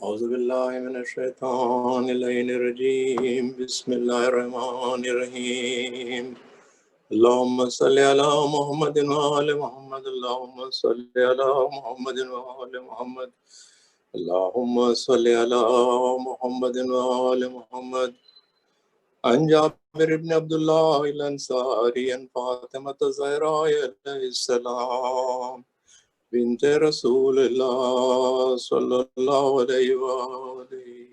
أعوذ بالله من الشيطان اللعين الرجيم بسم الله الرحمن الرحيم اللهم صل على محمد وآل محمد اللهم صل على محمد وآل محمد اللهم صل على محمد وآل محمد عن جابر بن عبد الله الأنصاري عن فاطمة الزهراء عليه السلام بنت رسول الله صلى الله عليه وآله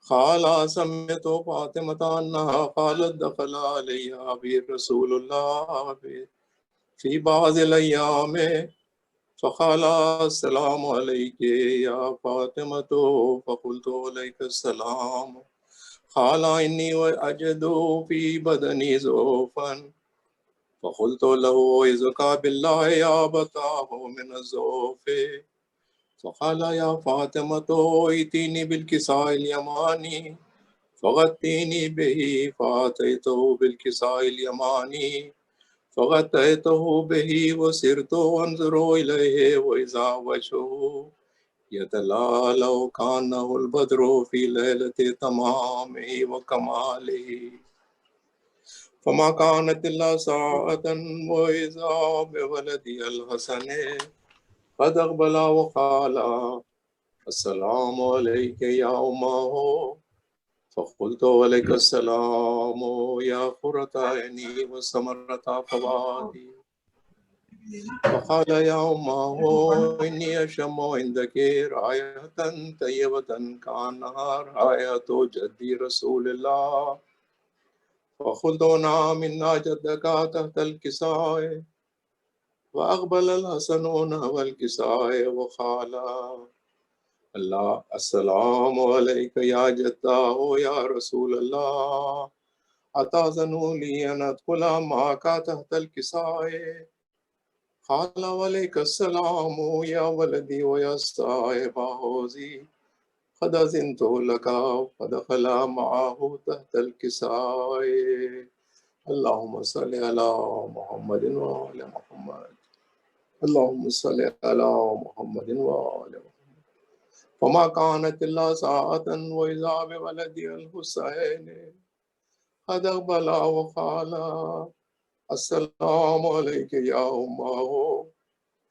قال سمعت فاطمة أنها قالت دخل علي أبي رسول الله في بعض الأيام فقال السلام عليك يا فاطمة فقلت عليك السلام قال إني أجد في بدني ضعفا فقلت له إذك بالله يا أبتاه من الضعف فقال يا فاطمة ائتيني بالكساء اليماني فغطيني به فأتيته بالكساء اليماني فغطيته به وسرت أنظر إليه وإذا وجهه يتلألأ كأنه البدر في ليلة تمامه وكماله فما كانت إلا ساعة وإذا بولدي الحسن قد أقبل وقال السلام عليك يا أمه فقلت عليك السلام يا قرة عيني وثمرة فؤادي فقال يا أمه إني أشم عندك رائحة طيبة كأنها رائحة جدي رسول الله فقلت نعم إن جدك تحت الكساء وأقبل الحسن نحو الكساء وقال اللہ السلام علیک یا جدہ یا رسول اللہ اتاذن لی ان ادخل معك تحت الكساء قال وعلیک السلام یا ولدی ویا صاحب حوضی قد اذنت لك فدخل معه تحت الكساء اللهم صل على محمد وعلى محمد اللهم صل على محمد وعلى محمد فما كانت إلا ساعة وإذا بولدي الحسين قد أقبل وقال السلام عليك يا أمه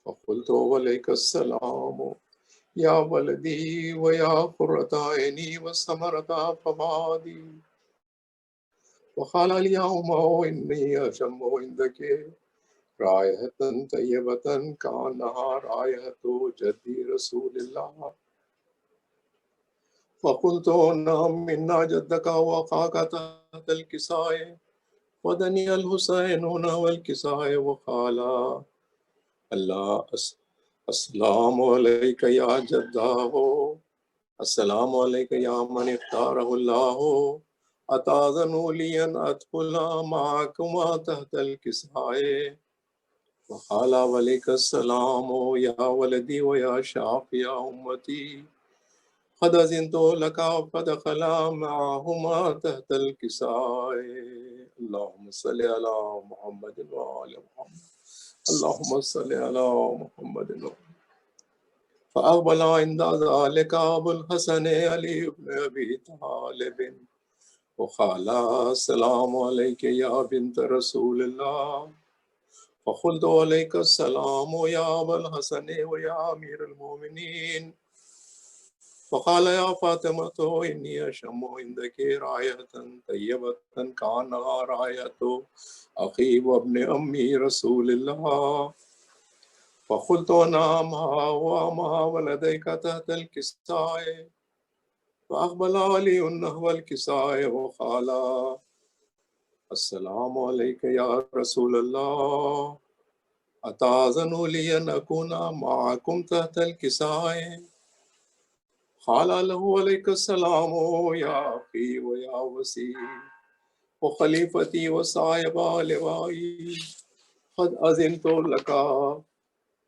فقلت وعليك السلام يا ولدي ويا قرة عيني وثمرة فؤادي وقال لي يا أمه إني أشم عندك رائحة طيبة كأنها رائحة جدي رسول الله فقلت نعم إن جدك وأخاك تحت الكساء ودني الحسين نحو الكساء وقال الله السلام عليك يا جداه السلام عليك يا من اختاره الله أتأذن لي أن أدخل معكما تحت الكساء وقال عليك السلام يا ولدي ويا شافي أمتي قد أذنت لك فدخل معهما تحت الكساء اللهم صل على محمد وعلى محمد اللهم صل على محمد فأقبل عند ذلك أبو الحسن علي بن أبي طالب وقال السلام عليك يا بنت رسول الله فقلت عليك السلام يا أبا الحسن ويا أمير المؤمنين فقال يا فاطمة إني أشم عندك رائحة طيبة كأنها رائحة أخي وابن أمي رسول الله فقلت نعم وما ولديك تحت الكساء فأقبل علي نحو الكساء وقال السلام عليك يا رسول الله أتأذن لي أن أكون معكم تحت الكساء قال له عليك السلام يا أخي ويا وسي وخليفتي وصاحب لوائي قد أذنت لك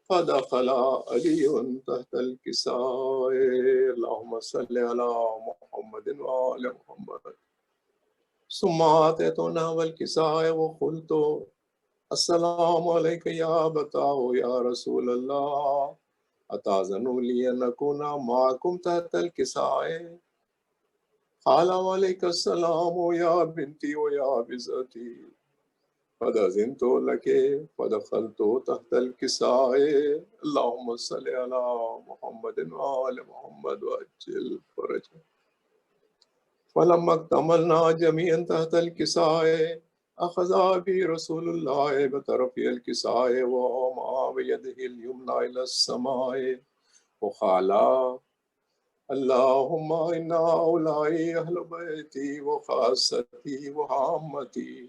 فدخل علي تحت الكساء اللهم صل على محمد وعلى محمد ثم آتيتنا والكساء وقلت السلام عليك يا أبتاه يا رسول الله أتأذنوا لي أن أكون معكم تحت الكساء؟ قال وعليك السلام يا بنتي ويا بزتي. قد أذنت لك فدخلت تحت الكساء. اللهم صل على محمد وآل محمد وعجل فرجه. فلما اكتملنا جميعا تحت الكساء أخذ بي رسول الله بطرف الكساء ووضع بيده اليمنى إلى السماء وقال اللهم إن هؤلاء أهل بيتي وخاصتي وعامتي،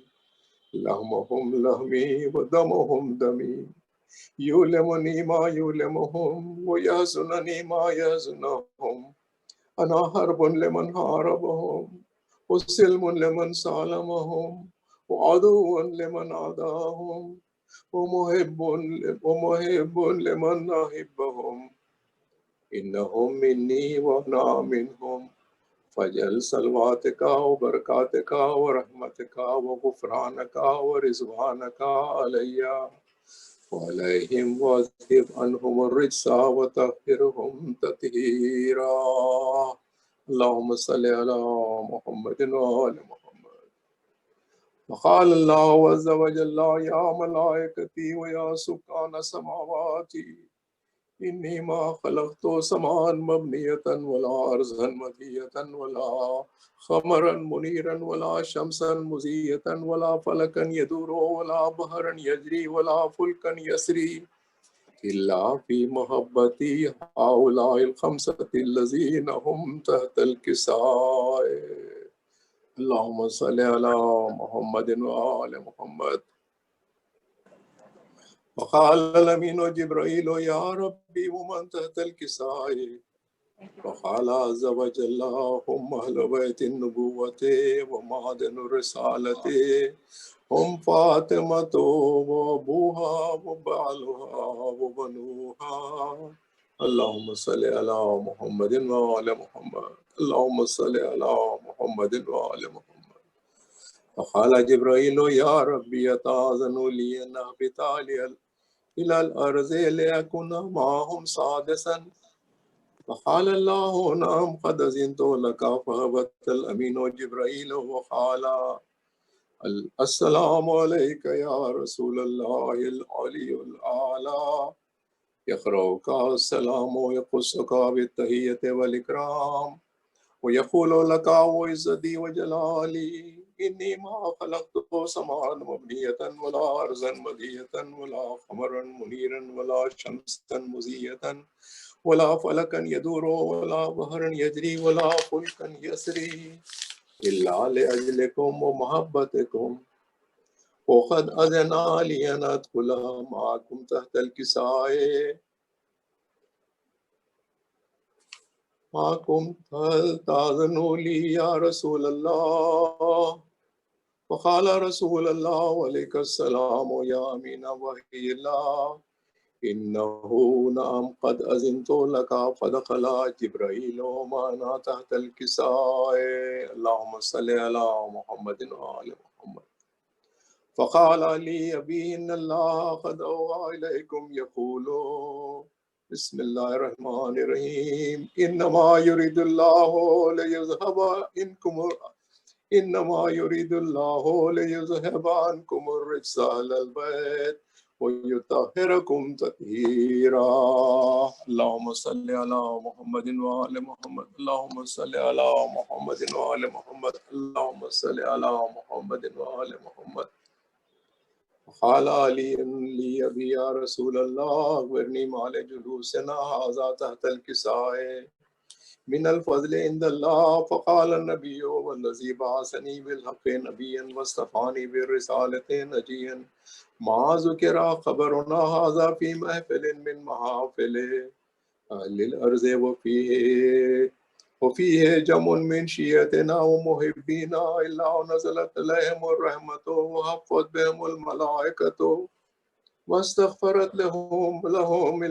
لحمهم لحمي ودمهم دمي، يؤلمني ما يؤلمهم ويحزنني ما يحزنهم. أنا حرب لمن حاربهم وسلم لمن سالمهم وعدو لمن عاداهم ومحب لمن أحبهم. إنهم مني وأنا منهم. فجل صلواتك وبركاتك ورحمتك وغفرانك ورضوانك علي وعليهم واذهب عنهم الرجس وطهرهم تطهيرا. اللهم صل على محمد وآل محمد. وقال الله عز وجل يا ملائكتي ويا سكان السماوات إني ما خلقت سماء مبنية ولا أرضا مدية ولا قمرا منيرا ولا شمسا مزية ولا فلكا يدور ولا بحرا يجري ولا فلكا يسري إلا في محبتي هؤلاء الخمسة الذين هم تحت الكساء. اللهم صل على محمد وآل محمد. وقال الأمين جبرائيل يا ربي ومن تحت الكساء؟ وقال عز وجل هم أهل بيت النبوة ومعدن الرسالة، هم فاطمة وأبوها وبعلها وبنوها. اللهم صل على محمد وآل محمد. اللهم صل على محمد وآل محمد. وقال جبرائيل يا ربي أتأذن لي أن أهبط إلى الأرض لأكون معهم سادسا؟ فقال الله نعم قد أذنت لك. فهبط الأمين جبرائيل وقال السلام عليك يا رسول الله العلي الأعلى، يقرأك السلام ويقصك بالتحية والإكرام ويقول لك وعزتي وجلالي إني ما خلقت سماء مبنية ولا أرضا مدية ولا قمرا منيرا ولا شمسا مزية ولا فلكا يدور ولا بحرا يجري ولا فلكا يسري إلا لأجلكم ومحبتكم. وقد أذن لي أن أدخل معكم تحت الكساء معكم. هل تأذنوا لي يا رسول الله؟ وقال رسول الله وعليك السلام يا أمين وحي الله إنه نعم قد أذنت لك. فدخل جبرائيل ومعنا تحت الكساء. اللهم صل على محمد وآل محمد. فقال لي أبي إن الله قد أوحى إليكم يقول بسم الله الرحمن الرحيم إنما يريد الله ليذهب عنكم الرجس أهل البيت ويطهركم تطهيرا. اللهم صل على محمد وآل محمد. اللهم صل على محمد وآل محمد. اللهم صل على محمد وآل محمد. قال علي لي أبي يا رسول الله أخبرني ما لجلوسنا هذا تحت الكساء من الفضل عند الله. فقال النبي والذي بعثني بالحق نبيا واصطفاني بالرسالة نجيا ما ذكر خبرنا هذا في محفل من محافل أهل الأرض وفيه جمع من شيعتنا ومحبينا إلا نزلت عليهم الرحمة وحفت بهم الملائكة واستغفرت لهم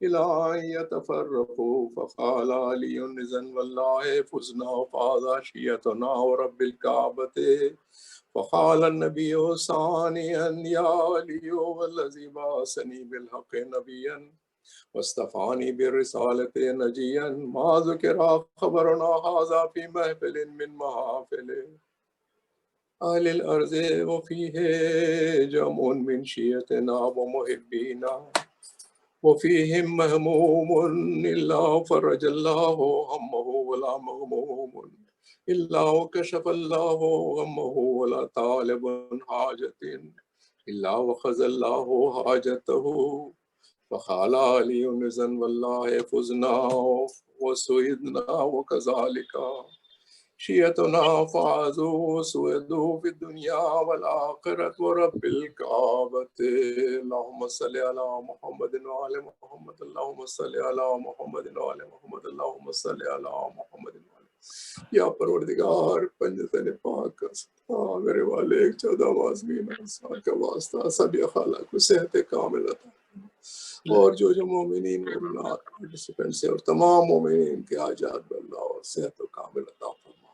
إلى أن يتفرقوا. فقال علي إذن والله فزنا فاز شيعتنا ورب الكعبة. فقال النبي ثانيا يا علي والذي بعثني بالحق نبيا واصطفاني بالرسالة نجيا ما ذكر خبرنا هذا في محفل من محافل أهل الأرض وفيه جمع من شيعتنا ومحبينا وفيهم مهموم إلا فرج الله همه ولا مغموم إلا وكشف الله غمه ولا طالب حاجة إلا وخذ الله حاجته فقال علي إذن والله فزنا وسعدنا وكذلك شيعتنا فازوا وسعدوا في الدنيا والآخرة ورب الكعبة. اللهم صل على محمد وعلى محمد. اللهم صل على محمد وعلى محمد. اللهم صل على محمد وعلى. یا پروردگار پنجتن پاک کا صدقہ میرے والے 14 معزمین انصار کا واسطہ سبھی خالہ کو صحت کامل عطا اور جو مومنین مومنات پارٹیسپینٹس ہیں اور تمام مومنین کے حاجات اللہ اور صحت و کامل عطا فرما.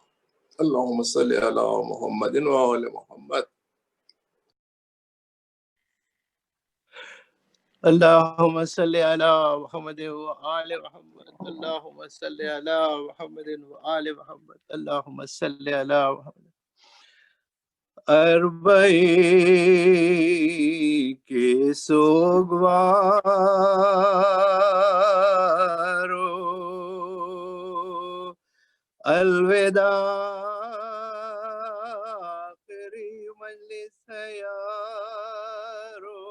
اللہم صلی علی محمد وعلی محمد. اللهم صل على محمد وآل محمد. اللهم صل على محمد وآل محمد. اللهم صل على محمد. اربعی کے سوگوارو الوداع آخری مجلس ہے یارو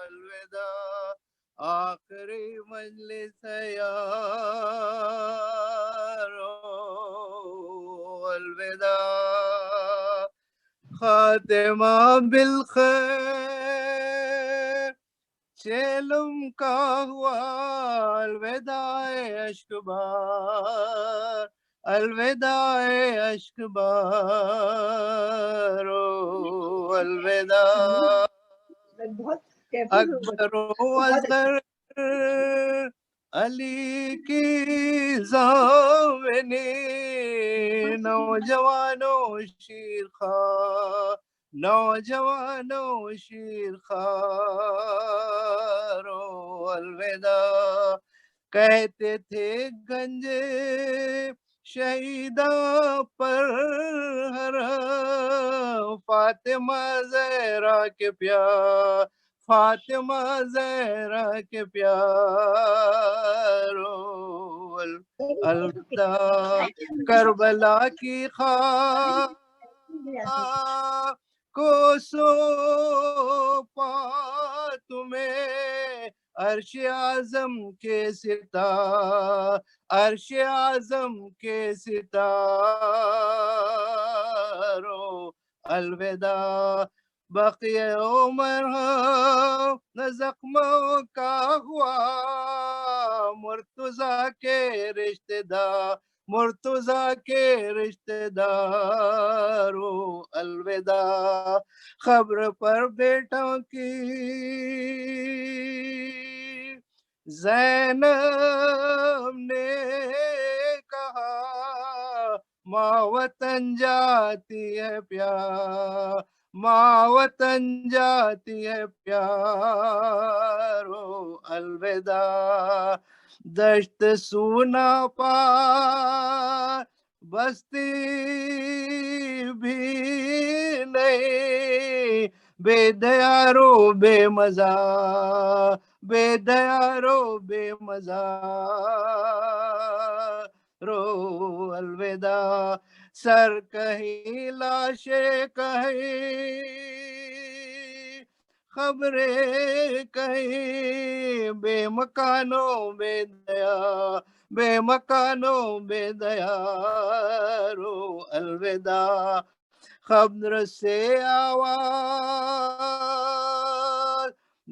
الوداع آخری مجلس ہے یارو الوداع خاتمہ بالخیر چیلم کا ہوا الوداع اشک بار الوداع اشک بارو الوداع اکبر و اصغر علی کی زامنی نوجوانوں شیرخوار نوجوانوں شیرخوارو الوداع کہتے تھے گنج شہیدہ پر ہر فاطمہ زہرا کے پیار فاطمہ زہرا کے پیارو الوداع کربلا کی خاک کو سونپا تمہیں عرش اعظم کے ستار عرش اعظم کے ستارو الوداع بقیہ عمر نہ زخموں کا ہوا مرتضیٰ کے رشتہ دار مرتضیٰ کے رشتہ دارو الوداع خبر پر بیٹوں کی زینب نے کہا ماں وطن جاتی ہے پیار ماں وطن جاتی ہے پیارو الوداع دشت سونا پار بستی بھی نہیں بے دیارو بے مزہ بے دیارو بے مزہ رو الوداع سر کہیں لاشیں کہیں خبریں کہیں بے مکانوں بے دیا بے مکانوں بے دیا رو الوداع خبر سے آواز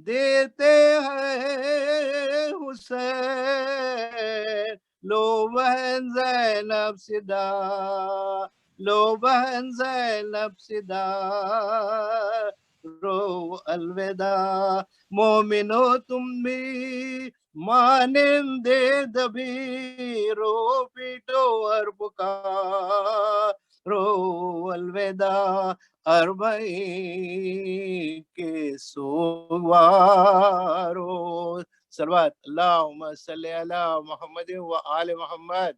دیتے ہیں حسین لو بہن زینب صدا لو بہن زینب صدا رو الوداع مومنو تم بھی مانند دبی رو پیٹو اور پکارو الوداع اربعین کے سوگوارو صلوات اللهم صل على محمد وآل محمد.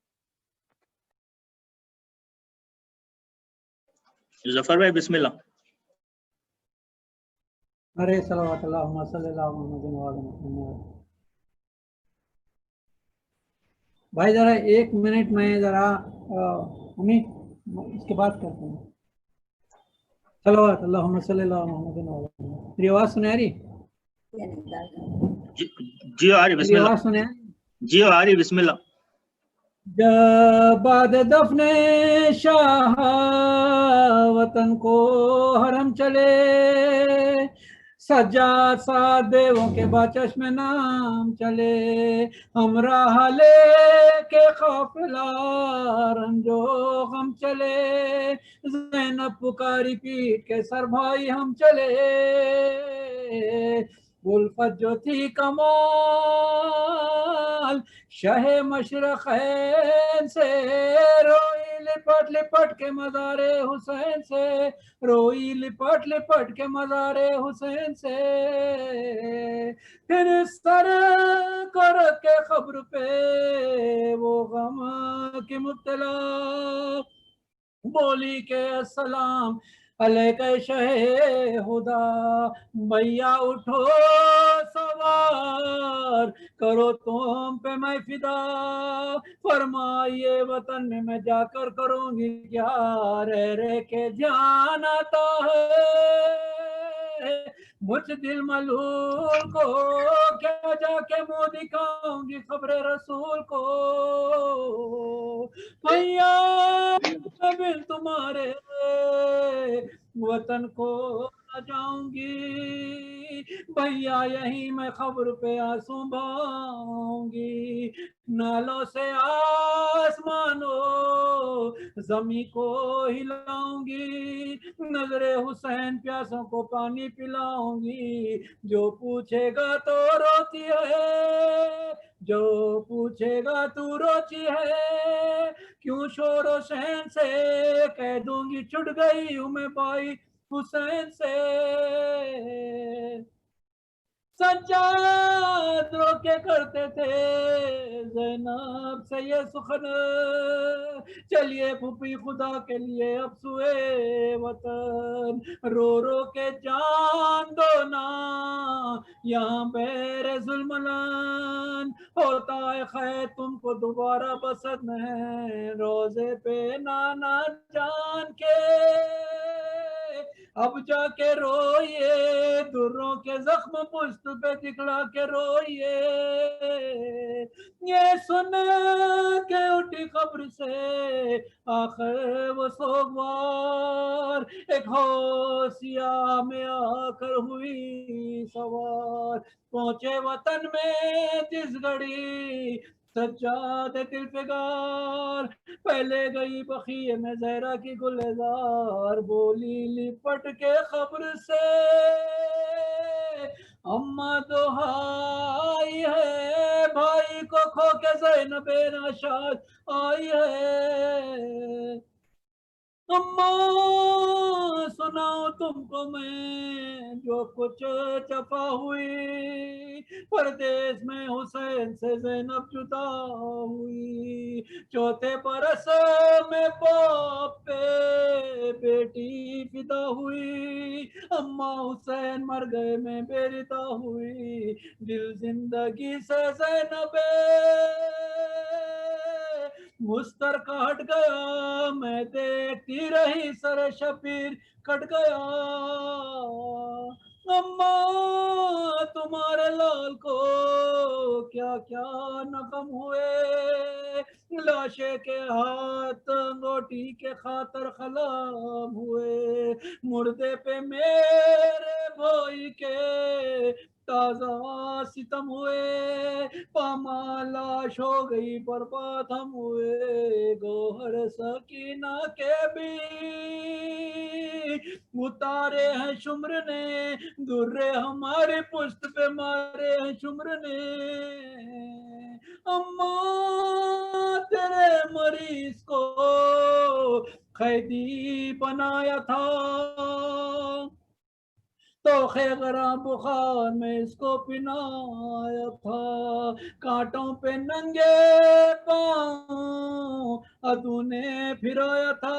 ظفر بھائی بسم اللہ. ارے صلوات اللہم صلی اللہ محمد وآل محمد. بھائی ذرا 1 منٹ میں ذرا ہمیں اس کے بعد کرتے ہیں. صلوات اللہم صلی اللہ محمد وآل محمد. میری آواز سنے آ رہی؟ جی آ رہی بسم میری اللہ. آواز سنے؟ جی آ رہی بسم اللہ. جب بعد دفن شاہ وطن کو حرم چلے، سجاد سات دیووں کے با چشم نام چلے، ہم راہ لے کے قافلہ رنجو غم چلے، زینب پکاری پیٹ کے سر بھائی ہم چلے، الفت جو تھی کمال شہ مشرقین سے، روئی لپٹ لپٹ کے مزار حسین سے، روئی لپٹ لپٹ کے مزار حسین سے، پھر سر کو رکھ کے قبر پہ وہ غم کی مبتلا بولی کہ السلام علیکہ شہ خدا، بھیا اٹھو سوار کرو تم پہ میں فدا، فرمائیے وطن میں جا کر کروں گی کیا، رہ رہ کے جان آتا ہے مجھ دل ملول کو، کیا جا کے منہ دکھاؤں گی خبر رسول کو، بھیا بل تمہارے وطن کو نہ جاؤں گی، بھیا یہیں میں خبر پہ آنسو بہاؤں گی، نالوں سے آسمانوں زمین کو ہلاؤں گی، نظر حسین پیاسوں کو پانی پلاؤں گی، جو پوچھے گا تو روتی ہے، جو پوچھے گا تو روتی ہے، کیوں شور حسین سے کہہ دوں گی چھٹ گئی ہوں میں بھائی حسین سے، سجاد رو کے کرتے تھے زینب سے یہ سخن، چلیے پھوپھی خدا کے لیے اب سوئے وطن، رو رو کے جان دو نا یہاں بیر ظلم لان، ہوتا ہے خیر تم کو دوبارہ پسند ہے روزے پہ نانا جان کے، اب جا کے روئیے دروں کے زخم پشت پہ دکھلا کے روئیے، یہ سن کے اٹھی قبر سے آخر وہ سوگوار، ایک ہوسیا میں آ کر ہوئی سوار، پہنچے وطن میں جس گھڑی سجاد دل پگار، پہلے گئی بخیے میں زہرا کی گلزار، بولی لپٹ کے خبر سے اماں دہائی ہے، بھائی کو کھو کے زینب ناشاد آئی ہے، اماں سناؤ تم کو میں جو کچھ جفا ہوئی، پردیس میں حسین سے زینب جدا ہوئی، چوتھے برس میں باپ پہ بیٹی فدا ہوئی، اماں حسین مر گئے میں بےردا ہوئی، دل زندگی سے زینب مستر کا ہٹ گیا، میں دیکھتی رہی سر شبیر کٹ گیا، اماں تمہارے لال کو کیا کیا نغم ہوئے، لاشے کے ہاتھ انگوٹی کے خاطر خلام ہوئے، مردے پہ میرے بھائی کے تازہ ستم ہوئے، پامال لاش ہو گئی برباد ہم ہوئے، گوہر سکینہ کے بھی اتارے ہیں شمر نے، درے ہمارے پشت پہ مارے ہیں شمر نے، اماں تیرے مریض کو قیدی بنایا تھا، تو خیغرا بخار میں اس کو پنایا تھا، کانٹوں پہ ننگے پاؤں عدو نے پھرایا تھا،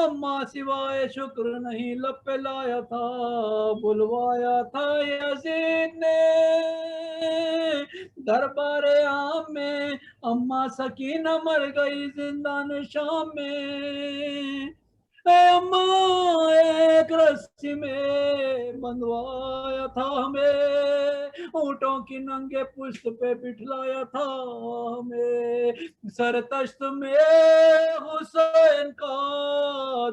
اما سوائے شکر نہیں لب پہ لایا تھا، بلوایا تھا یزید نے دربار عام میں، اما سکینہ مر گئی زندان شام میں، اے اماں ایک رسی میں بندھوایا تھا ہمیں، اونٹوں کی ننگے پشت پہ بٹھلایا تھا ہمیں، سر تشت میں حسین کا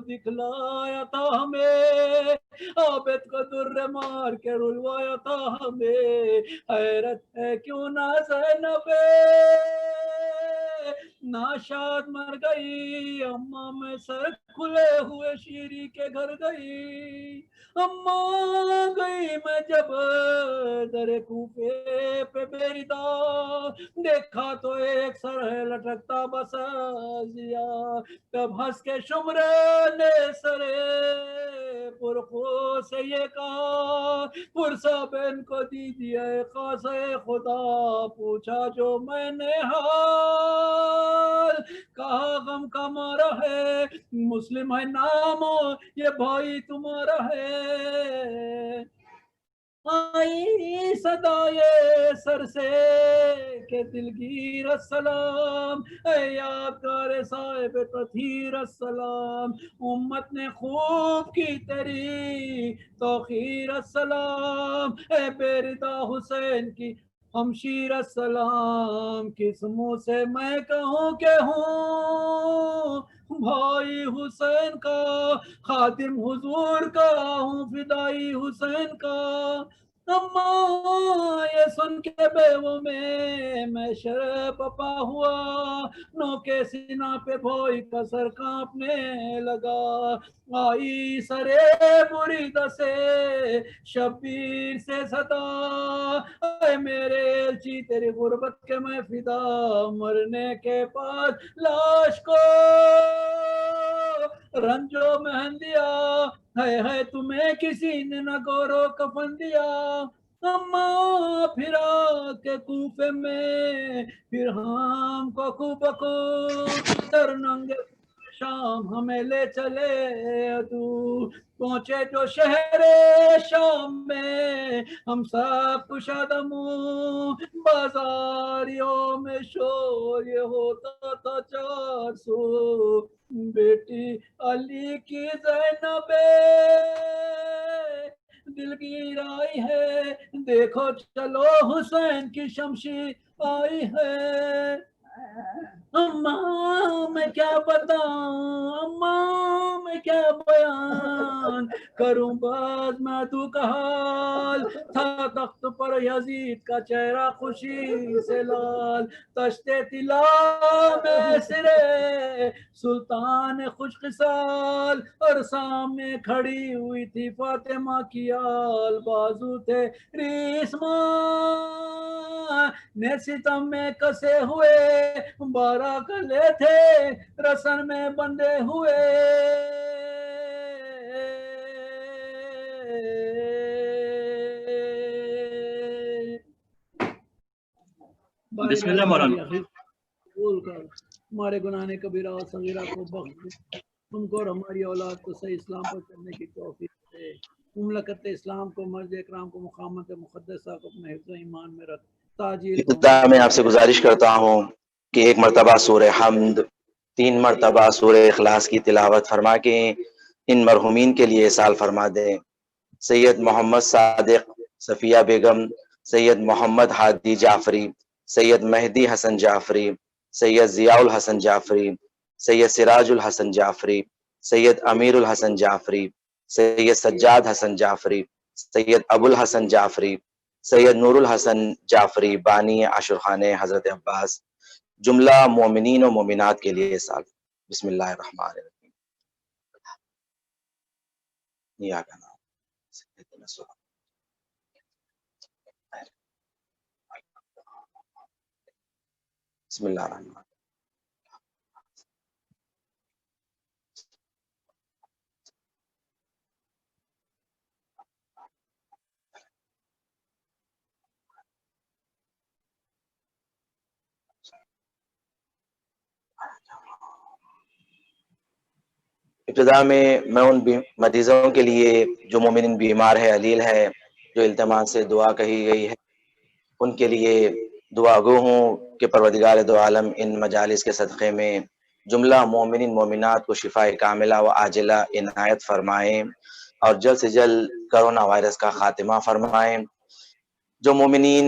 دکھلایا تھا ہمیں، عابد کو در مار کے رلوایا تھا ہمیں، حیرت ہے کیوں نہ زینب ناشاد مر گئی، اماں میں سر کھلے ہوئے شیری کے گھر گئی، اماں گئی میں جب در کوفے پہ بیریدا، دیکھا تو ایک سر ہے لٹکتا بس ازیا، تب ہنس کے شمرے نے سرے پرخو سے یہ کہا، پرسا بین کو دیجیے خاص خدا، پوچھا جو میں نے حال، کہا غم کا مارا ہے مسلم ہے نام یہ بھائی تمہارا ہے، آئی صدائے سر سے کہ دلگیر السلام، اے یادگار صاحب تطہیر السلام، امت نے خوب کی تیری توخیر السلام، اے بیردہ حسین کی ہمشیر السلام، کس منہ سے میں کہوں کہ ہوں بھائی حسین کا، خادم حضور کا ہوں فدائی حسین کا، اماں یہ سن کے بیووں میں شرف پپا ہوا، نو کے سینہ پہ بھوئی کا سر کانپنے لگا، آئی سرے بریدہ سے شبیر سے صدا، اے میرے الچی تیری غربت کے میں فدا، مرنے کے بعد لاش کو رنجو مہن دیا، ہے تمہیں کسی نے نہ گورو کفن دیا، اماں پھرا کے کوفے میں پھر ہم کو بکو، سر ننگے شام ہمیں لے چلے عدو، پہنچے جو شہر شام میں ہم سب کشادہ منہ، بازاریوں میں شور یہ ہوتا تھا 400، بیٹی علی کی زینب دلگیر آئی ہے، دیکھو چلو حسین کی شمشیر آئی ہے، اماں میں کیا بتاؤں، اماں میں کیا بیان کروں، بعد میں تو کا حال تھا، تخت پر یزید کا چہرہ خوشی سے لال، تشتے طلا میں سرے سلطان خوش خصال، اور سامنے کھڑی ہوئی تھی فاطمہ کی آل، بازو تھے ریسماں نے ستم میں کسے ہوئے، 12 گلے تھے رسن میں بندے ہوئے، بسم اللہ مولانا۔ قبول کر، ہمارے گناہ کبیرہ اور صغیرہ کو بخش دے، ہم کو اور ہماری اولاد کو صحیح اسلام پر چلنے کی توفیق دے، مملکت اسلام کو، مرز اکرام کو، مقامات مقدسہ کو اپنے حفظ و ایمان میں رکھ، تاجیل ابتدا میں آپ سے گزارش کرتا ہوں کہ ایک مرتبہ سورہ حمد، 3 مرتبہ سورہ اخلاص کی تلاوت فرما کے ان مرحومین کے لیے سال فرما دیں۔ سید محمد صادق صفیہ بیگم، سید محمد ہادی جعفری، سید مہدی حسن جعفری، سید ضیاء الحسن جعفری، سید سراج الحسن جعفری، سید امیر الحسن جعفری، سید سجاد حسن جعفری، سید ابو الحسن جعفری، سید نور الحسن جعفری بانی عاشرخانے حضرت عباس، جملہ مومنین و مومنات کے لیے سال۔ بسم اللہ الرحمن الرحیم۔ بسم اللہ الرحمن الرحیم۔ ابتدا میں ان مریضوں کے لیے جو مومنین بیمار ہے، علیل ہے، جو التماس سے دعا کہی گئی ہے، ان کے لیے دعا گو ہوں کہ پروردگار دو عالم ان مجالس کے صدقے میں جملہ مومنین مومنات کو شفاء کاملہ و عاجلہ عنایت فرمائیں اور جلد سے جلد کرونا وائرس کا خاتمہ فرمائیں۔ جو مومنین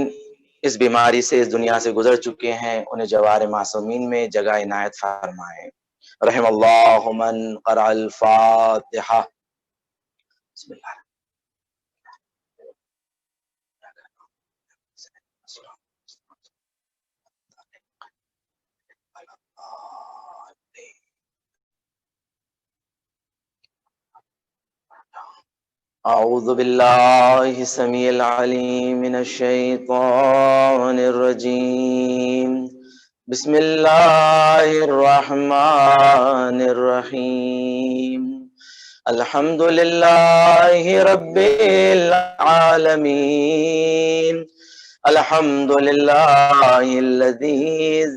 اس بیماری سے اس دنیا سے گزر چکے ہیں انہیں جوار معصومین میں جگہ عنایت فرمائیں۔ رحم اللہ من قرأ الفاتحہ۔ بسم اللہ۔ اعوذ باللہ السمیع العلیم من الشیطان الرجیم، بسم اللہ الرحمن الرحیم، الحمد للہ رب العالمین، الحمد للہ الذی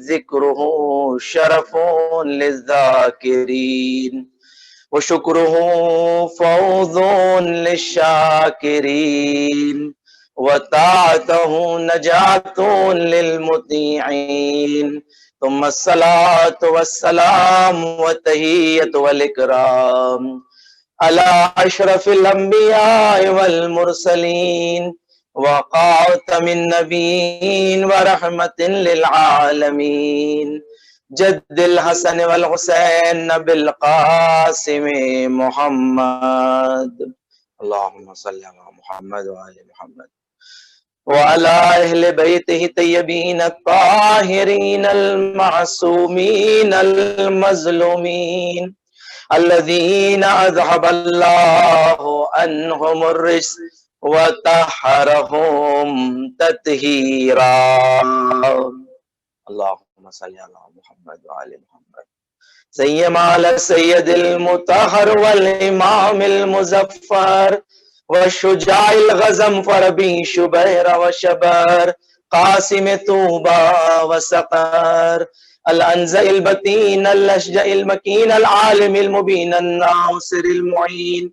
ذکرہ شرف للذاکرین وشکرہ فوز للشاکرین وطاعتہ نجات للمطیعین، ثم الصلاة والسلام والتحیۃ والاکرام علی اشرف الانبیاء والمرسلین وخاتم النبیین ورحمۃ للعالمین، جد الحسن والحسین بالقاسم محمد، اللہم صلی علی محمد وآل محمد وعلی اہل بیتہ طیبین الطاہرین المعصومین المظلومین الذین اذہب اللہ عنہم الرجس وطہرہم تطہیرا، اللہم صلی علی محمد وآل محمد سیما علی السید المطہر والامام المظفر والشجاع الغضنفر بی شبیر وشبر قاسم طوبى وسقر الانزع البتین الاشجع المکین العالم المبین الناصر المعین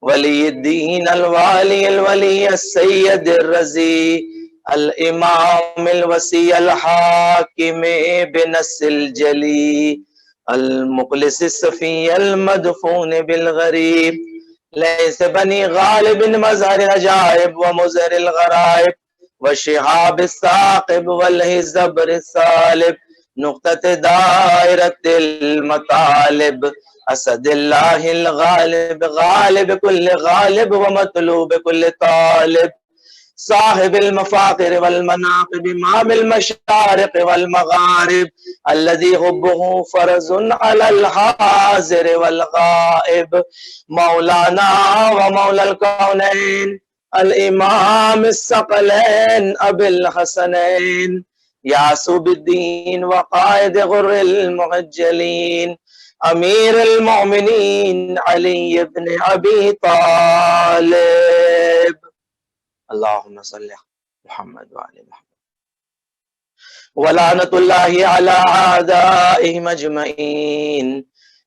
ولی الدین الوالی الولی السید الرضی الامام الوسیع الحاکم بنص الجلی المخلص الصفی المدفون بالغریب لیس بنی غالب مظہر العجائب ومظہر الغرائب وشہاب الثاقب والحزبر الثالب نقطة دائرة المطالب اسد اللہ الغالب غالب كل غالب ومطلوب كل طالب صاحب المفاخر والمناقب امام المشارق والمغارب الذي حبه فرض على الحاضر والغائب مولانا ومولا الكونين الامام الثقلين ابي الحسنين يعصب الدين وقائد غر المعجلين امیر المؤمنین علی بن ابی طالب، اللہم صلی محمد وآل محمد ولعنت اللہ علی اعدائہم اجمعین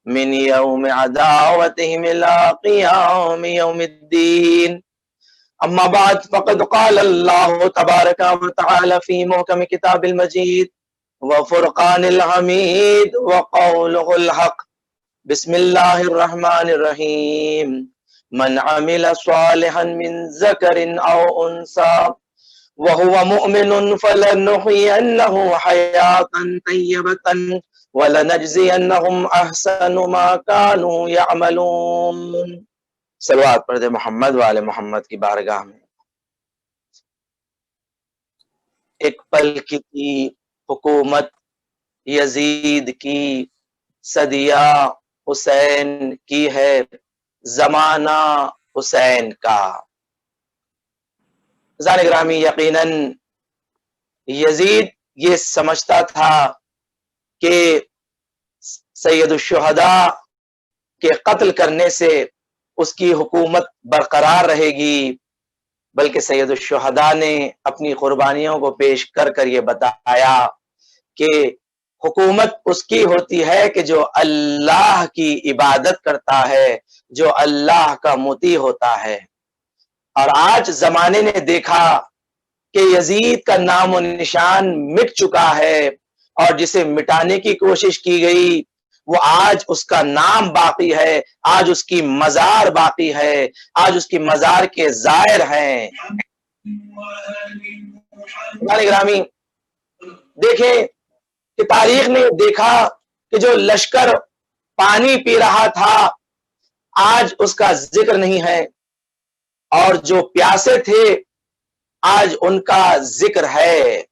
من یوم عداوتہم الى قیام یوم الدین، اما بعد فقد قال اللہ تبارک و تعالی فی محکم کتاب المجید وفرقان الحمید وقولہ الحق، بسم اللہ الرحمن الرحیم، من عمل صالحا من ذکر او انثى وهو مؤمن فلنحيينه حياة طيبة ولنجزينهم احسن ما كانوا يعملون۔ صلوات پڑھ دے محمد وآل محمد کی بارگاہ میں۔ ایک پل کی حکومت یزید کی، صدیہ حسین کی ہے، زمانہ حسین کا۔ عزیزان گرامی، یقیناً یزید یہ سمجھتا تھا کہ سید الشہداء کے قتل کرنے سے اس کی حکومت برقرار رہے گی، بلکہ سید الشہداء نے اپنی قربانیوں کو پیش کر کر یہ بتایا کہ حکومت اس کی ہوتی ہے کہ جو اللہ کی عبادت کرتا ہے، جو اللہ کا مطیع ہوتا ہے۔ اور آج زمانے نے دیکھا کہ یزید کا نام و نشان مٹ چکا ہے، اور جسے مٹانے کی کوشش کی گئی وہ آج اس کا نام باقی ہے، آج اس کی مزار باقی ہے، آج اس کی مزار کے زائر ہیں۔ گرامی دیکھیں کہ تاریخ نے دیکھا کہ جو لشکر پانی پی رہا تھا آج اس کا ذکر نہیں ہے، اور جو پیاسے تھے آج ان کا ذکر ہے،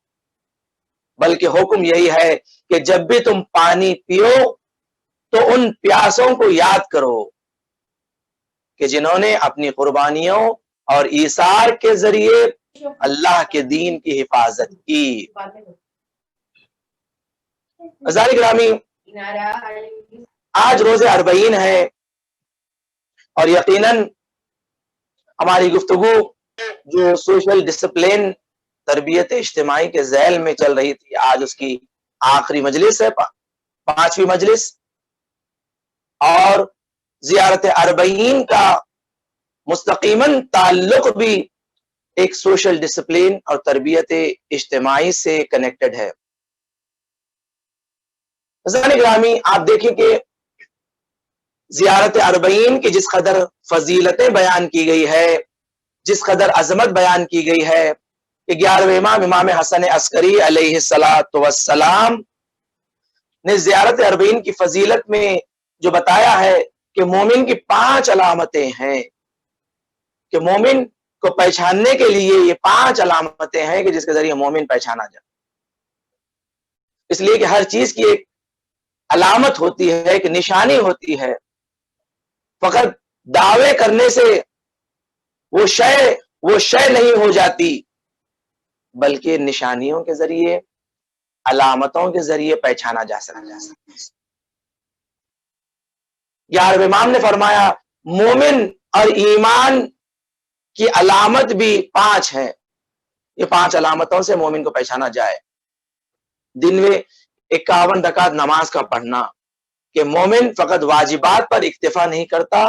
بلکہ حکم یہی ہے کہ جب بھی تم پانی پیو تو ان پیاسوں کو یاد کرو کہ جنہوں نے اپنی قربانیوں اور ایثار کے ذریعے اللہ کے دین کی حفاظت کی۔ عزیزان گرامی، آج روز اربعین ہے، اور یقیناً ہماری گفتگو جو سوشل ڈسپلن تربیت اجتماعی کے ذیل میں چل رہی تھی، آج اس کی آخری مجلس ہے، 5ویں مجلس، اور زیارت اربعین کا مستقیماً تعلق بھی ایک سوشل ڈسپلن اور تربیت اجتماعی سے کنیکٹڈ ہے۔ عزیزان گرامی، آپ دیکھیں کہ زیارت اربعین کی جس قدر فضیلتیں بیان کی گئی ہے، جس قدر عظمت بیان کی گئی ہے، کہ 11ویں امام امام حسن عسکری علیہ السلام نے زیارت اربعین کی فضیلت میں جو بتایا ہے کہ مومن کی 5 علامتیں ہیں، کہ مومن کو پہچاننے کے لیے یہ 5 علامتیں ہیں کہ جس کے ذریعے مومن پہچانا جائے۔ اس لیے کہ ہر چیز کی ایک علامت ہوتی ہے، ایک نشانی ہوتی ہے، فقط دعوے کرنے سے وہ شے نہیں ہو جاتی، بلکہ نشانیوں کے ذریعے، علامتوں کے ذریعے پہچانا جا سکتا ہے۔ 11ویں امام نے فرمایا مومن اور ایمان کی علامت بھی 5 ہے، یہ 5 علامتوں سے مومن کو پہچانا جائے۔ دن میں 51 رکعت نماز کا پڑھنا، کہ مومن فقط واجبات پر اکتفا نہیں کرتا،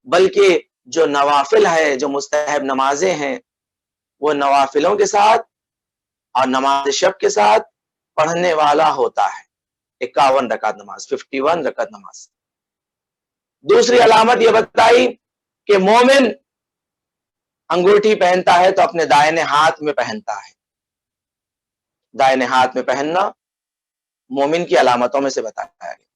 بلکہ جو نوافل ہے، جو مستحب نمازیں ہیں، وہ نوافلوں کے ساتھ اور نماز شب کے ساتھ پڑھنے والا ہوتا ہے۔ 51 رکعت نماز، 51 رکعت نماز۔ دوسری علامت یہ بتائی کہ مومن انگوٹھی پہنتا ہے تو اپنے دائیں ہاتھ میں پہنتا ہے، دائیں ہاتھ میں پہننا مومن کی علامتوں میں سے بتایا گیا۔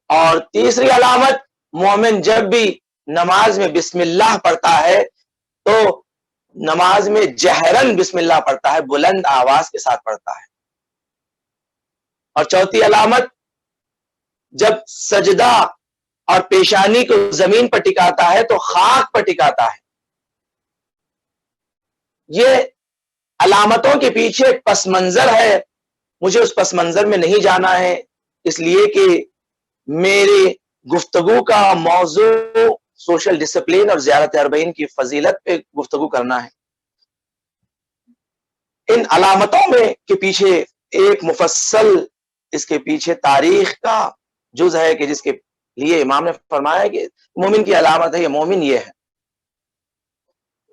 اور تیسری علامت، مومن جب بھی نماز میں بسم اللہ پڑھتا ہے تو نماز میں جہرن بسم اللہ پڑھتا ہے، بلند آواز کے ساتھ پڑھتا ہے۔ اور چوتھی علامت، جب سجدہ اور پیشانی کو زمین پر ٹکاتا ہے تو خاک پر ٹکاتا ہے۔ یہ علامتوں کے پیچھے پس منظر ہے، مجھے اس پس منظر میں نہیں جانا ہے، اس لیے کہ میری گفتگو کا موضوع سوشل ڈسپلن اور زیارت اربعین کی فضیلت پہ گفتگو کرنا ہے۔ ان علامتوں میں کے پیچھے ایک مفصل اس کے پیچھے تاریخ کا جز ہے، کہ جس کے لیے امام نے فرمایا کہ مومن کی علامت ہے، یہ مومن یہ ہے۔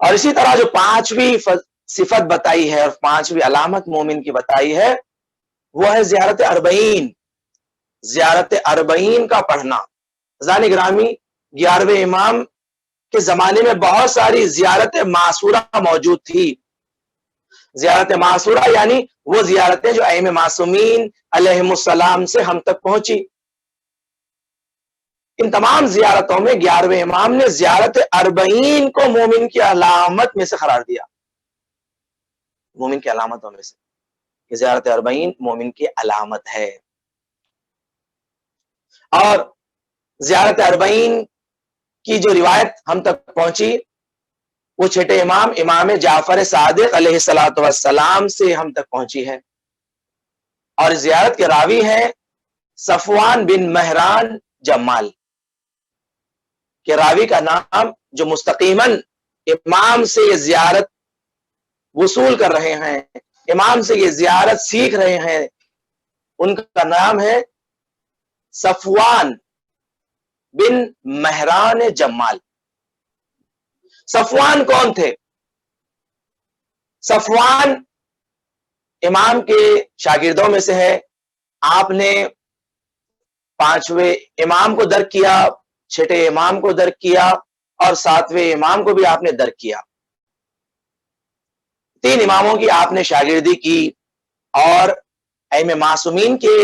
اور اسی طرح جو 5ویں صفت بتائی ہے اور 5ویں علامت مومن کی بتائی ہے، وہ ہے زیارت اربعین، زیارت اربعین کا پڑھنا۔ عزیزان گرامی، 11ویں امام کے زمانے میں بہت ساری زیارت معصورہ موجود تھی۔ زیارت معصورہ یعنی وہ زیارتیں جو ائمہ معصومین علیہم السلام سے ہم تک پہنچی۔ ان تمام زیارتوں میں 11ویں امام نے زیارت اربعین کو مومن کی علامت میں سے قرار دیا، مومن کی علامتوں میں سے، کہ زیارت اربعین مومن کی علامت ہے۔ اور زیارت اربعین کی جو روایت ہم تک پہنچی وہ چھٹے امام امام جعفر صادق علیہ السلام سے ہم تک پہنچی ہے، اور زیارت کے راوی ہیں صفوان بن مہران جمال، کہ راوی کا نام جو مستقیماً امام سے یہ زیارت وصول کر رہے ہیں، امام سے یہ زیارت سیکھ رہے ہیں، ان کا نام ہے صفوان بن مہران جمال۔ صفوان کون تھے؟ صفوان امام کے شاگردوں میں سے ہے۔ آپ نے 5ویں امام کو درک کیا، 6ٹھے امام کو درک کیا اور 7ویں امام کو بھی آپ نے درک کیا۔ 3 اماموں کی آپ نے شاگردی کی اور ائمہ معصومین کے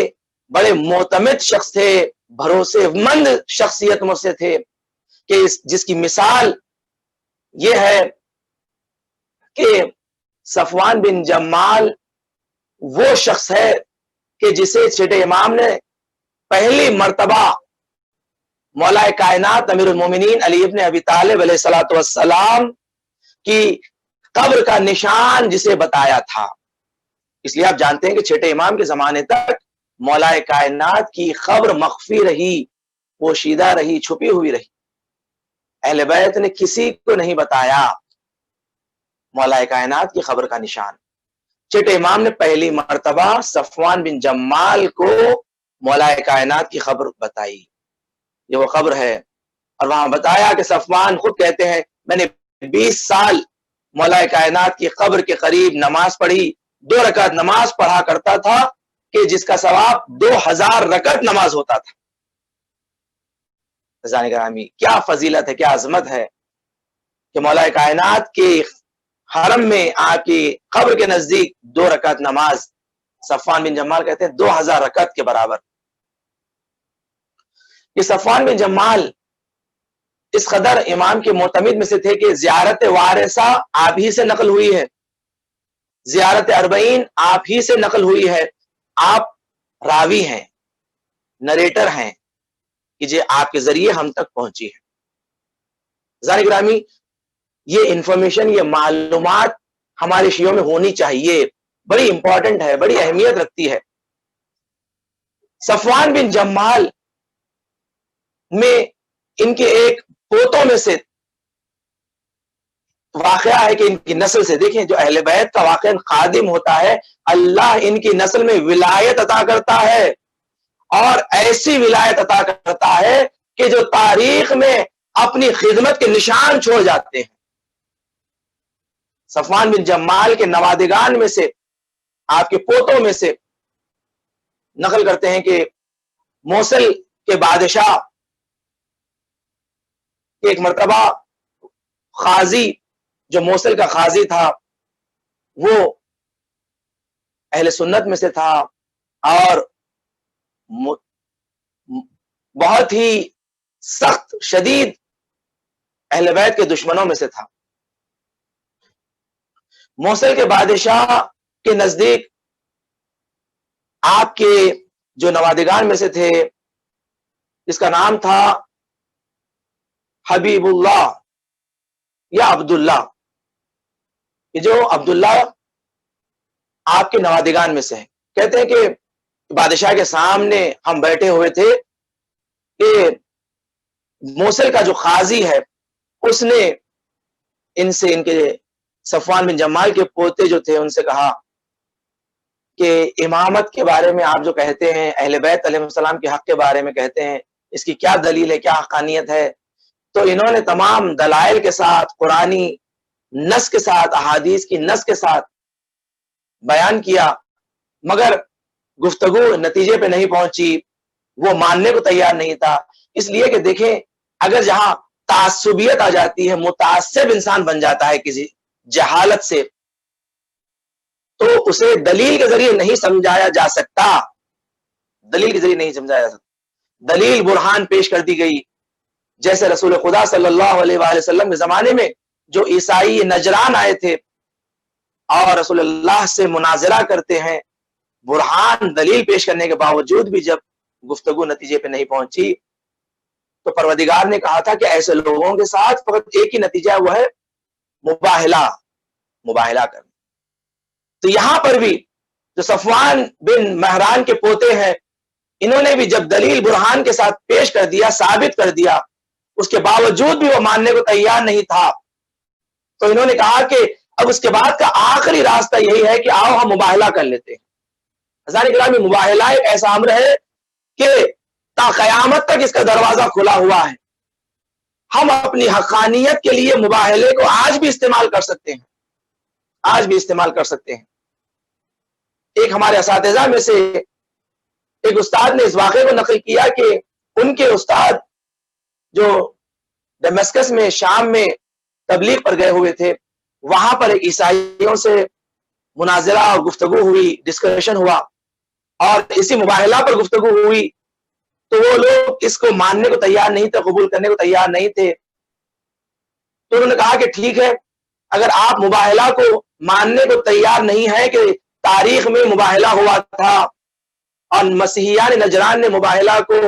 بڑے معتمد شخص تھے، بھروسے مند شخصیت میں سے تھے، کہ جس کی مثال یہ ہے کہ صفوان بن جمال وہ شخص ہے کہ جسے 6ٹھے امام نے پہلی مرتبہ مولا کائنات امیر المومنین علی ابن ابی طالب علیہ الصلوۃ والسلام کی قبر کا نشان جسے بتایا تھا۔ اس لیے آپ جانتے ہیں کہ 6ٹھے امام کے زمانے تک مولا کائنات کی قبر مخفی رہی، پوشیدہ رہی، چھپی ہوئی رہی۔ اہل بیت نے کسی کو نہیں بتایا مولا کائنات کی قبر کا نشان۔ 6ٹھے امام نے پہلی مرتبہ صفوان بن جمال کو مولا کائنات کی قبر بتائی، یہ وہ قبر ہے۔ اور وہاں بتایا کہ صفوان خود کہتے ہیں میں نے 20 سال مولا کائنات کی قبر کے قریب نماز پڑھی، 2 رکعت نماز پڑھا کرتا تھا کہ جس کا ثواب 2000 رکعت نماز ہوتا تھا۔ عزیزان گرامی، کیا فضیلت ہے، کیا عظمت ہے کہ مولا کائنات کے حرم میں آپ کی قبر کے نزدیک 2 رکعت نماز، صفوان بن جمال کہتے ہیں 2000 رکعت کے برابر۔ یہ صفوان بن جمال اس قدر امام کے معتمد میں سے تھے کہ زیارت وارثہ آپ ہی سے نقل ہوئی ہے، زیارت 40 آپ ہی سے نقل ہوئی ہے۔ آپ راوی ہیں، نریٹر ہیں کہ جو آپ کے ذریعے ہم تک پہنچی ہے۔ عزیزان گرامی، یہ انفارمیشن، یہ معلومات ہمارے شیعوں میں ہونی چاہیے، بڑی امپورٹنٹ ہے، بڑی اہمیت رکھتی ہے۔ صفوان بن جمال میں ان کے ایک پوتوں میں سے واقعہ ہے کہ ان کی نسل سے، دیکھیں جو اہل بیت کا واقعہ خادم ہوتا ہے، اللہ ان کی نسل میں ولایت عطا کرتا ہے، اور ایسی ولایت عطا کرتا ہے کہ جو تاریخ میں اپنی خدمت کے نشان چھوڑ جاتے ہیں۔ صفوان بن جمال کے نوادگان میں سے، آپ کے پوتوں میں سے نقل کرتے ہیں کہ موصل کے بادشاہ ایک مرتبہ قاضی، جو موصل کا قاضی تھا، وہ اہل سنت میں سے تھا اور بہت ہی سخت شدید اہل بیت کے دشمنوں میں سے تھا۔ موصل کے بادشاہ کے نزدیک آپ کے جو نوادگان میں سے تھے، جس کا نام تھا حبیب اللہ یا عبداللہ، یہ جو عبداللہ آپ کے نوادگان میں سے ہیں، کہتے ہیں کہ بادشاہ کے سامنے ہم بیٹھے ہوئے تھے کہ موصل کا جو قاضی ہے اس نے ان سے، ان کے صفوان بن جمال کے پوتے جو تھے، ان سے کہا کہ امامت کے بارے میں آپ جو کہتے ہیں، اہل بیت علیہ السلام کے حق کے بارے میں کہتے ہیں، اس کی کیا دلیل ہے، کیا حقانیت ہے؟ تو انہوں نے تمام دلائل کے ساتھ، قرآنی نص کے ساتھ، احادیث کی نص کے ساتھ بیان کیا، مگر گفتگو نتیجے پہ نہیں پہنچی، وہ ماننے کو تیار نہیں تھا۔ اس لیے کہ دیکھیں، اگر جہاں تعصبیت آ جاتی ہے، متعصب انسان بن جاتا ہے کسی جہالت سے، تو اسے دلیل کے ذریعے نہیں سمجھایا جا سکتا، دلیل کے ذریعے نہیں سمجھایا جا سکتا، دلیل برہان پیش کر دی گئی۔ جیسے رسول خدا صلی اللہ علیہ وآلہ وسلم کے زمانے میں جو عیسائی نجران آئے تھے اور رسول اللہ سے مناظرہ کرتے ہیں، برہان دلیل پیش کرنے کے باوجود بھی جب گفتگو نتیجے پہ نہیں پہنچی، تو پروردگار نے کہا تھا کہ ایسے لوگوں کے ساتھ فقط ایک ہی نتیجہ ہے، وہ ہے مباہلہ کرنا۔ تو یہاں پر بھی جو صفوان بن مہران کے پوتے ہیں، انہوں نے بھی جب دلیل برہان کے ساتھ پیش کر دیا، ثابت کر دیا، اس کے باوجود بھی وہ ماننے کو تیار نہیں تھا، تو انہوں نے کہا کہ اب اس کے بعد کا آخری راستہ یہی ہے کہ آؤ ہم مباہلہ کر لیتے ہیں، ہزار گرامی مباہلہ ایک ایسا امر ہے کہ تا قیامت تک اس کا دروازہ کھلا ہوا ہے. ہم اپنی حقانیت کے لیے مباہلے کو آج بھی استعمال کر سکتے ہیں، آج بھی استعمال کر سکتے ہیں. ایک ہمارے اساتذہ میں سے ایک استاد نے اس واقعے کو نقل کیا کہ ان کے استاد جو ڈیمسکس میں شام میں تبلیغ پر گئے ہوئے تھے، وہاں پر عیسائیوں سے مناظرہ اور گفتگو ہوئی، ڈسکشن ہوا، اور اسی مباہلہ پر گفتگو ہوئی. تو وہ لوگ اس کو ماننے کو تیار نہیں تھے، قبول کرنے کو تیار نہیں تھے. تو انہوں نے کہا کہ ٹھیک ہے، اگر آپ مباہلہ کو ماننے کو تیار نہیں ہے کہ تاریخ میں مباہلہ ہوا تھا اور مسیحیان نجران نے مباہلہ کو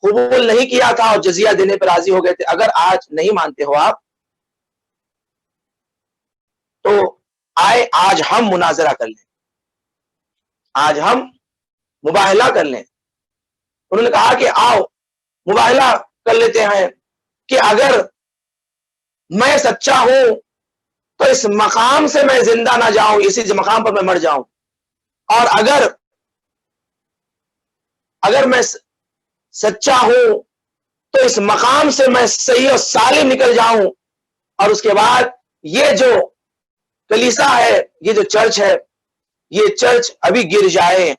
قبول نہیں کیا تھا اور جزیہ دینے پر راضی ہو گئے تھے، اگر آج نہیں مانتے ہو آپ تو آئے آج ہم مناظرہ کر لیں، آج ہم مباہلہ کر لیں. انہوں نے کہا کہ آؤ مباہلہ کر لیتے ہیں کہ اگر میں سچا ہوں تو اس مقام سے میں زندہ نہ جاؤں، اسی مقام پر میں مر جاؤں، اور اگر میں سچا ہوں تو اس مقام سے میں صحیح اور سالم نکل جاؤں، اور اس کے بعد یہ جو کلیسا ہے، یہ جو چرچ ہے، یہ چرچ ابھی گر جائے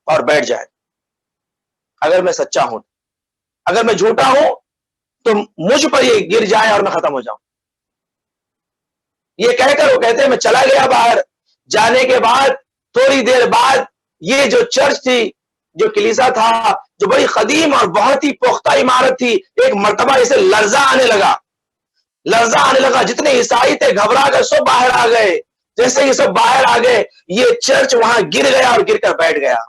اور بیٹھ جائے. اگر میں سچا ہوں، اگر میں جھوٹا ہوں تو مجھ پر یہ گر جائے اور میں ختم ہو جاؤں. یہ کہہ کر وہ کہتے ہیں میں چلا گیا باہر. جانے کے بعد تھوڑی دیر بعد یہ جو چرچ تھی، جو کلیسا تھا، جو بڑی قدیم اور بہت ہی پختہ عمارت تھی، ایک مرتبہ اسے لرزہ آنے لگا، لرزہ آنے لگا. جتنے عیسائی تھے گھبرا کر سب باہر آ گئے. جیسے یہ سب باہر آ گئے، یہ چرچ وہاں گر گیا اور گر کر بیٹھ گیا.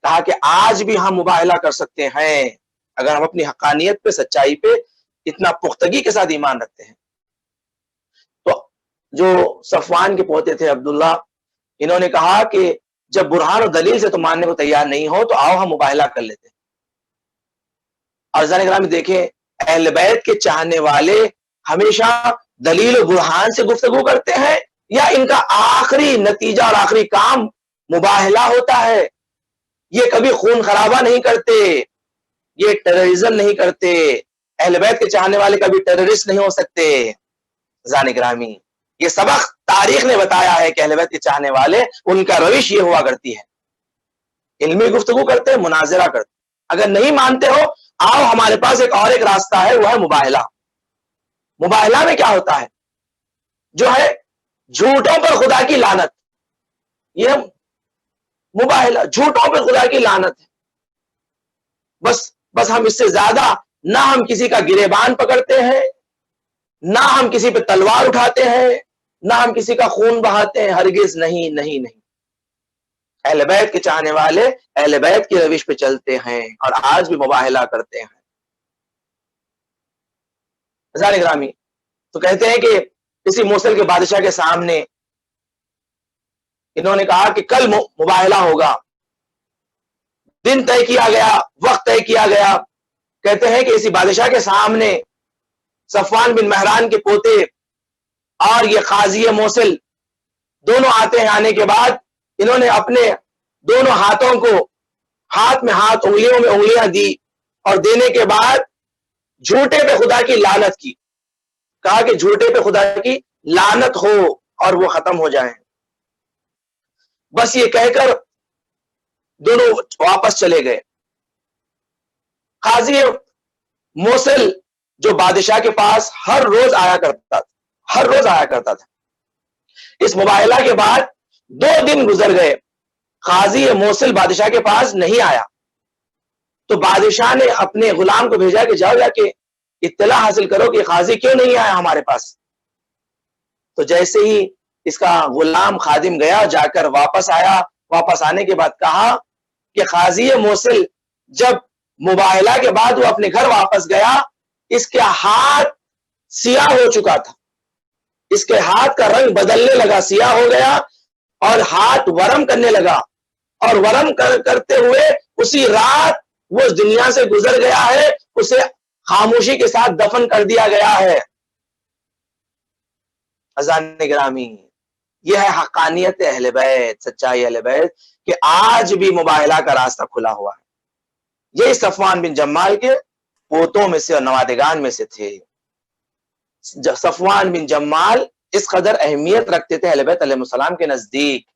کہا کہ آج بھی ہم مباہلہ کر سکتے ہیں اگر ہم اپنی حقانیت پہ، سچائی پہ اتنا پختگی کے ساتھ ایمان رکھتے ہیں. تو جو صفوان کے پوتے تھے عبداللہ، انہوں نے کہا کہ جب برہان و دلیل سے تو ماننے کو تیار نہیں ہو تو آؤ ہم مباہلہ کر لیتے ہیں. اور عزیزان گرامی دیکھیں، اہل بیت کے چاہنے والے ہمیشہ دلیل و برہان سے گفتگو کرتے ہیں، یا ان کا آخری نتیجہ اور آخری کام مباہلہ ہوتا ہے. یہ کبھی خون خرابہ نہیں کرتے، یہ ٹیررزم نہیں کرتے. اہل بیت کے چاہنے والے کبھی ٹیررسٹ نہیں ہو سکتے. عزیزان گرامی، یہ سبق تاریخ نے بتایا ہے کہ اہل بیت کے چاہنے والے ان کا روش یہ ہوا کرتی ہے، علمی گفتگو کرتے، مناظرہ کرتے. اگر نہیں مانتے ہو آؤ ہمارے پاس ایک راستہ ہے، وہ ہے مباہلہ. مباہلہ میں کیا ہوتا ہے؟ جو ہے جھوٹوں پر خدا کی لعنت. یہ مباہلہ جھوٹوں پر خدا کی لعنت ہے. بس ہم اس سے زیادہ نہ ہم کسی کا گریبان پکڑتے ہیں، نہ ہم کسی پہ تلوار اٹھاتے ہیں، نہ ہم کسی کا خون بہاتے ہیں. ہرگز نہیں نہیں نہیں. اہل بیت کے چاہنے والے اہل بیت کی روش پہ چلتے ہیں اور آج بھی مباہلہ کرتے ہیں. عزیزان گرامی، تو کہتے ہیں کہ کسی موصل کے بادشاہ کے سامنے انہوں نے کہا کہ کل مباہلہ ہوگا. دن طے کیا گیا، وقت طے کیا گیا. کہتے ہیں کہ اسی بادشاہ کے سامنے صفوان بن مہران کے پوتے اور یہ قاضی موصل دونوں آتے ہیں. آنے کے بعد انہوں نے اپنے دونوں ہاتھوں کو ہاتھ میں ہاتھ، انگلیوں میں انگلیاں دی، اور دینے کے بعد جھوٹے پہ خدا کی لعنت کی. کہا کہ جھوٹے پہ خدا کی لعنت ہو اور وہ ختم ہو جائیں. بس یہ کہہ کر دونوں واپس چلے گئے. قاضی موصل جو بادشاہ کے پاس ہر روز آیا کرتا تھا، ہر روز آیا کرتا تھا. اس مباہلہ کے بعد 2 دن گزر گئے، قاضی موصل بادشاہ کے پاس نہیں آیا. تو بادشاہ نے اپنے غلام کو بھیجا کہ جاؤ جا کے اطلاع حاصل کرو کہ قاضی کیوں نہیں آیا ہمارے پاس. تو جیسے ہی اس کا غلام خادم گیا، جا کر واپس آیا. واپس آنے کے بعد کہا کہ قاضی موصل جب مباہلہ کے بعد وہ اپنے گھر واپس گیا، اس کے ہاتھ سیاہ ہو چکا تھا، اس کے ہاتھ کا رنگ بدلنے لگا، سیاہ ہو گیا اور ہاتھ ورم کرنے لگا، اور ورم کرتے ہوئے اسی رات وہ اس دنیا سے گزر گیا ہے. اسے خاموشی کے ساتھ دفن کر دیا گیا ہے. عزیزان گرامی، یہ ہے حقانیت اہل بیت، سچائی اہل بیت، کہ آج بھی مباہلہ کا راستہ کھلا ہوا ہے۔ یہ صفوان بن جمال کے پوتوں میں سے اور نوادگان میں سے تھے۔ صفوان بن جمال اس قدر اہمیت رکھتے تھے اہل بیت علیہ السلام کے نزدیک۔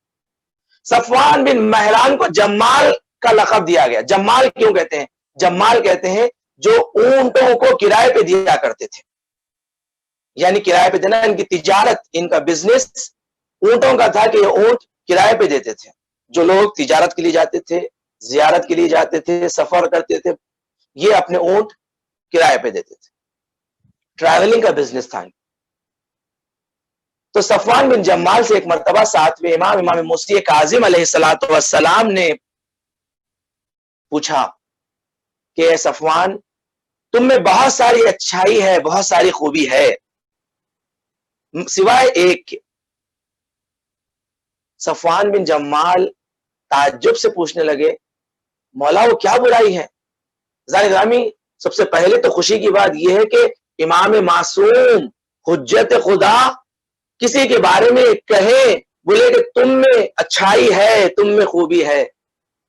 صفوان بن مہران کو جمال کا لقب دیا گیا۔ جمال کیوں کہتے ہیں؟ جمال کہتے ہیں جو اونٹوں کو کرائے پہ دیا کرتے تھے، یعنی کرائے پہ دینا، ان کی تجارت، ان کا بزنس اونٹوں کا تھا کہ یہ اونٹ کرائے پہ دیتے تھے۔ جو لوگ تجارت کے لیے جاتے تھے، زیارت کے لیے جاتے تھے، سفر کرتے تھے، یہ اپنے اونٹ کرائے پہ دیتے تھے۔ ٹریولنگ کا بزنس تھا۔ تو صفوان بن جمال سے ایک مرتبہ ساتویں امام موسی کاظم علیہ السلام نے پوچھا کہ اے صفوان، تم میں بہت ساری اچھائی ہے، بہت ساری خوبی ہے، سوائے ایک کے۔ صفوان بن جمال تعجب سے پوچھنے لگے، مولا وہ کیا برائی ہے؟ ذرا گرامی، سب سے پہلے تو خوشی کی بات یہ ہے کہ امام معصوم حجت خدا کسی کے بارے میں کہے، بولے کہ تم میں اچھائی ہے، تم میں خوبی ہے،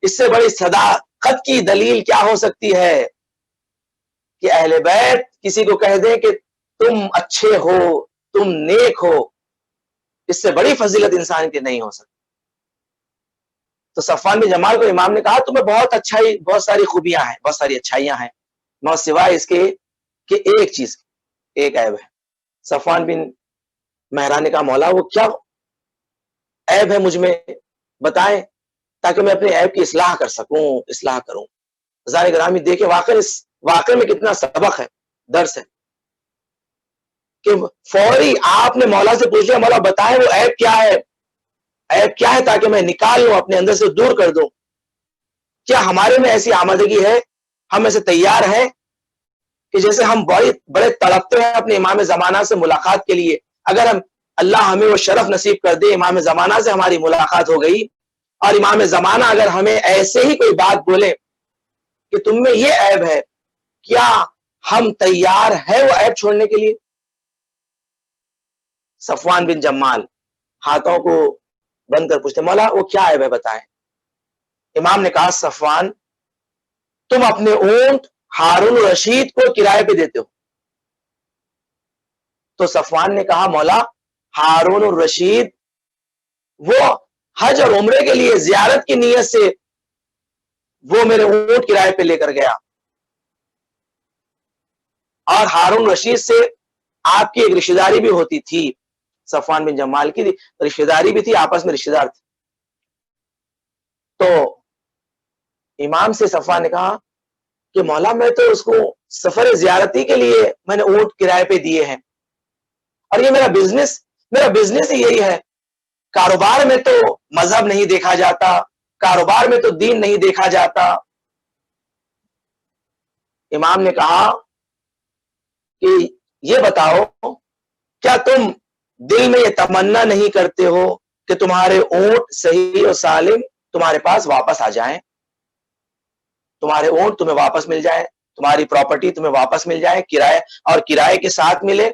اس سے بڑی صداقت کی دلیل کیا ہو سکتی ہے کہ اہل بیت کسی کو کہہ دیں کہ تم اچھے ہو، تم نیک ہو، اس سے بڑی فضیلت انسان کی نہیں ہو سکتی۔ تو صفوان بن جمال کو امام نے کہا تمہیں بہت اچھائی، بہت ساری خوبیاں ہیں، بہت ساری اچھائیاں ہیں، مگر سوائے اس کے کہ ایک چیز، ایک عیب ہے۔ صفوان بن مہران نے کہا مولا وہ کیا عیب ہے مجھ میں، بتائیں تاکہ میں اپنے عیب کی اصلاح کر سکوں، اصلاح کروں۔ ذرا گرامی دیکھیں واقعی اس واقعے میں کتنا سبق ہے، درس ہے کہ فوری آپ نے مولا سے پوچھ لیا مولا بتائیں وہ عیب کیا ہے، عیب کیا ہے تاکہ میں نکال لوں، اپنے اندر سے دور کر دوں۔ کیا ہمارے میں ایسی آمادگی ہے، ہم ایسے تیار ہیں کہ جیسے ہم بڑے تڑپتے ہیں اپنے امام زمانہ سے ملاقات کے لیے، اگر ہم اللہ ہمیں وہ شرف نصیب کر دے امام زمانہ سے ہماری ملاقات ہو گئی، اور امام زمانہ اگر ہمیں ایسے ہی کوئی بات بولے کہ تم میں یہ عیب ہے، کیا ہم تیار ہیں وہ عیب چھوڑنے کے لیے؟ صفوان بن جمال ہاتھوں کو بند کر پوچھتے مولا وہ کیا عیب ہے بتائیں۔ امام نے کہا صفوان تم اپنے اونٹ ہارون رشید کو کرائے پہ دیتے ہو۔ تو صفوان نے کہا مولا ہارون الرشید وہ حج اور عمرے کے لیے زیارت کی نیت سے وہ میرے اونٹ کرائے پہ لے کر گیا، اور ہارون رشید سے آپ کی ایک رشتہ داری بھی ہوتی تھی، صفوان بن جمال کی رشتہ داری بھی تھی، آپس میں رشتہ دار تھے۔ تو امام سے صفوان نے کہا کہ مولا میں تو اس کو سفر زیارتی کے لیے میں نے اونٹ کرائے پہ دیے ہیں، اور یہ میرا بزنس ہی یہی ہے، کاروبار میں تو مذہب نہیں دیکھا جاتا، کاروبار میں تو دین نہیں دیکھا جاتا۔ امام نے کہا کہ یہ بتاؤ کیا تم دل میں یہ تمنا نہیں کرتے ہو کہ تمہارے اونٹ صحیح اور سالم تمہارے پاس واپس آ جائیں، تمہارے اونٹ تمہیں واپس مل جائیں، تمہاری پراپرٹی تمہیں واپس مل جائے، کرائے اور کرائے کے ساتھ ملے،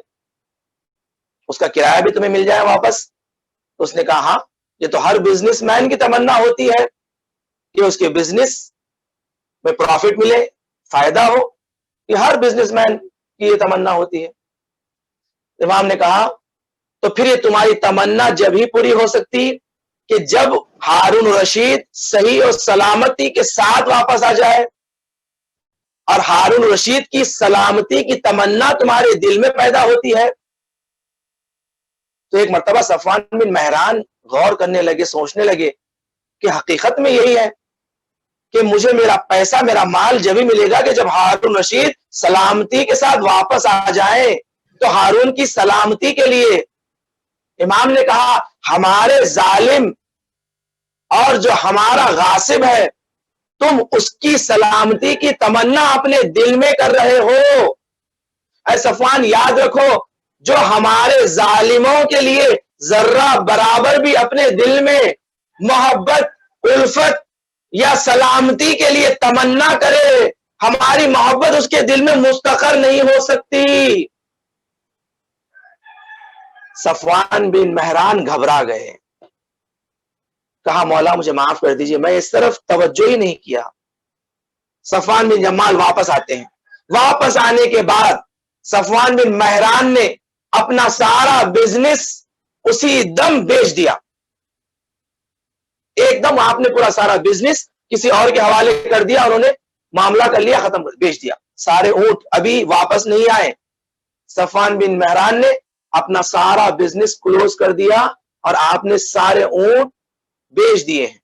اس کا کرایہ بھی تمہیں مل جائے واپس؟ تو اس نے کہا ہاں، یہ تو ہر بزنس مین کی تمنا ہوتی ہے کہ اس کے بزنس میں پروفٹ ملے، فائدہ ہو، یہ ہر بزنس مین کی یہ تمنا ہوتی ہے۔ امام نے کہا تو پھر یہ تمہاری تمنا جب ہی پوری ہو سکتی کہ جب ہارون رشید صحیح اور سلامتی کے ساتھ واپس آ جائے، اور ہارون رشید کی سلامتی کی تمنا تمہارے دل میں پیدا ہوتی ہے۔ تو ایک مرتبہ صفوان بن مہران غور کرنے لگے، سوچنے لگے کہ حقیقت میں یہی ہے کہ مجھے میرا پیسہ، میرا مال جب ہی ملے گا کہ جب ہارون رشید سلامتی کے ساتھ واپس آ جائیں۔ تو ہارون کی سلامتی کے لیے امام نے کہا ہمارے ظالم اور جو ہمارا غاصب ہے، تم اس کی سلامتی کی تمنا اپنے دل میں کر رہے ہو۔ اے صفوان یاد رکھو، جو ہمارے ظالموں کے لیے ذرہ برابر بھی اپنے دل میں محبت، الفت یا سلامتی کے لیے تمنا کرے، ہماری محبت اس کے دل میں مستقر نہیں ہو سکتی۔ صفوان بن مہران گھبرا گئے، کہا مولا مجھے معاف کر دیجئے، میں اس طرف توجہ ہی نہیں کیا۔ صفوان بن جمال واپس آتے ہیں، واپس آنے کے بعد صفوان بن مہران نے اپنا سارا بزنس اسی دم بیچ دیا، ایک دم آپ نے پورا سارا بزنس کسی اور کے حوالے کر دیا، انہوں نے معاملہ کر لیا، ختم کر بیچ دیا۔ سارے اونٹ ابھی واپس نہیں آئے، صفوان بن مہران نے اپنا سارا بزنس کلوز کر دیا اور آپ نے سارے اونٹ بیچ دیے ہیں۔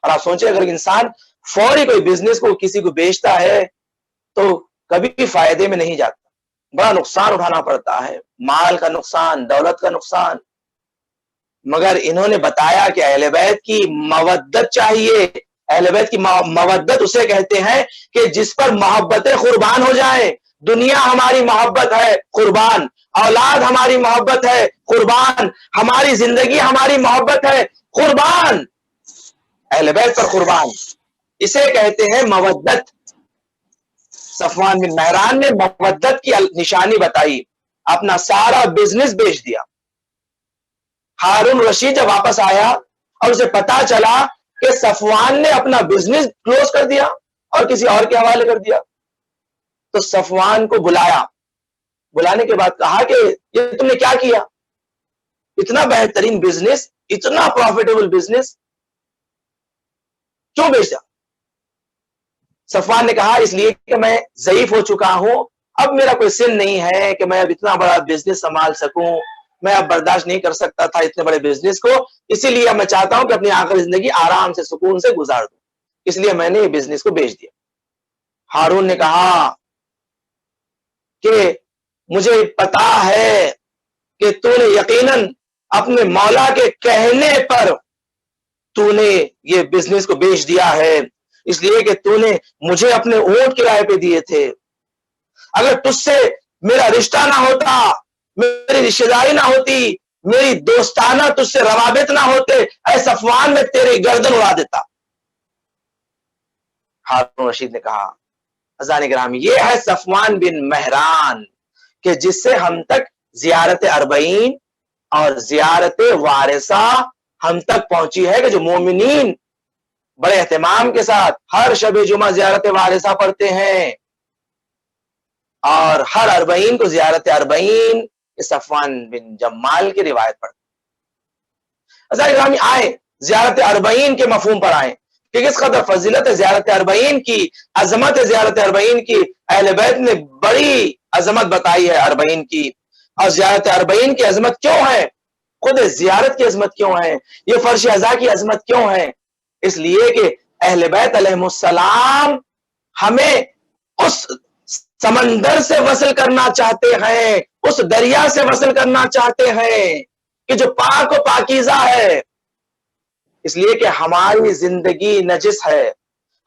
اور آپ سوچیں اگر انسان فوری کوئی بزنس کو کسی کو بیچتا ہے تو کبھی فائدے میں نہیں جاتا، بڑا نقصان اٹھانا پڑتا ہے، مال کا نقصان، دولت کا نقصان۔ مگر انہوں نے بتایا کہ اہل بیت کی مودت چاہیے، اہل بیت کی مودت اسے کہتے ہیں کہ جس پر محبتیں قربان ہو جائیں۔ دنیا ہماری محبت ہے قربان، اولاد ہماری محبت ہے قربان، ہماری زندگی ہماری محبت ہے قربان، اہل بیت پر قربان، اسے کہتے ہیں مودت۔ صفوان بن مہران نے مودت کی نشانی بتائی، اپنا سارا بزنس بیچ دیا۔ ہارون رشید جب واپس آیا اور اسے پتا چلا کہ صفوان نے اپنا بزنس کلوز کر دیا اور کسی اور کے حوالے کر دیا، تو صفوان کو بلایا، بلانے کے بعد کہا کہ یہ تم نے کیا کیا؟ اتنا بہترین بزنس، اتنا پروفیٹیبل بزنس کیوں بیچا؟ صفوان نے کہا اس لیے کہ میں ضعیف ہو چکا ہوں، اب میرا کوئی سن نہیں ہے کہ میں اب اتنا بڑا بزنس سنبھال سکوں، میں اب برداشت نہیں کر سکتا تھا اتنے بڑے بزنس کو، اسی لیے میں چاہتا ہوں کہ اپنی آخری زندگی آرام سے سکون سے گزار دوں، اس لیے میں نے یہ بزنس کو بیچ دیا۔ ہارون نے کہا کہ مجھے پتا ہے کہ تو نے یقیناً اپنے مولا کے کہنے پر تو نے یہ بزنس کو بیچ دیا ہے، اس لیے کہ تو نے مجھے اپنے اونٹ کرائے پہ دیے تھے، اگر تجھ سے میرا رشتہ نہ ہوتا، میری رشتہ داری نہ ہوتی، میری دوستانہ تجھ سے روابط نہ ہوتے، اے صفوان میں تیری گردن اڑا دیتا۔ ہارون رشید نے کہا عزیزان گرامی یہ ہے صفوان بن مہران کہ جس سے ہم تک زیارت اربعین اور زیارت وارثہ ہم تک پہنچی ہے، کہ جو مومنین بڑے اہتمام کے ساتھ ہر شب جمعہ زیارت وارثہ پڑھتے ہیں اور ہر اربعین کو زیارت اربعین صفوان بن جمال کی روایت پڑھتے ہیں۔ عزیزان گرامی آئیں زیارت اربعین کے مفہوم پر آئیں کہ کس قدر فضیلت ہے زیارت اربعین کی، عظمت ہے زیارت اربعین کی۔ اہل بیت نے بڑی عظمت بتائی ہے اربعین کی، اور زیارت اربعین کی عظمت کیوں ہے، خود زیارت کی عظمت کیوں ہے، یہ فرش ازا کی عظمت کیوں ہے؟ اس لیے کہ اہل بیت علیہ السلام ہمیں اس سمندر سے وصل کرنا چاہتے ہیں، اس دریا سے وصل کرنا چاہتے ہیں کہ جو پاک و پاکیزہ ہے، اس لیے کہ ہماری زندگی نجس ہے،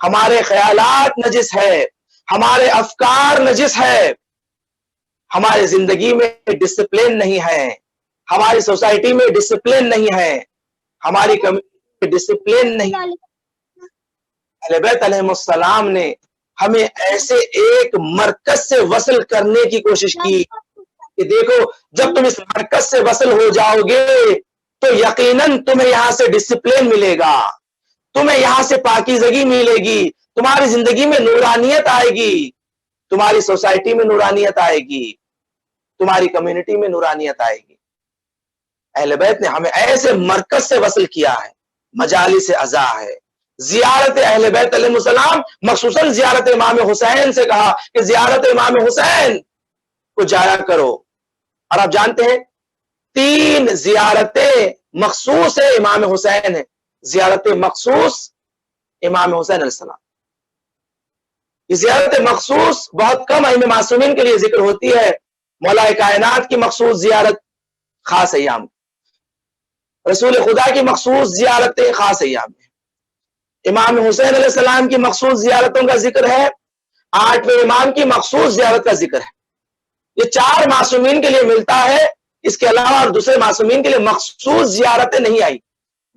ہمارے خیالات نجس ہے، ہمارے افکار نجس ہے، ہماری زندگی میں ڈسپلن نہیں ہے، ہماری سوسائٹی میں ڈسپلن نہیں ہے، ہماری کمیونٹی میں ڈسپلن نہیں۔ اہل بیت علیہ السلام نے ہمیں ایسے ایک مرکز سے وصل کرنے کی کوشش کی کہ دیکھو جب تم اس مرکز سے وصل ہو جاؤ گے تو یقیناً تمہیں یہاں سے ڈسپلن ملے گا، تمہیں یہاں سے پاکیزگی ملے گی، تمہاری زندگی میں نورانیت آئے گی، تمہاری سوسائٹی میں نورانیت آئے گی، تمہاری کمیونٹی میں نورانیت آئے گی۔ اہل بیت نے ہمیں ایسے مرکز سے وصل کیا ہے، مجالس ازا ہے، زیارت اہل بیت علیہ السلام، مخصوصاً زیارت امام حسین سے کہا کہ زیارت امام حسین کو جایا کرو۔ اور آپ جانتے ہیں 3 زیارتیں مخصوص ہے امام حسین ہے، زیارت مخصوص امام حسین علیہ السلام۔ یہ زیارت مخصوص بہت کم ائمہ معصومین کے لیے ذکر ہوتی ہے، مولا کائنات کی مخصوص زیارت خاص ایام، رسول خدا کی مخصوص زیارتیں خاص ایام میں، امام حسین علیہ السلام کی مخصوص زیارتوں کا ذکر ہے، 8ویں امام کی مخصوص زیارت کا ذکر ہے۔ یہ 4 معصومین کے لیے ملتا ہے، اس کے علاوہ اور دوسرے معصومین کے لیے مخصوص زیارتیں نہیں آئی۔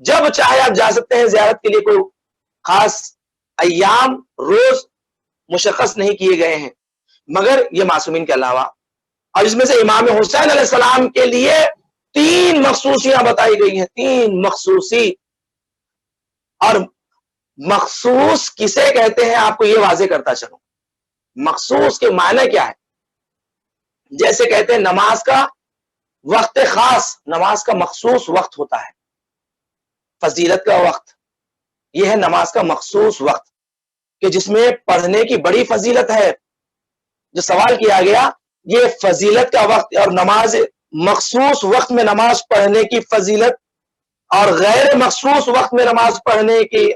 جب چاہے آپ جا سکتے ہیں، زیارت کے لیے کوئی خاص ایام روز مشخص نہیں کیے گئے ہیں، مگر یہ معصومین کے علاوہ۔ اور اس میں سے امام حسین علیہ السلام کے لیے 3 مخصوصیاں بتائی گئی ہیں، 3 مخصوصی. اور مخصوص کسے کہتے ہیں آپ کو یہ واضح کرتا چلوں. مخصوص کے معنی کیا ہے؟ جیسے کہتے ہیں نماز کا وقت خاص، نماز کا مخصوص وقت ہوتا ہے، فضیلت کا وقت، یہ ہے نماز کا مخصوص وقت کہ جس میں پڑھنے کی بڑی فضیلت ہے. جو سوال کیا گیا یہ فضیلت کا وقت اور نماز مخصوص وقت میں نماز پڑھنے کی فضیلت اور غیر مخصوص وقت میں نماز پڑھنے کے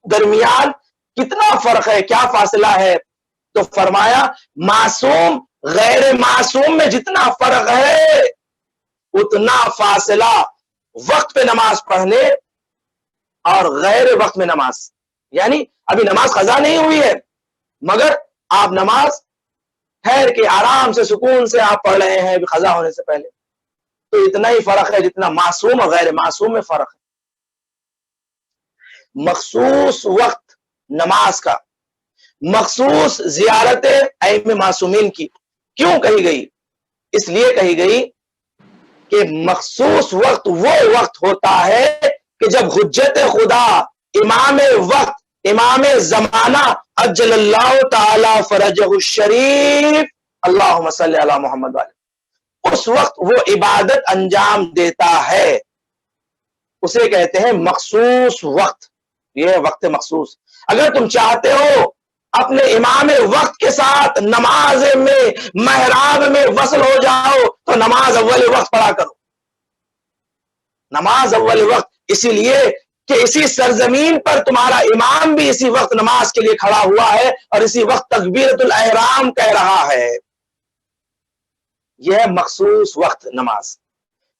درمیان کتنا فرق ہے، کیا فاصلہ ہے؟ تو فرمایا معصوم غیر معصوم میں جتنا فرق ہے اتنا فاصلہ وقت پہ نماز پڑھنے اور غیر وقت میں نماز. یعنی ابھی نماز قضا نہیں ہوئی ہے مگر آپ نماز ٹھہر کے آرام سے سکون سے آپ پڑھ رہے ہیں قضا ہونے سے پہلے، تو اتنا ہی فرق ہے جتنا معصوم اور غیر معصوم میں فرق ہے. مخصوص وقت نماز کا، مخصوص زیارت ائمہ معصومین کی کیوں کہی گئی؟ اس لیے کہی گئی کہ مخصوص وقت وہ وقت ہوتا ہے کہ جب حجت خدا امام وقت امام زمانہ اجل اللہ تعالی فرجہ الشریف اللہم صلی علی محمد والے، اس وقت وہ عبادت انجام دیتا ہے، اسے کہتے ہیں مخصوص وقت. یہ ہے وقت مخصوص. اگر تم چاہتے ہو اپنے امام وقت کے ساتھ نماز میں محراب میں وصل ہو جاؤ تو نماز اول وقت پڑھا کرو. نماز اول وقت اسی لیے کہ اسی سرزمین پر تمہارا امام بھی اسی وقت نماز کے لیے کھڑا ہوا ہے اور اسی وقت تکبیرۃ الاحرام کہہ رہا ہے. یہ ہے مخصوص وقت نماز.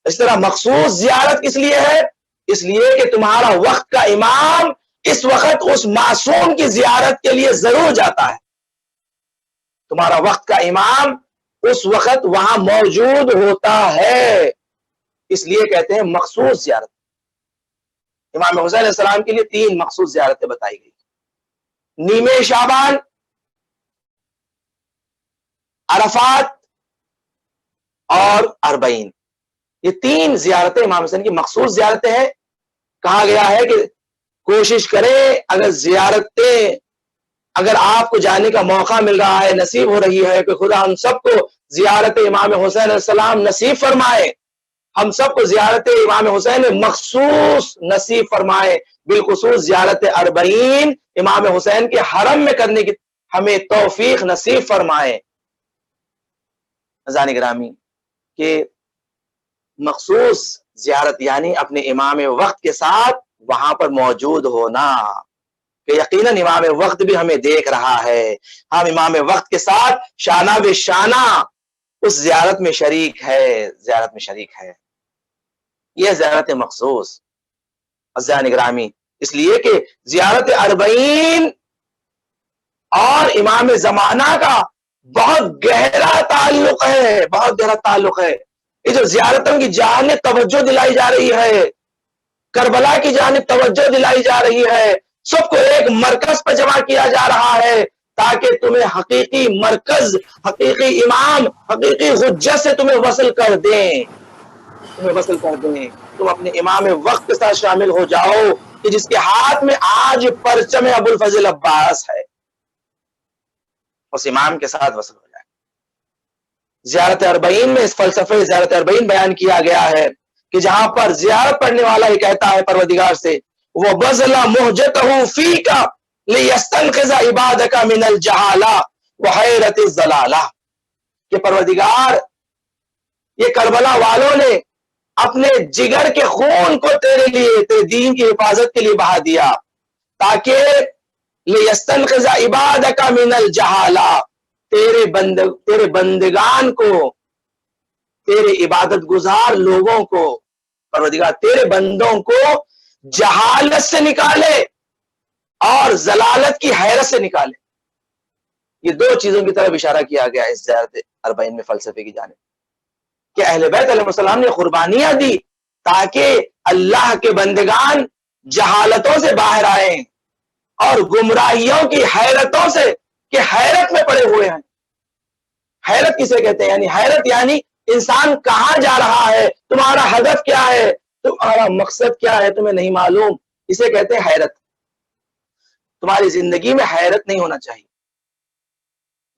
اس طرح مخصوص زیارت کس لیے ہے؟ اس لیے کہ تمہارا وقت کا امام اس وقت اس معصوم کی زیارت کے لیے ضرور جاتا ہے. تمہارا وقت کا امام اس وقت وہاں موجود ہوتا ہے، اس لیے کہتے ہیں مخصوص زیارت. امام حسین علیہ السلام کے لیے 3 مخصوص زیارتیں بتائی گئی: نیمے شعبان، عرفات اور 40. یہ 3 زیارتیں امام حسین کی مخصوص زیارتیں ہیں. کہا گیا ہے کہ کوشش کریں اگر آپ کو جانے کا موقع مل رہا ہے، نصیب ہو رہی ہے کہ خدا ہم سب کو زیارت امام حسین علیہ السلام نصیب فرمائے، ہم سب کو زیارت امام حسین مخصوص نصیب فرمائے، بالخصوص زیارت 40 امام حسین کے حرم میں کرنے کی ہمیں توفیق نصیب فرمائے. عزیزان گرامی کہ مخصوص زیارت یعنی اپنے امام وقت کے ساتھ وہاں پر موجود ہونا، کہ یقیناً امام وقت بھی ہمیں دیکھ رہا ہے، ہم امام وقت کے ساتھ شانہ بے شانہ اس زیارت میں شریک ہے. یہ زیارت مخصوص. عزیزان گرامی اس لیے کہ زیارت 40 اور امام زمانہ کا بہت گہرا تعلق ہے. یہ جو زیارتوں کی جانب توجہ دلائی جا رہی ہے، کربلا کی جانب توجہ دلائی جا رہی ہے، سب کو ایک مرکز پر جمع کیا جا رہا ہے تاکہ تمہیں حقیقی مرکز، حقیقی امام، حقیقی حجت سے تمہیں وصل کر دیں. تم اپنے امام وقت کے ساتھ شامل ہو جاؤ کہ جس کے ہاتھ میں آج پرچم ابو الفضل عباس ہے، اس امام کے ساتھ وصل ہو جائے. زیارت 40 میں اس فلسفے زیارت 40 بیان کیا گیا ہے کہ جہاں پر زیارت پڑھنے والا ہی کہتا ہے پروردگار سے وَبَذْلَ مُحْجَتَهُ فِيكَ لِيَسْتَنْقِذَ عِبَادَكَ مِنَ الْجَهَالَةِ وَحَيْرَةِ الضَّلَالَةِ، کہ پروردگار یہ کربلا والوں نے اپنے جگر کے خون کو تیرے لیے، تیرے دین کی حفاظت کے لیے بہا دیا تاکہ لِيَسْتَنْقِذَ عِبَادَكَ مِنَ الْجَهَالَةِ، تیرے بندگان کو، تیرے عبادت گزار لوگوں کو، پروردگار تیرے بندوں کو جہالت سے نکالے اور ضلالت کی حیرت سے نکالے. یہ 2 چیزوں کی طرف اشارہ کیا گیا اس زیارت 40 میں فلسفے کی جانب کہ اہل بیت علیہ السلام نے قربانیاں دی تاکہ اللہ کے بندگان جہالتوں سے باہر آئیں اور گمراہیوں کی حیرتوں سے، کہ حیرت میں پڑے ہوئے ہیں. حیرت کسے کہتے ہیں؟ حیرت یعنی انسان کہاں جا رہا ہے، تمہارا ہدف کیا ہے، تمہارا مقصد کیا ہے، تمہیں نہیں معلوم، اسے کہتے ہیں حیرت۔ تمہاری زندگی میں حیرت نہیں ہونا چاہیے،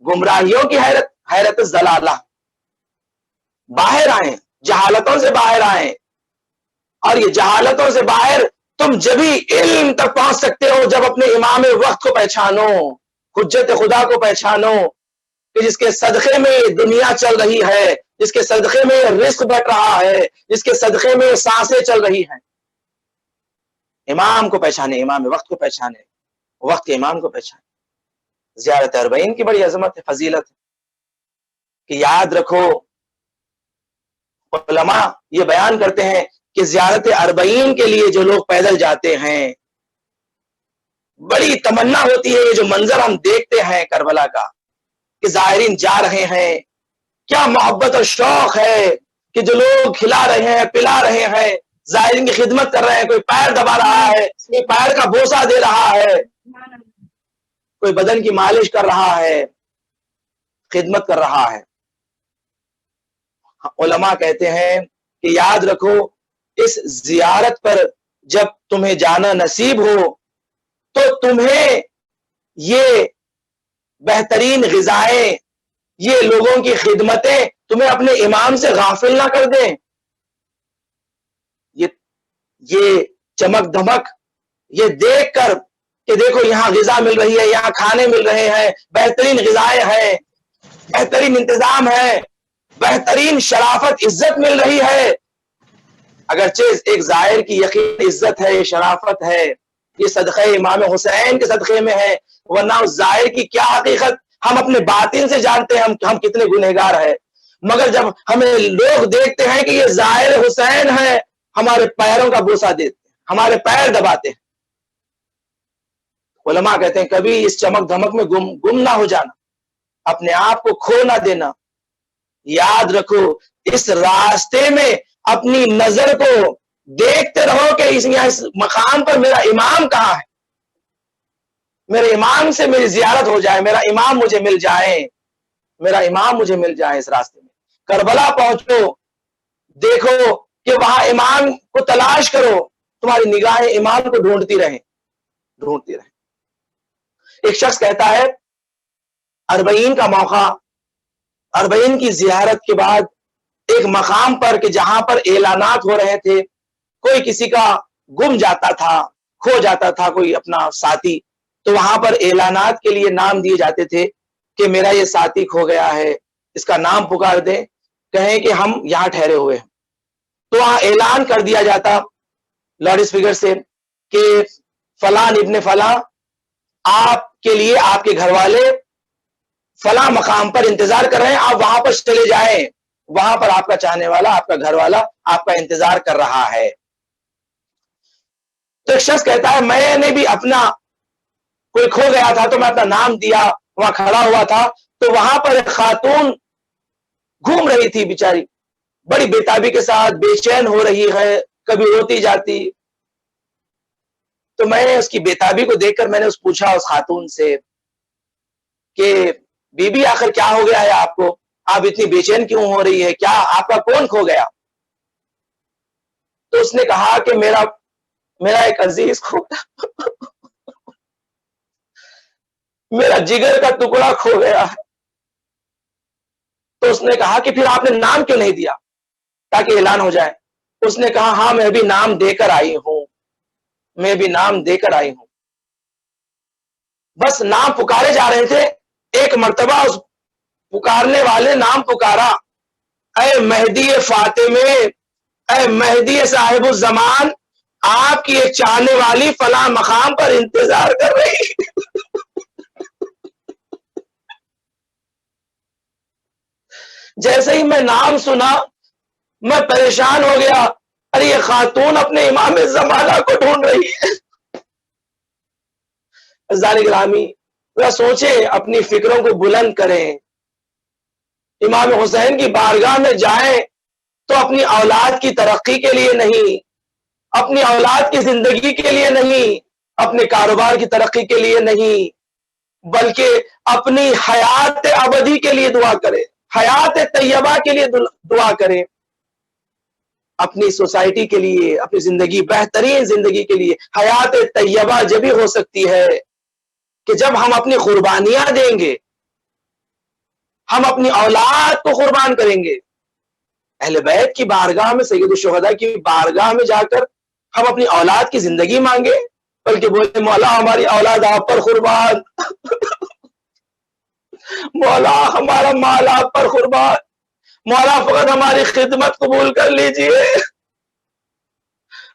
گمراہیوں کی حیرت، حیرت الضلالہ، باہر آئیں، جہالتوں سے باہر آئیں، اور یہ جہالتوں سے باہر تم جبھی علم تک پہنچ سکتے ہو جب اپنے امام وقت کو پہچانو، حجت خدا کو پہچانو، کہ جس کے صدقے میں دنیا چل رہی ہے، جس کے صدقے میں رزق بٹ رہا ہے، جس کے صدقے میں سانسیں چل رہی ہیں۔ امام کو پہچانے، امام وقت کو پہچانے، وقت کے امام کو پہچانے۔ زیارت اربعین کی بڑی عظمت ہے، فضیلت ہے کہ یاد رکھو، علماء یہ بیان کرتے ہیں کہ زیارت اربعین کے لیے جو لوگ پیدل جاتے ہیں، بڑی تمنا ہوتی ہے، یہ جو منظر ہم دیکھتے ہیں کربلا کا، کہ زائرین جا رہے ہیں، کیا محبت اور شوق ہے کہ جو لوگ کھلا رہے ہیں، پلا رہے ہیں، زائرین کی خدمت کر رہے ہیں، کوئی پیر دبا رہا ہے، کوئی پیر کا بوسہ دے رہا ہے، کوئی بدن کی مالش کر رہا ہے، خدمت کر رہا ہے۔ علماء کہتے ہیں کہ یاد رکھو، اس زیارت پر جب تمہیں جانا نصیب ہو تو تمہیں یہ بہترین غذائیں، یہ لوگوں کی خدمتیں تمہیں اپنے امام سے غافل نہ کر دیں۔ یہ چمک دھمک، یہ دیکھ کر کہ دیکھو یہاں غذا مل رہی ہے، یہاں کھانے مل رہے ہیں، بہترین غذائیں ہیں، بہترین انتظام ہے، بہترین شرافت عزت مل رہی ہے۔ اگرچہ ایک زائر کی یقین عزت ہے، شرافت ہے، یہ صدقہ امام حسین کے صدقے میں ہے، ورنہ اس زائر کی کیا حقیقت ہم اپنے باطن سے جانتے ہیں، ہم کتنے گنہگار ہیں۔ مگر جب ہمیں لوگ دیکھتے ہیں کہ یہ زائر حسین ہے، ہمارے پیروں کا بوسہ دیتے ہیں، ہمارے پیر دباتے ہیں۔ علماء کہتے ہیں کبھی اس چمک دھمک میں گم نہ ہو جانا، اپنے آپ کو کھو نہ دینا۔ یاد رکھو، اس راستے میں اپنی نظر کو دیکھتے رہو کہ اس مقام پر میرا امام کہاں ہے، میرے امام سے میری زیارت ہو جائے، میرا امام مجھے مل جائے، میرا امام مجھے مل جائے۔ اس راستے میں کربلا پہنچو، دیکھو کہ وہاں امام کو تلاش کرو، تمہاری نگاہیں امام کو ڈھونڈتی رہیں، ڈھونڈتی رہیں۔ ایک شخص کہتا ہے اربعین کا موقع، اربعین کی زیارت کے بعد ایک مقام پر کہ جہاں پر اعلانات ہو رہے تھے، کوئی کسی کا گم جاتا تھا، کھو جاتا تھا کوئی اپنا ساتھی، تو وہاں پر اعلانات کے لیے نام دیے جاتے تھے کہ میرا یہ ساتھی کھو گیا ہے، اس کا نام پکار دیں، کہیں کہ ہم یہاں ٹھہرے ہوئے ہیں۔ تو وہاں اعلان کر دیا جاتا لاؤڈ اسپیکر سے کہ فلاں ابن فلاں آپ کے لیے آپ کے گھر والے فلاں مقام پر انتظار کر رہے ہیں، آپ وہاں پر چلے جائیں، وہاں پر آپ کا چاہنے والا، آپ کا گھر والا آپ کا انتظار کر رہا ہے۔ تو ایک شخص کہتا ہے میں نے بھی اپنا کوئی کھو گیا تھا تو میں اپنا نام دیا، وہاں کھڑا ہوا تھا، تو وہاں پر ایک خاتون گھوم رہی تھی بیچاری، بڑی بےتابی کے ساتھ، بے چین ہو رہی ہے، کبھی روتی جاتی۔ تو میں نے اس کی بےتابی کو دیکھ کر میں نے پوچھا اس خاتون سے کہ بی بی آخر کیا ہو گیا ہے آپ کو، آپ اتنی بے چین کیوں ہو رہی ہے، کیا آپ کا کون کھو گیا؟ تو اس نے کہا کہ میرا ایک عزیز کھو گیا، میرا جگر کا ٹکڑا کھو گیا ہے۔ تو اس نے کہا کہ پھر آپ نے نام کیوں نہیں دیا تاکہ اعلان ہو جائے؟ اس نے کہا ہاں میں بھی نام دے کر آئی ہوں، میں بھی نام دے کر آئی ہوں۔ بس نام پکارے جا رہے تھے، ایک مرتبہ اس پکارنے والے نام پکارا، اے مہدی فاطمے، اے مہدی صاحب الزمان، آپ کی ایک چاہنے والی فلاں مقام پر انتظار کر رہی۔ جیسے ہی میں نام سنا میں پریشان ہو گیا، ارے یہ خاتون اپنے امام زمانہ کو ڈھونڈ رہی ہے۔ عزیزان گرامی، ذرا سوچیں، اپنی فکروں کو بلند کریں، امام حسین کی بارگاہ میں جائیں تو اپنی اولاد کی ترقی کے لیے نہیں، اپنی اولاد کی زندگی کے لیے نہیں، اپنے کاروبار کی ترقی کے لیے نہیں، بلکہ اپنی حیات ابدی کے لیے دعا کریں، حیات طیبہ کے لیے دعا کریں، اپنی سوسائٹی کے لیے، اپنی زندگی، بہترین زندگی کے لیے حیات طیبہ جبھی ہو سکتی ہے کہ جب ہم اپنی قربانیاں دیں گے، ہم اپنی اولاد کو قربان کریں گے۔ اہل بیت کی بارگاہ میں، سید الشہداء کی بارگاہ میں جا کر ہم اپنی اولاد کی زندگی مانگے، بلکہ بولے مولا ہماری اولاد آپ پر قربان، مولا ہمارا مال آپ پر قربان، مولا فقط ہماری خدمت قبول کر لیجئے،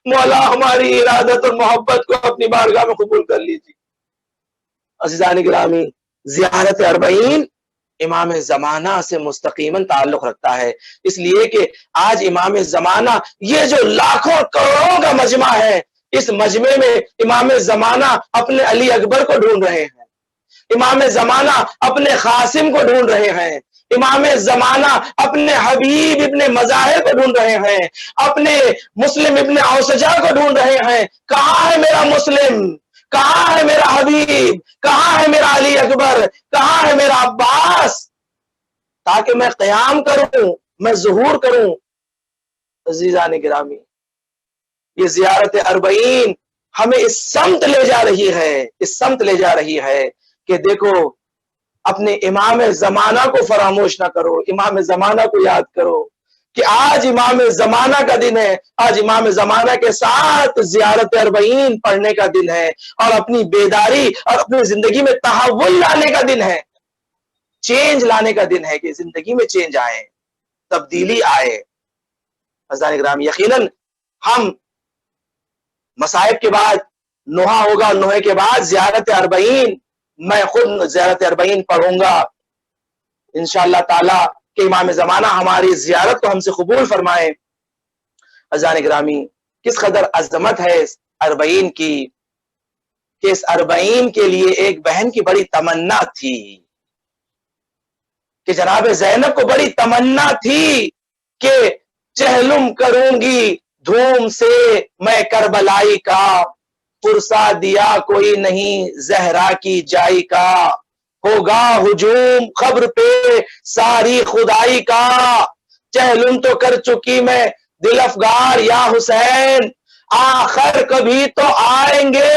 مولا ہماری ارادت اور محبت کو اپنی بارگاہ میں قبول کر لیجئے۔ عزیزان گرامی، زیارت اربعین امام زمانہ سے مستقیما تعلق رکھتا ہے، اس لیے کہ آج امام زمانہ، یہ جو لاکھوں کروڑوں کا مجمع ہے، اس مجمع میں امام زمانہ اپنے علی اکبر کو ڈھونڈ رہے ہیں، امام زمانہ اپنے قاسم کو ڈھونڈ رہے ہیں، امام زمانہ اپنے حبیب ابن مظاہر کو ڈھونڈ رہے ہیں، اپنے مسلم ابن اوسجہ کو ڈھونڈ رہے ہیں۔ کہاں ہے میرا مسلم؟ کہاں ہے میرا حبیب؟ کہاں ہے میرا علی اکبر؟ کہاں ہے میرا عباس؟ تاکہ میں قیام کروں، میں ظہور کروں۔ عزیزان گرامی، یہ زیارت اربعین ہمیں اس سمت لے جا رہی ہے، اس سمت لے جا رہی ہے کہ دیکھو، اپنے امام زمانہ کو فراموش نہ کرو، امام زمانہ کو یاد کرو کہ آج امام زمانہ کا دن ہے، آج امام زمانہ کے ساتھ زیارت اربعین پڑھنے کا دن ہے، اور اپنی بیداری اور اپنی زندگی میں تحول لانے کا دن ہے، چینج لانے کا دن ہے، کہ زندگی میں چینج آئے، تبدیلی آئے۔ عزیزان گرامی، یقیناً ہم مصائب کے بعد نوحہ ہوگا، نوحے کے بعد زیارت اربعین، میں خود زیارت اربعین پڑھوں گا انشاءاللہ تعالی، کہ امام زمانہ ہماری زیارت کو ہم سے قبول فرمائے۔ عزیزان گرامی، کس قدر عظمت ہے اس اربعین کی، کہ اس اربعین کے لیے ایک بہن کی بڑی تمنا تھی، کہ جناب زینب کو بڑی تمنا تھی کہ چہلم کروں گی دھوم سے میں کربلائی کا، پرسا دیا کوئی نہیں زہرا کی جائی کا، ہوگا ہجوم خبر پہ ساری خدائی کا، چہلم تو کر چکی میں دل افگار یا حسین، آخر کبھی تو آئیں گے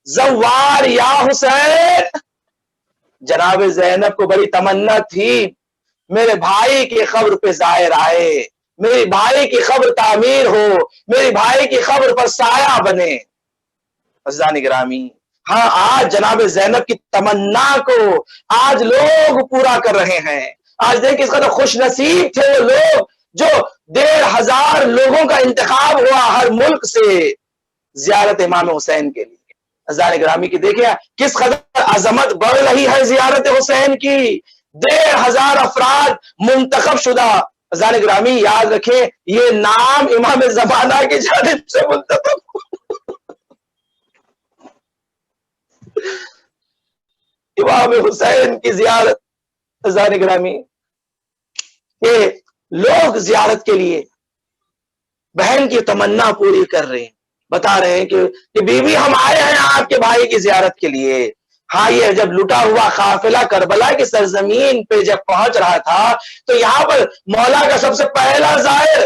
زوار یا حسین۔ جناب زینب کو بڑی تمنا تھی میرے بھائی کی قبر پہ زائر آئے، میری بھائی کی قبر تعمیر ہو، میری بھائی کی قبر پر سایہ بنے۔ عزیزان گرامی، ہاں آج جناب زینب کی تمنا کو آج لوگ پورا کر رہے ہیں۔ آج دیکھ اس قدر خوش نصیب تھے وہ لوگ جو 1500 لوگوں کا انتخاب ہوا ہر ملک سے زیارت امام حسین کے لیے۔ عزیزان گرامی کی دیکھیں کس قدر عظمت بڑھ رہی ہے زیارت حسین کی، 1500 افراد منتخب شدہ۔ عزیزان گرامی یاد رکھیں، یہ نام امام زمانہ کی جانب سے منتخب امام حسین کی زیارت۔ عزیزان گرامی، کہ لوگ زیارت کے لیے بہن کی تمنا پوری کر رہے ہیں، بتا رہے ہیں کہ بیوی ہم آئے ہیں آپ کے بھائی کی زیارت کے لیے۔ ہاں، یہ جب لٹا ہوا قافلہ کربلا کی سرزمین پہ جب پہنچ رہا تھا تو یہاں پر مولا کا سب سے پہلا زائر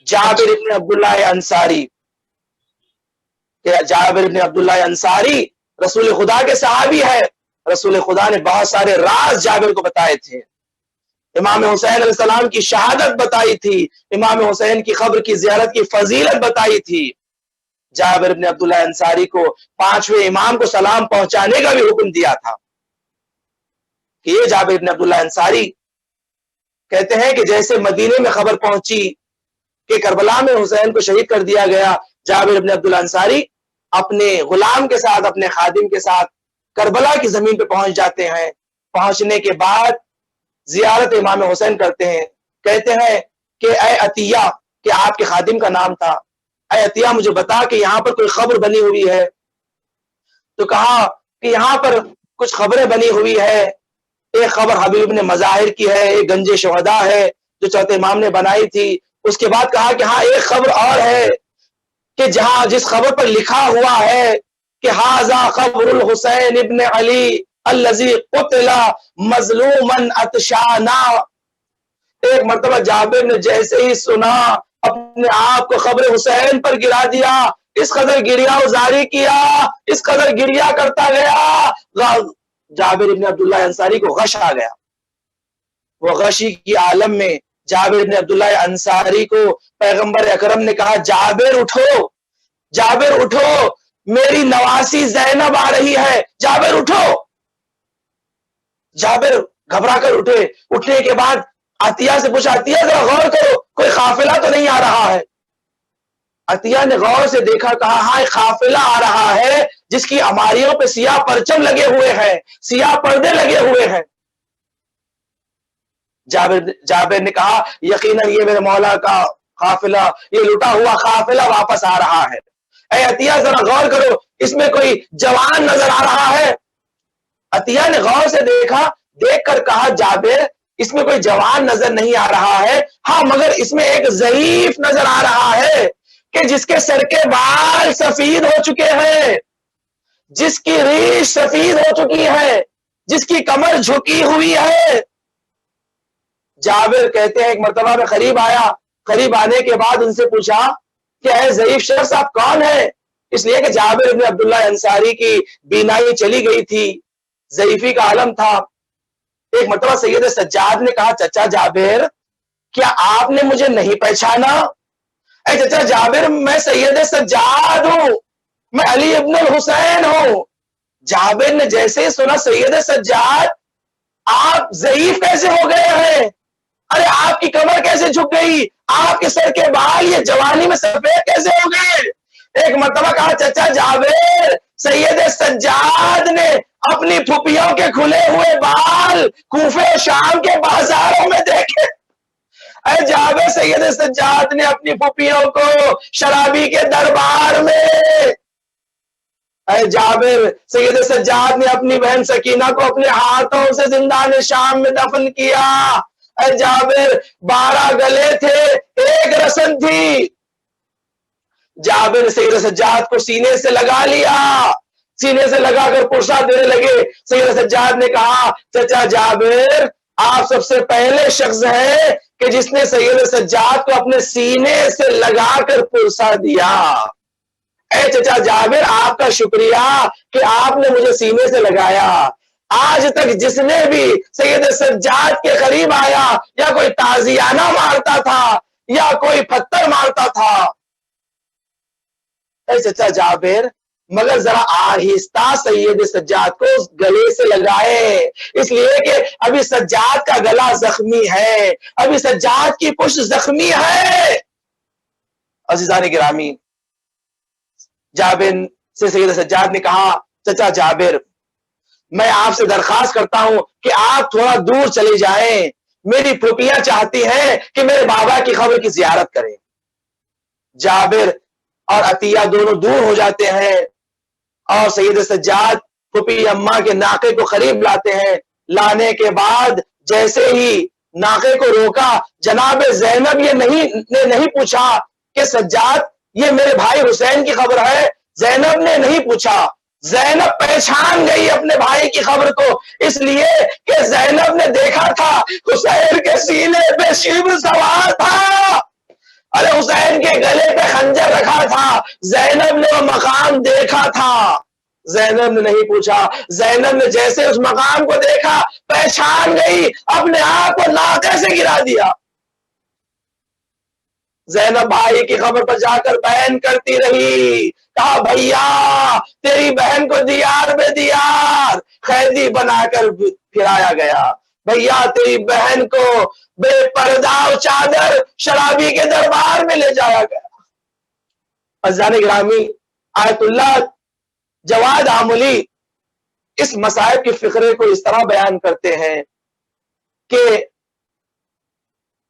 جابر ابن عبداللہ انصاری، کہ جابر ابن عبداللہ انصاری رسول خدا کے صحابی ہے، رسول خدا نے بہت سارے راز جابر کو بتائے تھے، امام حسین علیہ السلام کی شہادت بتائی تھی، امام حسین کی قبر کی زیارت کی فضیلت بتائی تھی۔ جابر ابن عبداللہ انصاری کو 5ویں امام کو سلام پہنچانے کا بھی حکم دیا تھا، کہ یہ جابر ابن عبداللہ انصاری کہتے ہیں کہ جیسے مدینے میں خبر پہنچی کہ کربلا میں حسین کو شہید کر دیا گیا، جابر ابن عبداللہ انصاری اپنے غلام کے ساتھ، اپنے خادم کے ساتھ کربلا کی زمین پہ پہنچ جاتے ہیں۔ پہنچنے کے بعد زیارت امام حسین کرتے ہیں، کہتے ہیں کہ اے عطیہ، کہ آپ کے خادم کا نام تھا، اے عطیہ مجھے بتا کہ یہاں پر کوئی خبر بنی ہوئی ہے؟ تو کہا کہ یہاں پر کچھ خبریں بنی ہوئی ہے، ایک خبر حبیب ابن مظاہر کی ہے، ایک گنج شہداء ہے جو چوتھے امام نے بنائی تھی۔ اس کے بعد کہا کہ ہاں ایک خبر اور ہے، کہ جہاں جس خبر پر لکھا ہوا ہے کہ ھذا قبر الحسین ابن علی الذی قتل مظلوما عطشانا، ایک مرتبہ جابر نے جیسے ہی سنا اپنے آپ کو قبر حسین پر گرا دیا، اس قدر گریا ازاری کیا، اس قدر گریا کرتا گیا، جابر ابن عبداللہ انصاری کو غش آ گیا۔ وہ غشی کی عالم میں جابر ابن عبداللہ انصاری کو پیغمبر اکرم نے کہا جابر اٹھو، جابر اٹھو، میری نواسی زینب آ رہی ہے، جابر اٹھو۔ جابر گھبرا کر اٹھے، اٹھنے کے بعد عطیہ سے پوچھا عطیہ ذرا غور کرو کوئی قافلہ تو نہیں آ رہا ہے؟ عطیہ نے غور سے دیکھا، کہا ہاں ایک قافلہ آ رہا ہے جس کی عماریوں پہ سیاہ پرچم لگے ہوئے ہیں، سیاہ پردے لگے ہوئے ہیں۔ جابر نے کہا یقیناً یہ میرے مولا کا قافلہ، یہ لٹا ہوا قافلہ واپس آ رہا ہے۔ اے عطیہ ذرا غور کرو اس میں کوئی جوان نظر آ رہا ہے؟ عطیہ نے غور سے دیکھا، دیکھ کر کہا جابر اس میں کوئی جوان نظر نہیں آ رہا ہے، ہاں مگر اس میں ایک ضعیف نظر آ رہا ہے کہ جس کے سر کے بال سفید ہو چکے ہیں، جس کی ریش سفید ہو چکی ہے، جس کی کمر جھکی ہوئی ہے۔ جابر کہتے ہیں ایک مرتبہ میں قریب آیا، قریب آنے کے بعد ان سے پوچھا کہ اے ضعیف شخص آپ کون ہے؟ اس لیے کہ جابر ابن عبداللہ انصاری کی بینائی چلی گئی تھی، ضعیفی کا عالم تھا۔ ایک مرتبہ سید سجاد نے کہا چچا جابر کیا آپ نے مجھے نہیں پہچانا؟ اے چچا جابر میں سید سجاد ہوں، میں علی ابن الحسین ہوں۔ جابر نے جیسے ہی سنا سید سجاد آپ ضعیف کیسے ہو گئے ہیں؟ ارے آپ کی کمر کیسے جھک گئی؟ آپ کے سر کے بال یہ جوانی میں سفید کیسے ہو گئے؟ ایک مرتبہ کہا چچا جابر سید سجاد نے اپنی پھپھیوں کے کھلے ہوئے بال کوفے شام کے بازاروں میں دیکھے۔ اے جابر سید سجاد نے اپنی پھپھیوں کو شرابی کے دربار میں، اے جابر سید سجاد نے اپنی بہن سکینہ کو اپنے ہاتھوں سے زندان شام میں دفن کیا۔ اے جابر 12 گلے تھے، ایک رسن تھی۔ جابر سید سجاد کو سینے سے لگا لیا، سینے سے لگا کر پرسا دینے لگے۔ سید سجاد نے کہا چچا جابر آپ سب سے پہلے شخص ہیں کہ جس نے سید سجاد کو اپنے سینے سے لگا کر پرسا دیا۔ اے چچا جابر آپ کا شکریہ کہ آپ نے مجھے سینے سے لگایا۔ آج تک جس نے بھی سید سجاد کے قریب آیا یا کوئی تازیانہ مارتا تھا یا کوئی پتھر مارتا تھا۔ اے چچا جابر مگر ذرا آہستہ سید سجاد کو گلے سے لگائے، اس لیے کہ ابھی سجاد کا گلا زخمی ہے، ابھی سجاد کی پشت زخمی ہے۔ عزیزان گرامی جابر سے سید سجاد نے کہا چچا جابر میں آپ سے درخواست کرتا ہوں کہ آپ تھوڑا دور چلے جائیں، میری پھوپھیاں چاہتی ہیں کہ میرے بابا کی قبر کی زیارت کریں۔ جابر اور عطیہ دونوں دور ہو جاتے ہیں اور سید سجاد پھوپھی اماں کے ناقے کو قریب لاتے ہیں۔ لانے کے بعد جیسے ہی ناقے کو روکا جناب زینب یہ نہیں پوچھا کہ سجاد یہ میرے بھائی حسین کی خبر ہے، زینب نے نہیں پوچھا۔ زینب پہچان گئی اپنے بھائی کی خبر کو، اس لیے کہ زینب نے دیکھا تھا حسین کے سینے پہ شیبر سوار تھا، ارے حسین کے گلے پہ خنجر رکھا تھا۔ زینب نے وہ مقام دیکھا تھا، زینب نے نہیں پوچھا۔ زینب نے جیسے اس مقام کو دیکھا پہچان گئی، اپنے آپ کو ناقے سے گرا دیا۔ زینب بھائی کی خبر پر جا کر بہن کرتی رہی، کہا بھیا تیری بہن کو دیار بے دیار قیدی بنا کر پھرایا گیا، بھیا تیری بہن کو بے پردہ و چادر شرابی کے دربار میں لے جایا گیا۔ عزیزان گرامی آیت اللہ جواد آملی اس مصائب کے فقرے کو اس طرح بیان کرتے ہیں کہ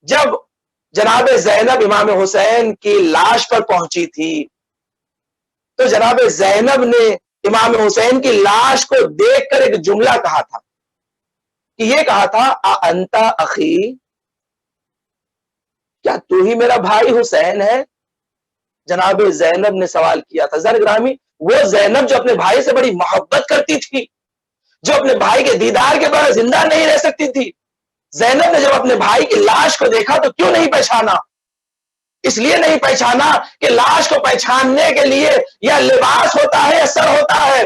جب جناب زینب امام حسین کی لاش پر پہنچی تھی تو جناب زینب نے امام حسین کی لاش کو دیکھ کر ایک جملہ کہا تھا، کہ یہ کہا تھا انتا اخی، کیا تو ہی میرا بھائی حسین ہے؟ جناب زینب نے سوال کیا تھا۔ ذرا گرامی وہ زینب جو اپنے بھائی سے بڑی محبت کرتی تھی، جو اپنے بھائی کے دیدار کے بغیر زندہ نہیں رہ سکتی تھی، زینب نے جب اپنے بھائی کی لاش کو دیکھا تو کیوں نہیں پہچانا؟ اس لیے نہیں پہچانا کہ لاش کو پہچاننے کے لیے یا لباس ہوتا ہے یا سر ہوتا ہے.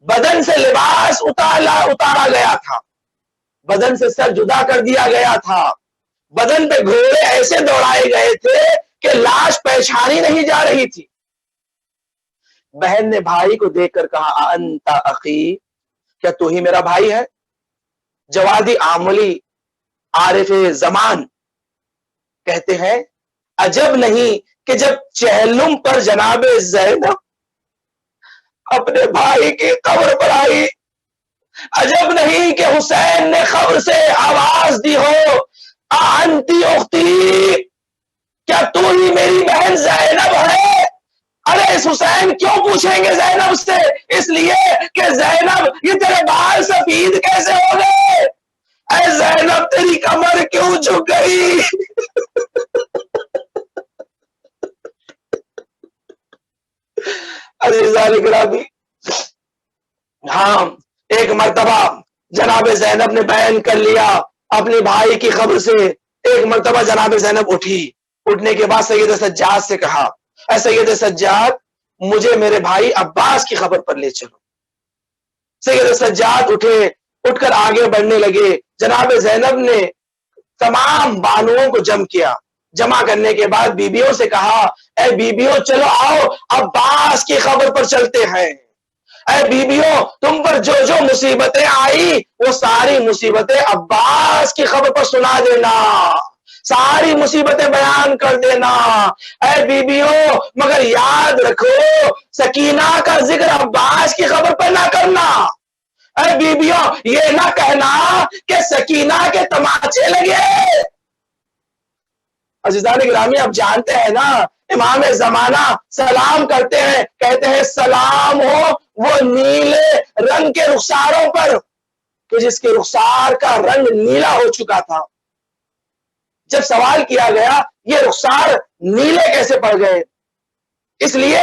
بدن سے لباس اتارا گیا تھا، بدن سے سر جدا کر دیا گیا تھا، بدن پہ گھوڑے ایسے دوڑائے گئے تھے کہ لاش پہچانی نہیں جا رہی تھی. بہن نے بھائی کو دیکھ کر کہا انت اخی، کیا تو ہی میرا بھائی ہے؟ جوادی آملی عارف زمان کہتے ہیں عجب نہیں کہ جب چہلم پر جناب زینب اپنے بھائی کی قبر پر آئی، عجب نہیں کہ حسین نے قبر سے آواز دی ہو انتی اختی، کیا تو ہی میری بہن زینب ہے؟ ارے اس حسین کیوں پوچھیں گے زینب سے؟ اس لیے کہ زینب یہ تیرے بال سفید کیسے ہو گئے؟ اے زینب تیری کمر کیوں جھک گئی؟ عزیزان گرامی، ہاں ایک مرتبہ جناب زینب نے بیان کر لیا اپنے بھائی کی خبر سے. ایک مرتبہ جناب زینب اٹھی، اٹھنے کے بعد سید سجاد سے کہا اے سید سجاد مجھے میرے بھائی عباس کی خبر پر لے چلو. سید سجاد اٹھے، اٹھ کر آگے بڑھنے لگے. جناب زینب نے تمام بانوؤں کو جمع کرنے کے بعد بیبیوں سے کہا اے بیبیوں چلو آؤ عباس کی خبر پر چلتے ہیں. اے بیبیوں تم پر جو جو مصیبتیں آئی وہ ساری مصیبتیں عباس کی خبر پر سنا دینا، ساری مصیبتیں بیان کر دینا. اے بیبیوں مگر یاد رکھو سکینہ کا ذکر عباس کی خبر پر نہ کرنا. اے بیبیوں یہ نہ کہنا کہ سکینہ کے تماچے لگے. عزیزان گرامی آپ جانتے ہیں نا امام زمانہ سلام کرتے ہیں، کہتے ہیں سلام ہو وہ نیلے رنگ کے رخساروں پر کہ جس کے رخسار کا رنگ نیلا ہو چکا تھا. جب سوال کیا گیا یہ رخسار نیلے کیسے پڑ گئے؟ اس لیے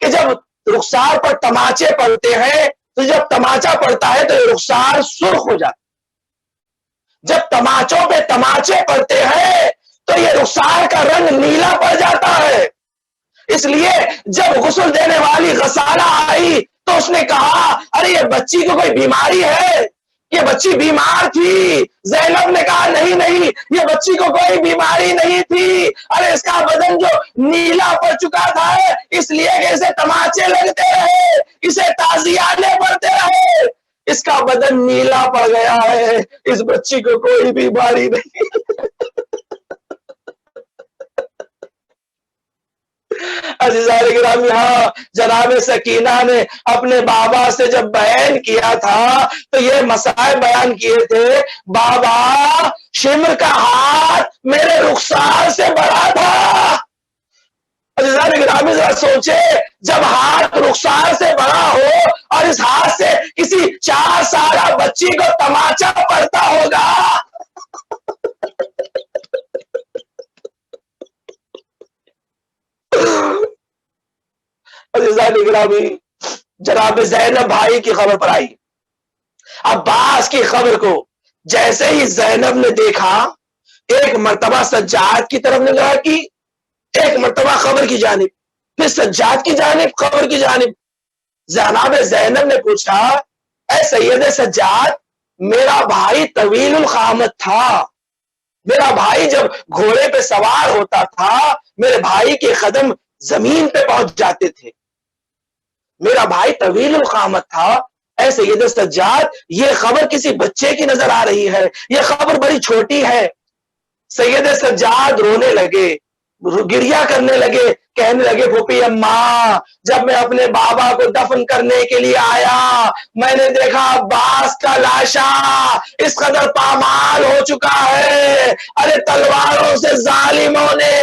کہ جب رخسار پر تماچے پڑتے ہیں تو جب تماچا پڑتا ہے تو یہ رخسار سرخ ہو جاتا. جب تماچوں پہ تماچے پڑتے ہیں تو یہ رخسار کا رنگ نیلا پڑ جاتا ہے. اس لیے جب غسل دینے والی غسالہ آئی تو اس نے کہا ارے یہ بچی کو کوئی بیماری ہے؟ یہ بچی بیمار تھی. زینب نے کہا نہیں یہ بچی کو کوئی بیماری نہیں تھی، ارے اس کا بدن جو نیلا پڑ چکا تھا اس لیے کہ اسے تماچے لگتے رہے، اسے تعزیانے پڑتے رہے، اس کا بدن نیلا پڑ گیا ہے، اس بچی کو کوئی بیماری نہیں. عزیزان گرامی ہاں جناب سکینہ نے اپنے بابا سے جب بیان کیا تھا تو یہ مسائل بیان کیے تھے بابا شمر کا ہاتھ میرے رخسار سے بڑا تھا. عزیزان گرامی ذرا سوچے جب ہاتھ رخسار سے بڑا ہو اور اس ہاتھ سے کسی 4 سالہ بچی کو تماچا پڑتا ہوگا. عزیزان گرامی جناب زینب بھائی کی خبر پر آئی. عباس کی خبر کو جیسے ہی زینب نے دیکھا ایک مرتبہ سجاد کی طرف نگاہ کی، ایک مرتبہ خبر کی جانب، پھر سجاد کی جانب، خبر کی جانب. جناب زینب نے پوچھا اے سید سجاد میرا بھائی طویل القامت تھا، میرا بھائی جب گھوڑے پہ سوار ہوتا تھا میرے بھائی کے قدم زمین پہ پہنچ جاتے تھے، میرا بھائی طویل القامت تھا. اے سید سجاد یہ خبر کسی بچے کی نظر آ رہی ہے، یہ خبر بڑی چھوٹی ہے. سید سجاد رونے لگے، گریا کرنے لگے، کہنے لگے پھوپھی اماں جب میں اپنے بابا کو دفن کرنے کے لیے آیا میں نے دیکھا عباس کا لاشا اس قدر پامال ہو چکا ہے، ارے تلواروں سے ظالموں نے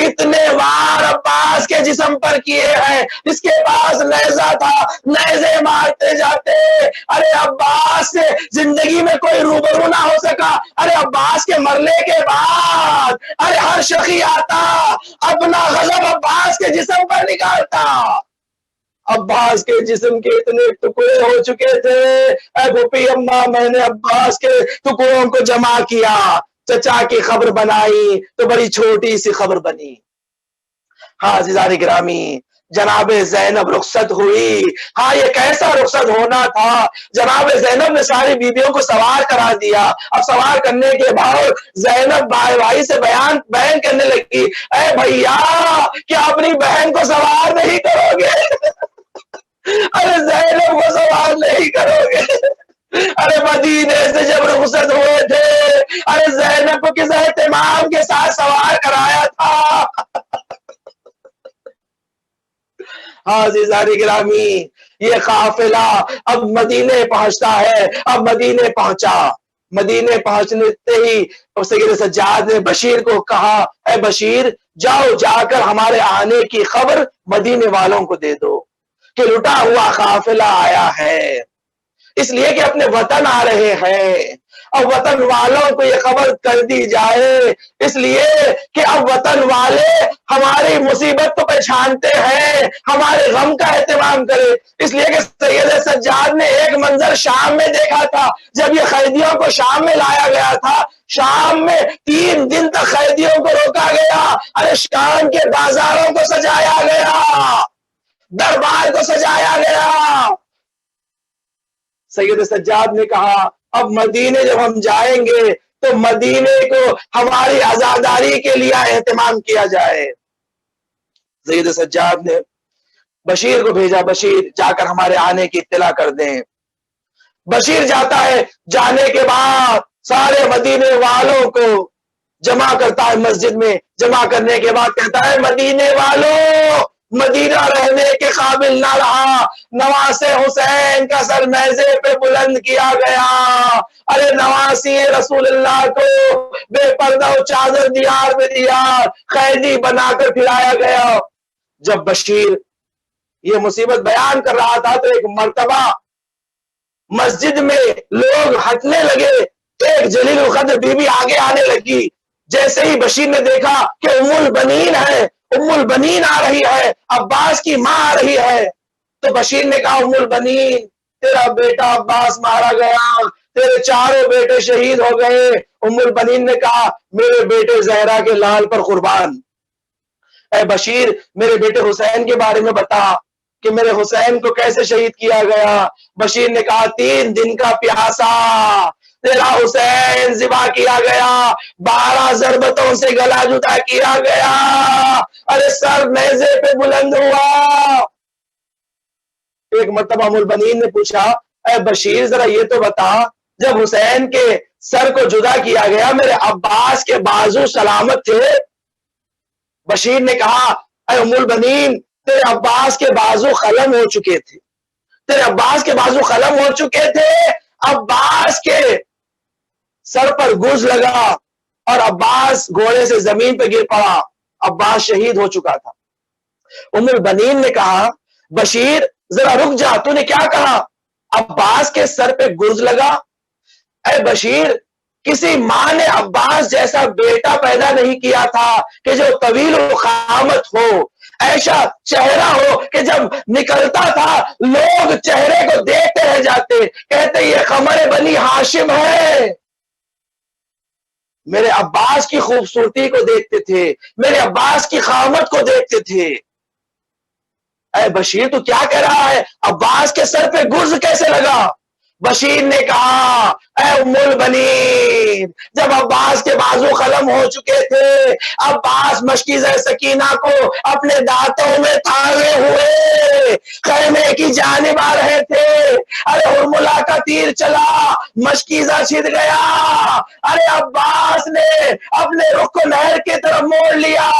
اتنے وار عباس کے جسم پر کیے ہیں، اس کے پاس نیزہ تھا نیزے مارتے جاتے، ارے عباس سے زندگی میں کوئی روبرو نہ ہو سکا. ارے عباس کے مرنے کے بعد ارے ہر شخی آتا اپنا غضب عباس کے جسم پر نکالتا. عباس کے جسم کے اتنے ٹکڑے ہو چکے تھے، اے پھوپھی اما میں نے عباس کے ٹکڑوں کو جمع کیا، چچا کی خبر بنائی تو بڑی چھوٹی سی خبر بنی۔ ہاں عزیزان گرامی، جناب زینب رخصت ہوئی۔ ہاں یہ کیسا رخصت ہونا تھا، جناب زینب نے ساری بیویوں کو سوار کرا دیا۔ اب سوار کرنے کے بعد زینب بھائی سے بہن کرنے لگی، اے بھیا کیا اپنی بہن کو سوار نہیں کرو گے؟ ارے زینب کو سوار نہیں کرو گے؟ ارے مدینے سے جب رخصت ہوئے تھے، ارے زینب کو کس اہتمام کے ساتھ سوار کرایا تھا۔ عزیزان گرامی، یہ قافلہ اب مدینے پہنچتا ہے۔ اب مدینے پہنچا، مدینے پہنچنے ہی سید سجاد نے بشیر کو کہا، اے بشیر جاؤ جا کر ہمارے آنے کی خبر مدینے والوں کو دے دو کہ لٹا ہوا قافلہ آیا ہے، اس لیے کہ اپنے وطن آ رہے ہیں۔ اب وطن والوں کو یہ خبر کر دی جائے، اس لیے کہ اب وطن والے ہماری مصیبت کو پہچانتے ہیں، ہمارے غم کا اہتمام کرے۔ اس لیے کہ سید سجاد نے ایک منظر شام میں دیکھا تھا، جب یہ قیدیوں کو شام میں لایا گیا تھا، شام میں 3 دن تک قیدیوں کو روکا گیا، ارے شام کے بازاروں کو سجایا گیا، دربار کو سجایا گیا۔ سید سجاد نے کہا اب مدینے جب ہم جائیں گے تو مدینے کو ہماری عزاداری کے لیے اہتمام کیا جائے۔ سید سجاد نے بشیر کو بھیجا، بشیر جا کر ہمارے آنے کی اطلاع کر دیں۔ بشیر جاتا ہے، جانے کے بعد سارے مدینے والوں کو جمع کرتا ہے مسجد میں، جمع کرنے کے بعد کہتا ہے مدینے والوں، مدینہ رہنے کے قابل نہ رہا، نواس حسین کا سر نیزے پہ بلند کیا گیا، ارے نواسی رسول اللہ کو بے پردہ و چادر دیار میں دیار قیدی بنا کر پھرایا گیا۔ جب بشیر یہ مصیبت بیان کر رہا تھا تو ایک مرتبہ مسجد میں لوگ ہٹنے لگے، ایک جلیل القدر بی بی آگے آنے لگی۔ جیسے ہی بشیر نے دیکھا کہ ام البنین ہے، ام البنین آ رہی ہے، عباس کی ماں آ رہی ہے، تو بشیر نے کہا ام البنین تیرا بیٹا عباس مارا گیا، تیرے 4 بیٹے شہید ہو گئے۔ ام البنین نے کہا میرے بیٹے زہرا کے لال پر قربان، اے بشیر میرے بیٹے حسین کے بارے میں بتا کہ میرے حسین کو کیسے شہید کیا گیا۔ بشیر نے کہا 3 دن کا پیاسا تیرا حسین ذبح کیا گیا، 12 ضربتوں سے گلا جدا کیا گیا، ارے سر نیزے پہ بلند ہوا۔ ایک مرتبہ ام البنین نے پوچھا اے بشیر ذرا یہ تو بتا، جب حسین کے سر کو جدا کیا گیا میرے عباس کے بازو سلامت تھے؟ بشیر نے کہا اے ام البنین تیرے عباس کے بازو قلم ہو چکے تھے، تیرے عباس کے بازو قلم ہو چکے تھے، عباس کے سر پر گرز لگا اور عباس گھوڑے سے زمین پہ گر پڑا، عباس شہید ہو چکا تھا۔ ام البنین نے کہا بشیر ذرا رک جا، تو نے کیا کہا؟ عباس کے سر پہ گرز لگا؟ اے بشیر کسی ماں نے عباس جیسا بیٹا پیدا نہیں کیا تھا کہ جو طویل و قامت ہو، ایسا چہرہ ہو کہ جب نکلتا تھا لوگ چہرے کو دیکھتے رہ جاتے، کہتے یہ قمر بنی ہاشم ہے۔ میرے عباس کی خوبصورتی کو دیکھتے تھے، میرے عباس کی قامت کو دیکھتے تھے۔ اے بشیر تو کیا کہہ رہا ہے؟ عباس کے سر پہ گرز کیسے لگا؟ بشیر نے کہا اے ام البنین جب عباس کے بازو قلم ہو چکے تھے، عباس مشکیزہ سکینہ کو اپنے دانتوں میں تھامے ہوئے خیمے کی جانب آ رہے تھے، ارے حرملہ کا تیر چلا، مشکیزہ چھد گیا، ارے عباس نے اپنے رخ کو نہر کی طرف موڑ لیا،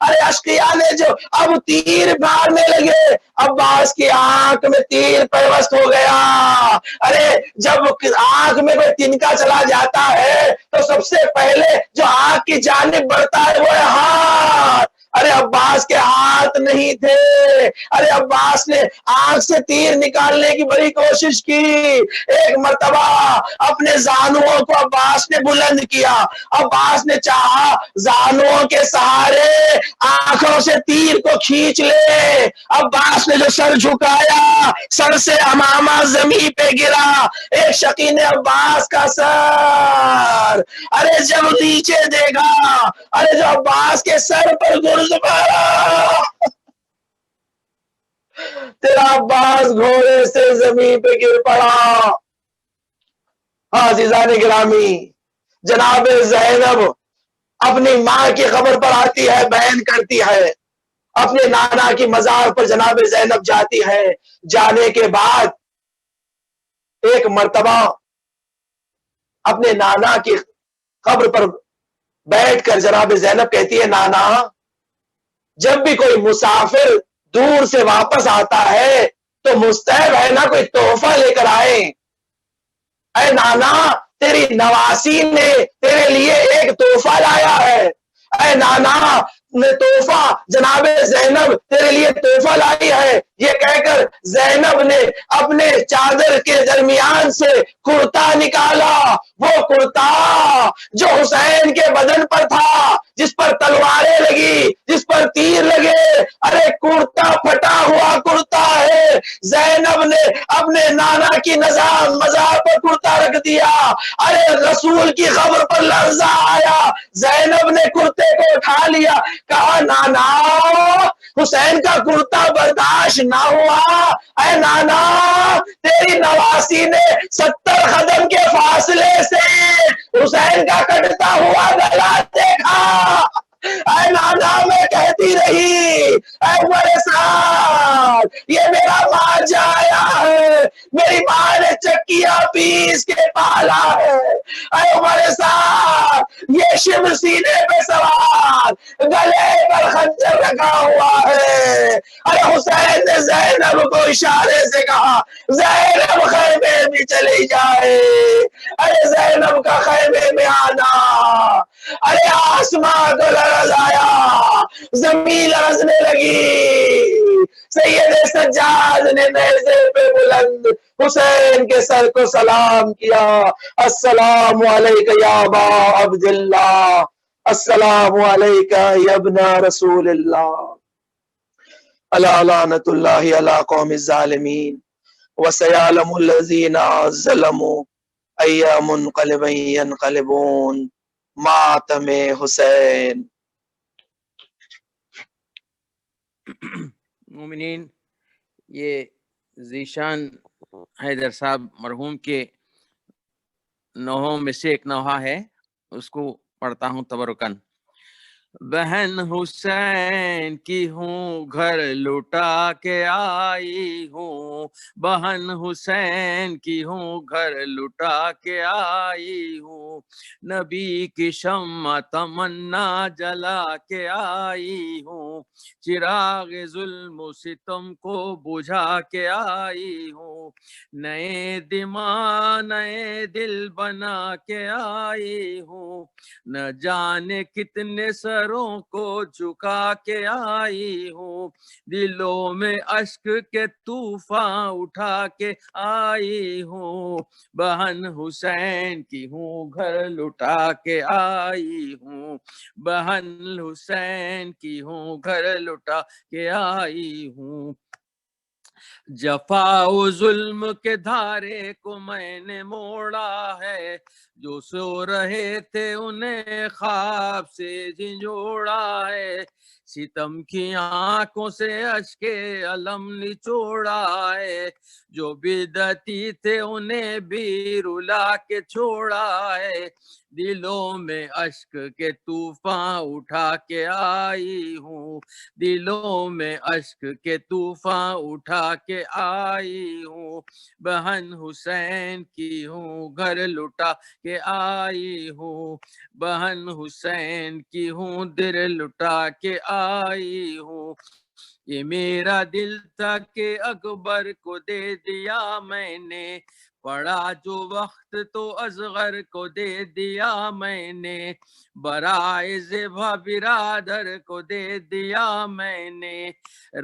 ارے اشقیاء نے جو اب تیر مارنے لگے، عباس کی آنکھ میں تیر پیوست ہو گیا۔ ارے جب آنکھ میں کوئی تنکا چلا جاتا ہے تو سب سے پہلے جو آنکھ کی جانب بڑھتا ہے وہ ہے ہاتھ، ارے عباس کے ہاتھ نہیں تھے، ارے عباس نے آنکھ سے تیر نکالنے کی بڑی کوشش کی، ایک مرتبہ اپنے زانوؤں کو عباس نے بلند کیا، عباس نے چاہا زانوؤں کے سہارے آنکھوں سے تیر کو کھینچ لے، عباس نے جو سر جھکایا سر سے امامہ زمین پہ گرا، ایک شقی نے عباس کا سر ارے جب نیچے دیکھا، ارے جو عباس کے سر پر گرز مارا، تیرا عباس گھوڑے سے زمین پہ گر پڑا۔ عزیزان گرامی، جناب زینب اپنی ماں کی خبر پر آتی ہے، بیان کرتی ہے، اپنے نانا کی مزار پر جناب زینب جاتی ہے، جانے کے بعد ایک مرتبہ اپنے نانا کی قبر پر بیٹھ کر جناب زینب کہتی ہے، نانا جب بھی کوئی مسافر دور سے واپس آتا ہے تو مستحب ہے نا کوئی تحفہ لے کر آئے، اے نانا تیری نواسی نے تیرے لیے ایک تحفہ لایا ہے، اے نانا نے تحفہ جناب زینب تیرے لیے تحفہ لائی ہے، یہ کہہ کر زینب نے اپنے چادر کے درمیان سے کرتا نکالا، وہ کرتا جو حسین کے بدن پر تھا، جس پر تلواریں لگی، جس پر تیر لگے، ارے کرتا پھٹا ہوا کرتا ہے، زینب نے اپنے نانا کی مزار پر کرتا رکھ دیا، ارے رسول کی خبر پر لرزہ آیا، زینب نے کرتے کو اٹھا لیا، کہا نانا حسین کا کرتا برداشت نہ ہوا، اے نانا تیری نواسی نے 70 قدم کے فاصلے سے حسین کا کٹتا ہوا گلا دیکھا، اے نانا میں کہتی رہی، اے میرے ساتھ یہ میرا ماں جایا ہے، میری ماں نے چکیاں پیس کے پالا ہے، اے میرے ساتھ یہ شب سینے پہ سوار گلے پر خنجر رکھا ہوا ہے، ارے حسین نے زینب کو اشارے سے کہا زینب خیمے میں چلی جائے، ارے زینب کا خیمے میں آنا، ارے آسمان کو لرز آیا، زمین لرزنے لگی، سید سجاد نے نیزے پہ بلند حسین کے سر کو سلام کیا، السلام علیکہ یا ابا عبداللہ، السلام علیکہ یا ابن رسول اللہ، الا لعنت اللہ علی قوم الظالمین وسیعلم الذین ظلموا ای منقلب ینقلبون، ماتم حسین۔ مومنین، یہ ذیشان حیدر صاحب مرحوم کے نوحوں میں سے ایک نوحہ ہے، اس کو پڑھتا ہوں تبرکن۔ بہن حسین کی ہوں گھر لٹا کے آئی ہوں، بہن حسین کی ہوں گھر لٹا کے آئی ہوں، نبی کی شمع تمنا جلا کے آئی ہوں، چراغ ظلم و ستم کو بجھا کے آئی ہوں، نئے دماغ نئے دل بنا کے آئی ہوں، نہ جانے کتنے سروں کو جھکا کے آئی ہوں، دلوں میں اشک کے طوفان اٹھا کے آئی ہوں، بہن حسین کی ہوں گھر لٹا کے آئی ہوں، بہن حسین کی ہوں گھر لٹا کے آئی ہوں، جفا و ظلم کے دھارے کو میں نے موڑا ہے، جو سو رہے تھے انہیں خواب سے جھنجھوڑا ہے، ستم کی آنکھوں سے اشک علم نچوڑا ہے، جو بدعتی تھے انہیں بھی رلا کے چھوڑا ہے، دلوں میں اشک کے طوفان اٹھا کے آئی ہوں، دلوں میں اشک کے طوفان اٹھا کے آئی ہوں، بہن حسین کی ہوں گھر لٹا کے آئی ہوں، بہن حسین کی ہوں در لٹا کے آئی ہوں، یہ میرا دل تھا کہ اکبر کو دے دیا میں نے، پڑا جو وقت تو اصغر کو دے دیا میں نے، برائے ذبح برادر کو دے دیا میں نے،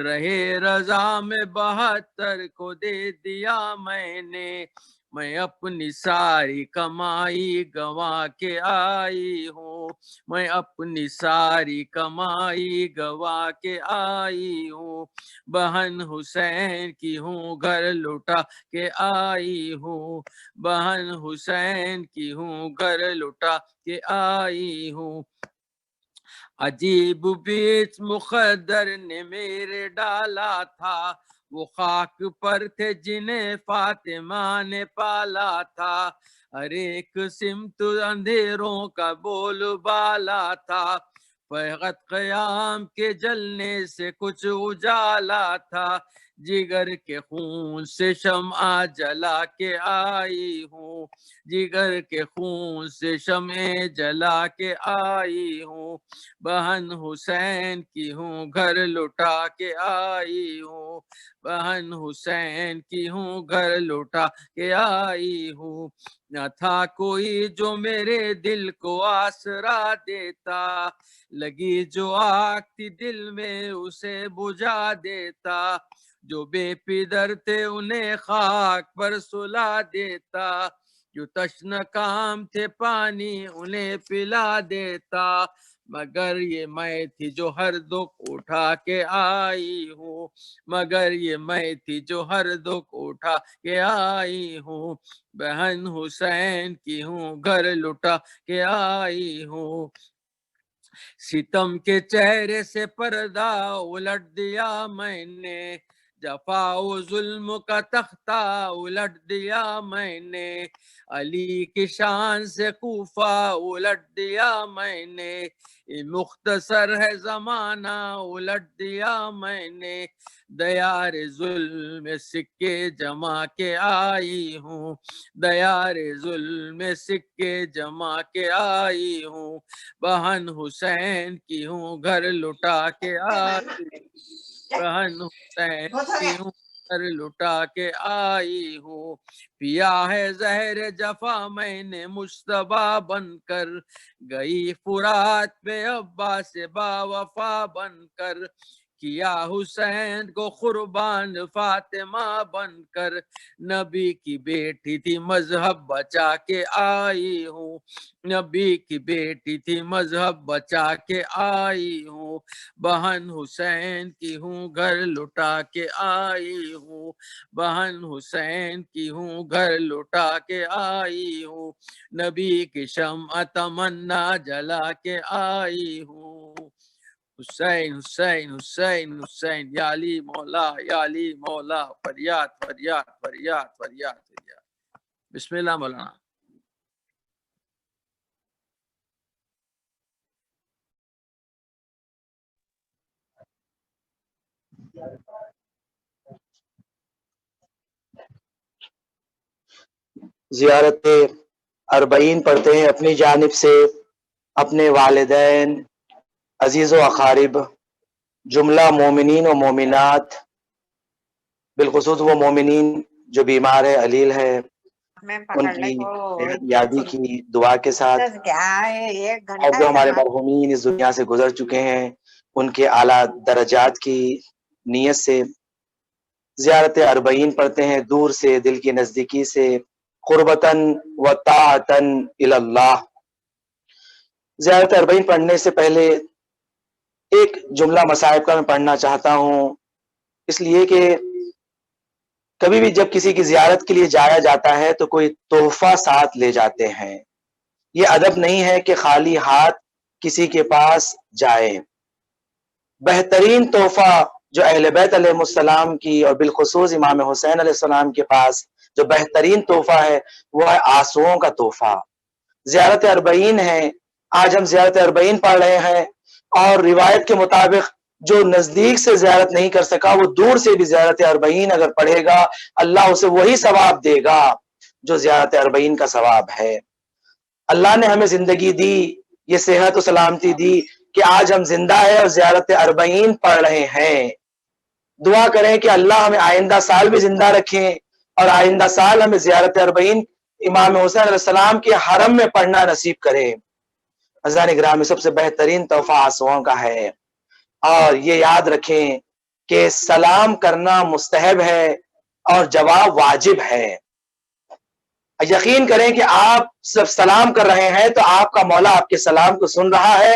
رہے رضا میں 72 کو دے دیا میں نے، میں اپنی ساری کمائی گنوا کے آئی ہوں، میں اپنی ساری کمائی گنوا کے آئی ہوں، بہن حسین کی ہوں گھر لٹا کے آئی ہوں، بہن حسین کی ہوں گھر لٹا کے آئی ہوں، عجیب بیچ مقدر نے میرے ڈالا تھا، وہ خاک پر تھے جنہیں فاطمہ نے پالا تھا، ہر ایک سمت اندھیروں کا بول بالا تھا، فقط قیام کے جلنے سے کچھ اجالا تھا، جگر کے خون سے شمع جلا کے آئی ہوں، جگر کے خون سے شمع جلا کے آئی ہوں، بہن حسین کی ہوں گھر لٹا کے آئی ہوں، بہن حسین کی ہوں گھر لٹا کے آئی ہوں، نہ تھا کوئی جو میرے دل کو آسرا دیتا، لگی جو آگ تھی دل میں اسے بجھا دیتا، جو بے پدر تھے انہیں خاک پر سلا دیتا، جو تشنہ کام تھے پانی انہیں پلا دیتا، مگر یہ میں تھی جو ہر دکھ اٹھا کے آئی ہوں، مگر یہ میں تھی جو ہر دکھ اٹھا کے آئی ہوں، بہن حسین کی ہوں گھر لٹا کے آئی ہوں، ستم کے چہرے سے پردہ الٹ دیا میں نے، جفا و ظلم کا تختہ الٹ دیا میں نے، علی کی شان سے کوفہ الٹ دیا میں نے، مختصر ہے زمانہ الٹ دیا میں نے، دیار ظلم سکے جما کے آئی ہوں، دیار ظلم سکے جما کے آئی ہوں، بہن حسین کی ہوں گھر لٹا کے آئی ہوں، بہن حسین کی ہوں گھر لٹا کے آئی ہوں، پیا ہے زہر جفا میں نے مشتبہ بن کر، گئی فرات پہ ابا سے با وفا بن کر، کیا حسین کو قربان فاطمہ بن کر، نبی کی بیٹی تھی مذہب بچا کے آئی ہوں، نبی کی بیٹی تھی مذہب بچا کے آئی ہوں، بہن حسین کی ہوں گھر لٹا کے آئی ہوں، بہن حسین کی ہوں گھر لٹا کے آئی ہوں، نبی کی شمع تمنا جلا کے آئی ہوں، حسین حسین حسین حسین، یا علی مولا یا علی مولا، فریاد فریاد فریاد فریاد فریاد۔ بسم اللہ مولانا۔ زیارت اربعین پڑھتے ہیں اپنی جانب سے، اپنے والدین، عزیز و اقارب، جملہ مومنین و مومنات، بالخصوص وہ مومنین جو بیمار ہے، علیل ہے، ان کی یادی کی دعا کے ساتھ، اور جو ہمارے مرحومین اس دنیا سے گزر چکے ہیں ان کے اعلیٰ درجات کی نیت سے زیارت اربعین پڑھتے ہیں، دور سے، دل کی نزدیکی سے، قربتاً و طاعتاً الی اللہ۔ زیارت اربعین پڑھنے سے پہلے ایک جملہ مصائب کا میں پڑھنا چاہتا ہوں، اس لیے کہ کبھی بھی جب کسی کی زیارت کے لیے جایا جاتا ہے تو کوئی تحفہ ساتھ لے جاتے ہیں، یہ ادب نہیں ہے کہ خالی ہاتھ کسی کے پاس جائے۔ بہترین تحفہ جو اہل بیت علیہ السلام کی اور بالخصوص امام حسین علیہ السلام کے پاس جو بہترین تحفہ ہے وہ ہے آنسوؤں کا تحفہ۔ زیارت اربعین ہے، آج ہم زیارت اربعین پڑھ رہے ہیں، اور روایت کے مطابق جو نزدیک سے زیارت نہیں کر سکا وہ دور سے بھی زیارت اربعین اگر پڑھے گا اللہ اسے وہی ثواب دے گا جو زیارت اربعین کا ثواب ہے۔ اللہ نے ہمیں زندگی دی، یہ صحت و سلامتی دی کہ آج ہم زندہ ہیں اور زیارت اربعین پڑھ رہے ہیں۔ دعا کریں کہ اللہ ہمیں آئندہ سال بھی زندہ رکھیں اور آئندہ سال ہمیں زیارت اربعین امام حسین علیہ السلام کے حرم میں پڑھنا نصیب کرے۔ عزیزان گرامی، سب سے بہترین تحفہ آنسوؤں کا ہے، اور یہ یاد رکھیں کہ سلام کرنا مستحب ہے اور جواب واجب ہے۔ یقین کریں کہ آپ سب سلام کر رہے ہیں تو آپ کا مولا آپ کے سلام کو سن رہا ہے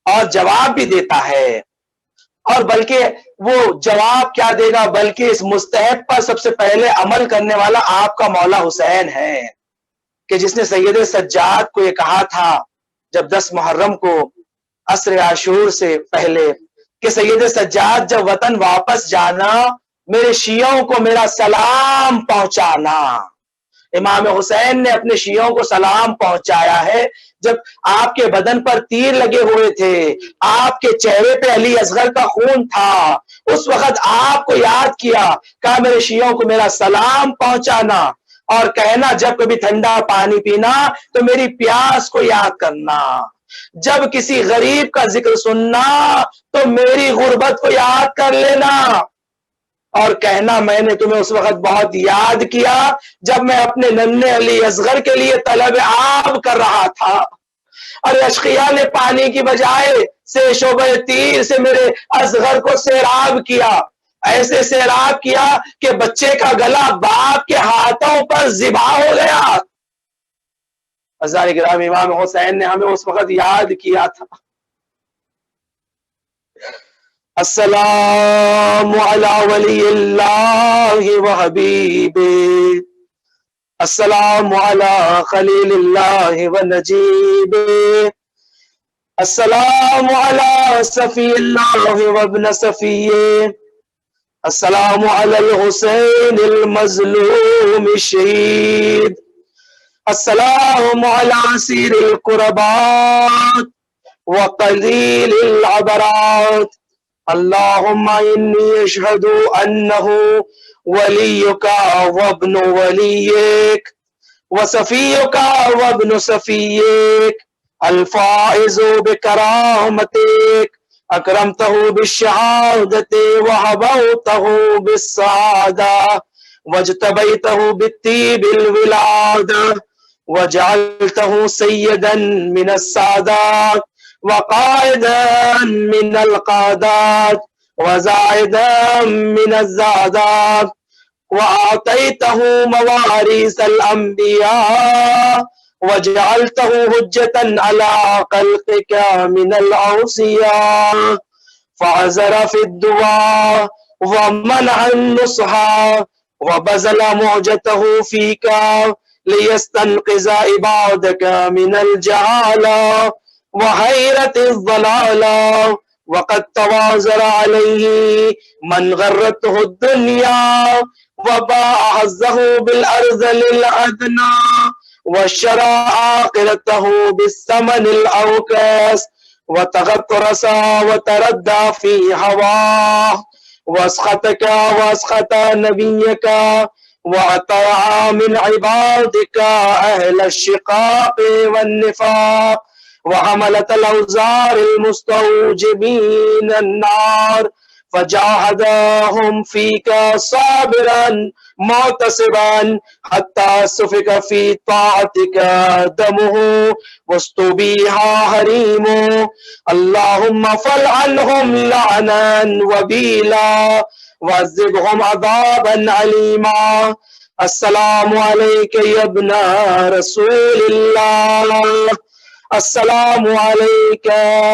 اور جواب بھی دیتا ہے، اور بلکہ وہ جواب کیا دے گا، بلکہ اس مستحب پر سب سے پہلے عمل کرنے والا آپ کا مولا حسین ہے، کہ جس نے سید سجاد کو یہ کہا تھا جب 10 محرم کو عصر عاشور سے پہلے کہ سید سجاد جب وطن واپس جانا میرے شیعوں کو میرا سلام پہنچانا۔ امام حسین نے اپنے شیعوں کو سلام پہنچایا ہے جب آپ کے بدن پر تیر لگے ہوئے تھے، آپ کے چہرے پہ علی اصغر کا خون تھا، اس وقت آپ کو یاد کیا، کہا میرے شیعوں کو میرا سلام پہنچانا، اور کہنا جب کبھی ٹھنڈا پانی پینا تو میری پیاس کو یاد کرنا، جب کسی غریب کا ذکر سننا تو میری غربت کو یاد کر لینا، اور کہنا میں نے تمہیں اس وقت بہت یاد کیا جب میں اپنے ننھے علی اصغر کے لیے طلب آب کر رہا تھا، اور اشقیاء نے پانی کی بجائے سے شعبہ تیر سے میرے اصغر کو سیراب کیا، ایسے سیراب کیا کہ بچے کا گلا باپ کے ہاتھوں پر ذبح ہو گیا۔ عزیزان گرامی، امام حسین نے ہمیں اس وقت یاد کیا تھا۔ السلام علی ولی اللہ و حبیبہ، السلام علی خلیل اللہ و نجیبہ، السلام علی صفی اللہ و ابن صفیہ، السلام علی الحسین المظلوم الشہید، السلام علی اسیر القربات وقلیل العبرات، اللہم انی اشہد انہ ولیک وابن ولیک وصفیک وابن صفیک الفائز بکرامتک، اکرمتہ بالشہادت وحبوتہ بالسعادہ واجتبیتہ بالطیب الولادہ وجعلتہ سیدا من السادات وقائدا من القادات وزائدا من الزادات وآتيته مواريث الأنبياء وجعلته حجة على خلقك من الأوصياء فعزر في الدعاء ومنع النصح وبذل معجته فيك ليستنقذ عبادك من الجهالة وحيرة الضلالة، وقد توازر عليه من غرته الدنيا وباع حظه بالأرض للأدنى واشترى آخرته بالثمن الأوكاس وتغطرس وتردى في هواه واسخطك واسخط نبيك وأطاع من عبادك أهل الشقاق والنفاق وحملة الأوزار المستوجبين النار فجاهدهم فيك صابرا معتصبا حتى سفك في طاعتك دمه واستبيح حريمه، اللهم فلعنهم لعنا وبيلا وعذبهم عذابا عليما۔ السلام عليك يا ابن رسول الله، السلام علیک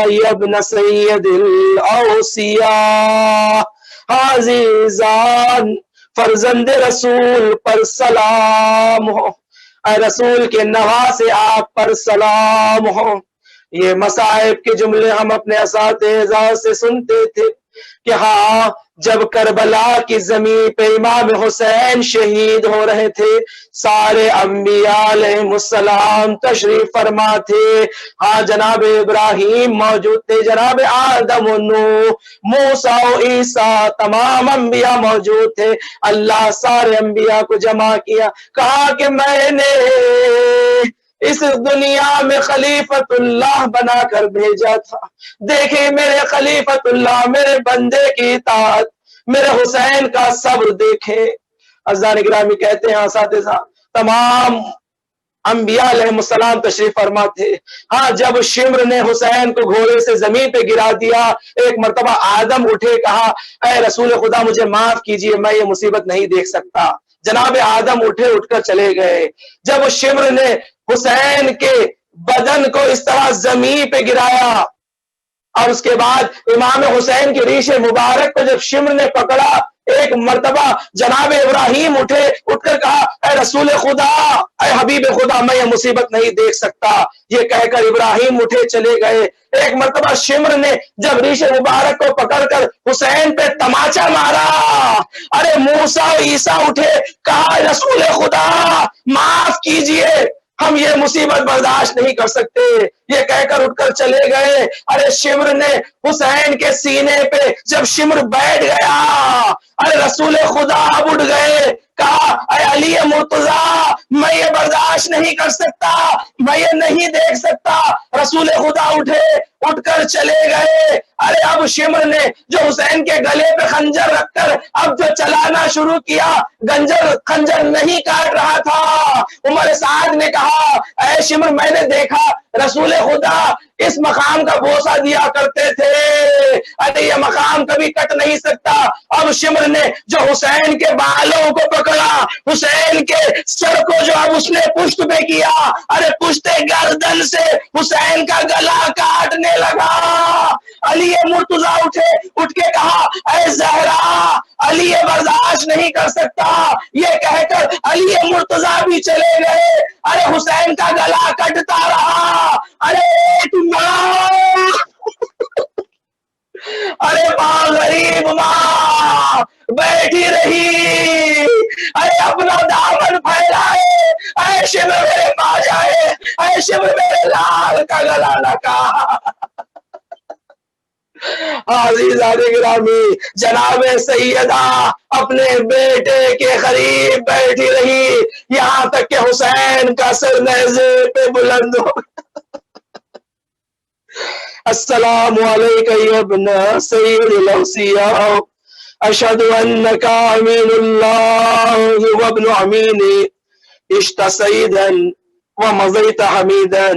یا ابن سید الاوصیاء، عزیزان فرزند رسول پر سلام ہو، اے رسول کے نواسے آپ پر سلام ہو۔ یہ مصائب کے جملے ہم اپنے اساتذہ سے سنتے تھے کہ ہاں جب کربلا کی زمین پہ امام حسین شہید ہو رہے تھے، سارے انبیاء علیہ السلام تشریف فرما تھے، ہاں جناب ابراہیم موجود تھے، جناب آدم و نوح، موسیٰ و عیسیٰ، تمام انبیاء موجود تھے۔ اللہ سارے انبیاء کو جمع کیا، کہا کہ میں نے اس دنیا میں خلیفت اللہ بنا کر بھیجا تھا، دیکھیں میرے خلیفت اللہ، میرے بندے کی اطاعت، میرے حسین کا صبر دیکھیں۔ عزیزان گرامی کہتے ہیں اساتذہ تمام انبیاء علیہ السلام تشریف فرما تھے. ہاں جب شمر نے حسین کو گھوڑے سے زمین پہ گرا دیا ایک مرتبہ آدم اٹھے کہا اے رسول خدا مجھے معاف کیجئے میں یہ مصیبت نہیں دیکھ سکتا. جناب آدم اٹھے اٹھ کر چلے گئے. جب شمر نے حسین کے بدن کو اس طرح زمین پہ گرایا اور اس کے بعد امام حسین کی ریش مبارک کو جب شمر نے پکڑا ایک مرتبہ جناب ابراہیم اٹھے اٹھ کر کہا اے رسول خدا اے حبیب خدا میں یہ مصیبت نہیں دیکھ سکتا. یہ کہہ کر ابراہیم اٹھے چلے گئے. ایک مرتبہ شمر نے جب ریش مبارک کو پکڑ کر حسین پہ تماچا مارا ارے موسیٰ و عیسیٰ اٹھے کہا رسول خدا معاف کیجئے ہم یہ مصیبت برداشت نہیں کر سکتے. یہ کہہ کر اٹھ کر چلے گئے. ارے شمر نے حسین کے سینے پہ جب شمر بیٹھ گیا ارے رسول خدا اب اٹھ گئے کہا اے علی مرتضیٰ میں یہ برداشت نہیں کر سکتا میں یہ نہیں دیکھ سکتا. رسول خدا اٹھے اٹھ کر چلے گئے. ارے اب شمر نے جو حسین کے گلے پہ خنجر رکھ کر اب جو چلانا شروع کیا خنجر نہیں کاٹ رہا تھا. عمر سعد نے کہا اے شمر میں نے دیکھا رسول خدا اس مقام کا بوسہ دیا کرتے تھے ارے یہ مقام کبھی کٹ نہیں سکتا. اب شمر نے جو حسین کے بالوں کو پکڑا حسین کے سر کو جو اب اس نے پشت پہ کیا ارے پشت گردن سے حسین کا گلا کاٹنے لگا. علی مرتضیٰ اٹھے اٹھ کے کہا اے زہرا علی برداشت نہیں کر سکتا. یہ کہہ کر علی مرتضیٰ بھی چلے گئے. ارے حسین کا گلا کٹتا رہا. ارے ارے ماں غریب ماں بیٹھی رہی ارے اپنا دامن پھیلائے اے شمر میرے پاس جائے اے شمر میرے لال کا گلا نہ کہا. عزیزان گرامی جناب سیدہ اپنے بیٹے کے قریب بیٹھی رہی یہاں تک کہ حسین کا سر نیزے پہ بلند ہو. السلام علیکہ یا ابن سید الاوصیاء اشہد انکا امین اللہ و ابن امین اشت سیدا و مضیت حمیدا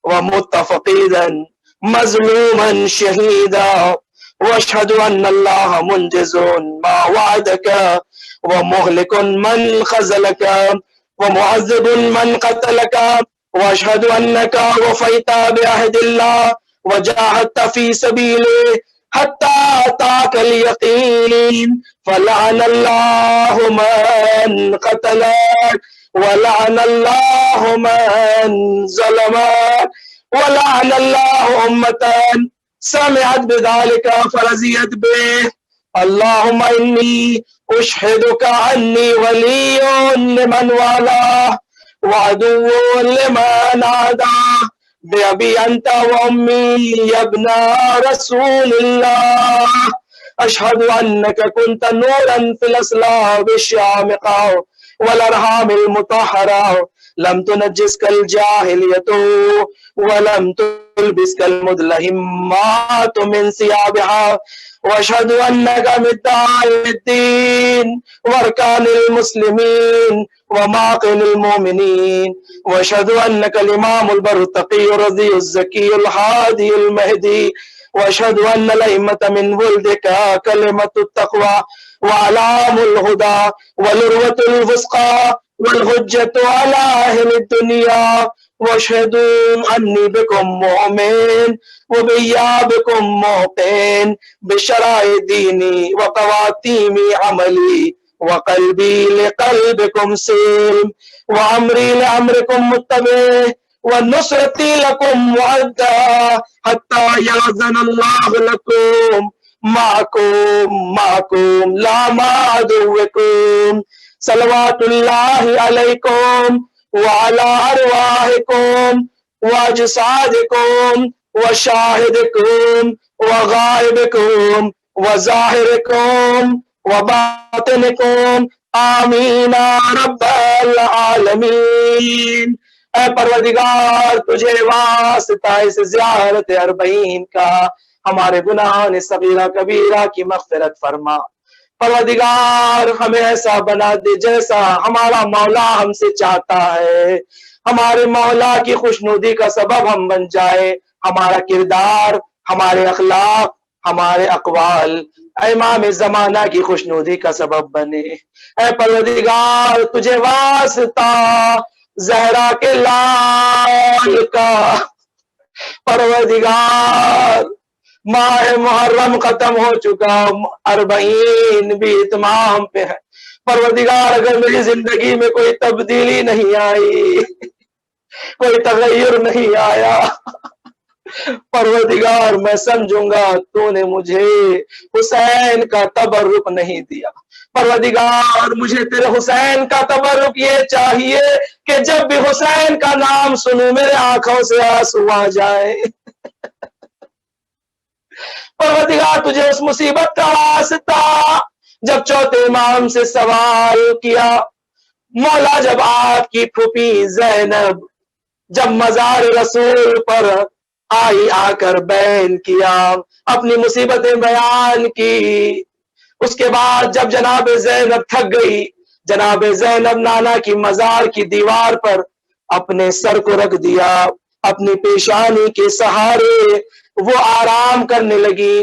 و متفقیدا مظلوما شہیدا واشہد ان اللہ منجز ما وعدک ومہلک من خزلک ومعذب من قتلک واشہد انک وفیت بعہد اللہ وجاہدت فی سبیلہ حتی اتاک الیقین فلعن اللہ من قتلک ولعن اللہ من ظلمک ولعن اللہ امتن سمعت بذالک فرضیت بے. اللہم انی اشہدک انی ولی لمن والا وعدو لمن عادا بأبی انت وأمی یا ابن رسول اللہ. اشہد انک کنت نورا فی الاسلاب الشامقہ والارحام المطہرہ لم تنجسک الجاہلیت ولم تلبسک المدلہمات من ثیابہا واشہد انک مدعی الدین وارکان المسلمین وماقن المومنین واشہد انک الامام البر التقی الرضی الزکی الحادی المہدی واشہد ان الائمة من ولدک کلمۃ التقوی وعلام الہدى والعروۃ الوثقی والحجۃ علی اہل الدنیا واشہد انی بکم مؤمن وبیا بکم موقن بشرائع دینی وقواتیم عملی وقلبی لقلبکم سلم وعمری لعمرکم متبع ونصرتی لکم معدہ حتی یاذن اللہ لکم معکم لا ما عدوکم. صلوات اللہ علیکم وعلی ارواحکم واجسادکم وشاہدکم وغائبکم وظاہرکم وباطنکم آمین رب العالمین. اے پروردگار تجھے واسطہ اس زیارت اربعین کا ہمارے گناہان صغیرہ کبیرہ کی مغفرت فرما. پروردگار ہمیں ایسا بنا دے جیسا ہمارا مولا ہم سے چاہتا ہے، ہمارے مولا کی خوشنودی کا سبب ہم بن جائے، ہمارا کردار، ہمارے اخلاق، ہمارے اقوال امام زمانہ کی خوشنودی کا سبب بنے۔ اے پروردگار تجھے واسطہ زہرا کے لال کا، پروردگار ماہ محرم ختم ہو چکا، 40 بھی اتمام پہ ہے، پروردگار اگر میری زندگی میں کوئی تبدیلی نہیں آئی، کوئی تغیر نہیں آیا، پروردگار میں سمجھوں گا تو نے مجھے حسین کا تبرک نہیں دیا۔ پروردگار مجھے تیرے حسین کا تبرک یہ چاہیے کہ جب بھی حسین کا نام سنوں میرے آنکھوں سے آنسو آ جائے۔ پروردگار تجھے اس مصیبت کا واسطہ، جب چوتھے امام سے سوال کیا، مولا جب آپ کی پھوپھی زینب جب مزار رسول پر آئی، آ کر بیان کیا، اپنی مصیبتیں بیان کی، اس کے بعد جب جناب زینب تھک گئی، جناب زینب نانا کی مزار کی دیوار پر اپنے سر کو رکھ دیا، اپنی پیشانی کے سہارے وہ آرام کرنے لگی۔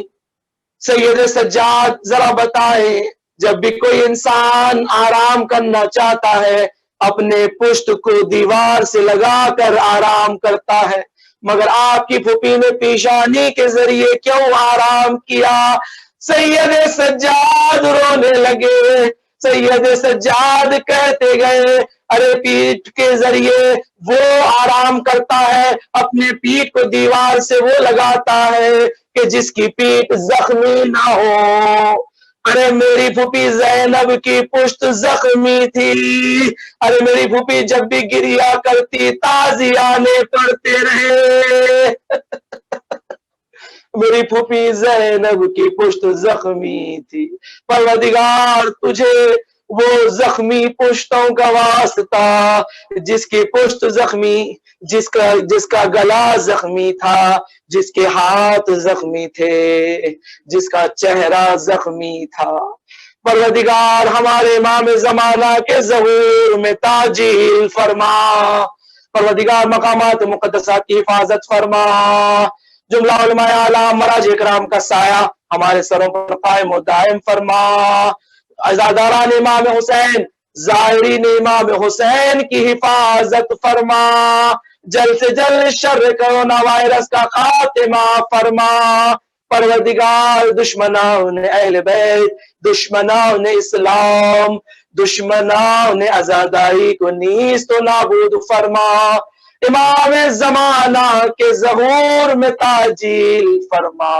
سید سجاد ذرا بتائیں، جب بھی کوئی انسان آرام کرنا چاہتا ہے اپنے پشت کو دیوار سے لگا کر آرام کرتا ہے، مگر آپ کی پھوپھی نے پیشانی کے ذریعے کیوں آرام کیا؟ سید سجاد رونے لگے، سید سجاد کہتے گئے، ارے پیٹھ کے ذریعے وہ آرام کرتا ہے، اپنے پیٹھ کو دیوار سے وہ لگاتا ہے کہ جس کی پیٹھ زخمی نہ ہو۔ ارے میری پھوپھی زینب کی پشت زخمی تھی، ارے میری پھوپھی جب بھی گریا کرتی تازیانے پڑتے رہے، میری پھوپھی زینب کی پشت زخمی تھی۔ پروردگار تجھے وہ زخمی پشتوں کا واسطہ، جس کی پشت زخمی، جس کا گلا زخمی تھا، جس کے ہاتھ زخمی تھے، جس کا چہرہ زخمی تھا، پروردگار ہمارے امام زمانہ کے ظہور میں تعجیل فرما، پروردگار مقامات مقدسات کی حفاظت فرما، جملہ علماء اعلام مراجع کرام کا سایہ ہمارے سروں پر قائم و دائم فرما، عزاداران امام حسین، زائرین امام حسین کی حفاظت فرما، جلد سے جلد شر کرونا وائرس کا خاتمہ فرما، پروردگار دشمنان اہل بیت، دشمنان اسلام، دشمنان عزاداری کو نیست و نابود فرما، امام زمانہ کے ظہور میں تعجیل فرما،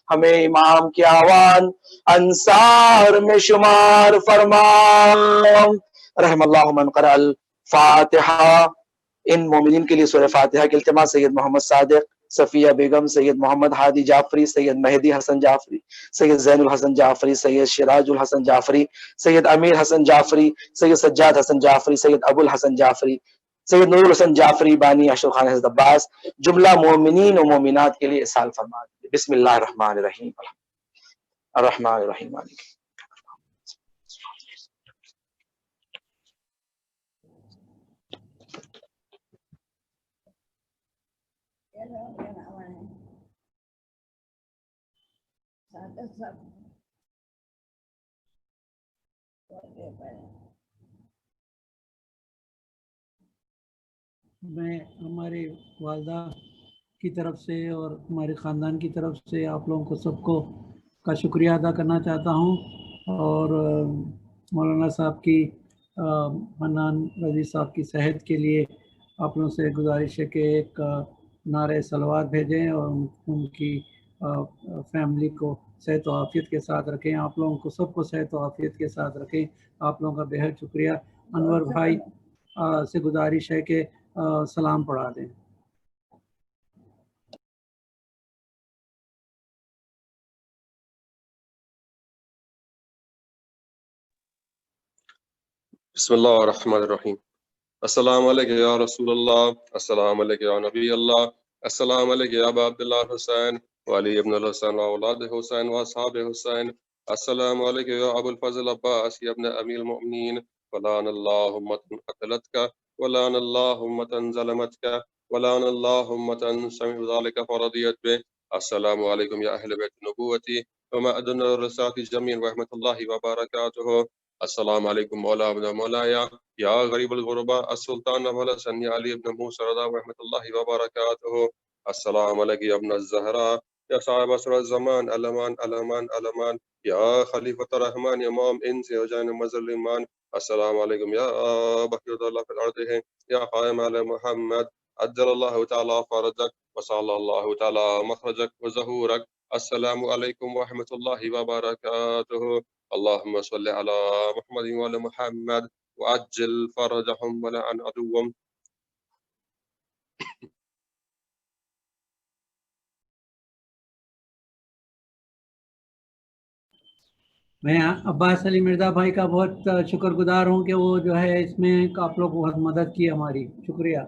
ہمیں امام کے آوان انصار میں شمار فرما، رحم اللہ من قرأ الفاتحہ۔ ان مومنین کے لیے سورہ فاتحہ کے التماس سید محمد صادق، صفیہ بیگم، سید محمد ہادی جعفری، سید مہدی حسن جعفری، سید زین الحسن جعفری، سید شراج الحسن جعفری، سید امیر حسن جعفری، سید سجاد حسن جعفری، سید ابو الحسن جعفری، سید نور حسن جعفری بانی اشرف خان حضرت عباس، جملہ مومنین و مومنات کے لیے اصال فرما دیجیے۔ بسم اللہ الرحمن الرحیم، الرحمن الرحیم مالک۔ میں ہماری والدہ کی طرف سے اور ہمارے خاندان کی طرف سے آپ لوگوں کو سب کو کا شکریہ ادا کرنا چاہتا ہوں، اور مولانا صاحب کی حنان رضی صاحب کی صحت کے لیے آپ لوگوں سے گزارش ہے کہ ایک نعرہ صلوات بھیجیں اور ان کی فیملی کو صحت و عافیت کے ساتھ رکھیں، آپ لوگوں کو سب کو صحت و عافیت کے ساتھ رکھیں۔ آپ لوگوں کا بہت شکریہ۔ انور بھائی سے گزارش ہے کہ سلام پڑھا دیں۔ بسم اللہ الرحمن الرحیم۔ السلام علیکم یا رسول اللہ، السلام علیکم یا نبی اللہ، السلام علیکم یا ابا عبداللہ حسین وعلی ابن الحسین و اولاد حسین و اصحاب حسین السلام عليك يا أبو الفضل العباس يا ابن أمير المؤمنين ولعن الله أمة قتلتك ولعن الله أمة ظلمتك ولعن الله أمة سمعوا ذلك فرضيت به. السلام عليكم يا أهل بيت النبوة وما أدنى الرسالة جميعا ورحمة الله وبركاته. السلام عليكم مولا ابن مولاي يا غريب الغرباء السلطان أبو الحسن يا علي بن موسى رضا ورحمة الله وبركاته. السلام عليك يا ابن الزهراء يا صاحب أسر الزمان ألمان ألمان ألمان يا خليفة الرحمن يا إمام إنس يا جان مظلمان. السلام عليكم يا بقية الله في الأرض يا قائم على محمد عجل الله تعالى فرجك وصلى الله تعالى مخرجك وزهورك. السلام عليكم ورحمة الله وبركاته. اللهم صل على محمد وعلى محمد وعجل فرجهم ولعن عدوهم. میں عباس علی مرزا بھائی کا بہت شکر گزار ہوں کہ وہ جو ہے اس میں آپ لوگ بہت مدد کی ہماری. شکریہ.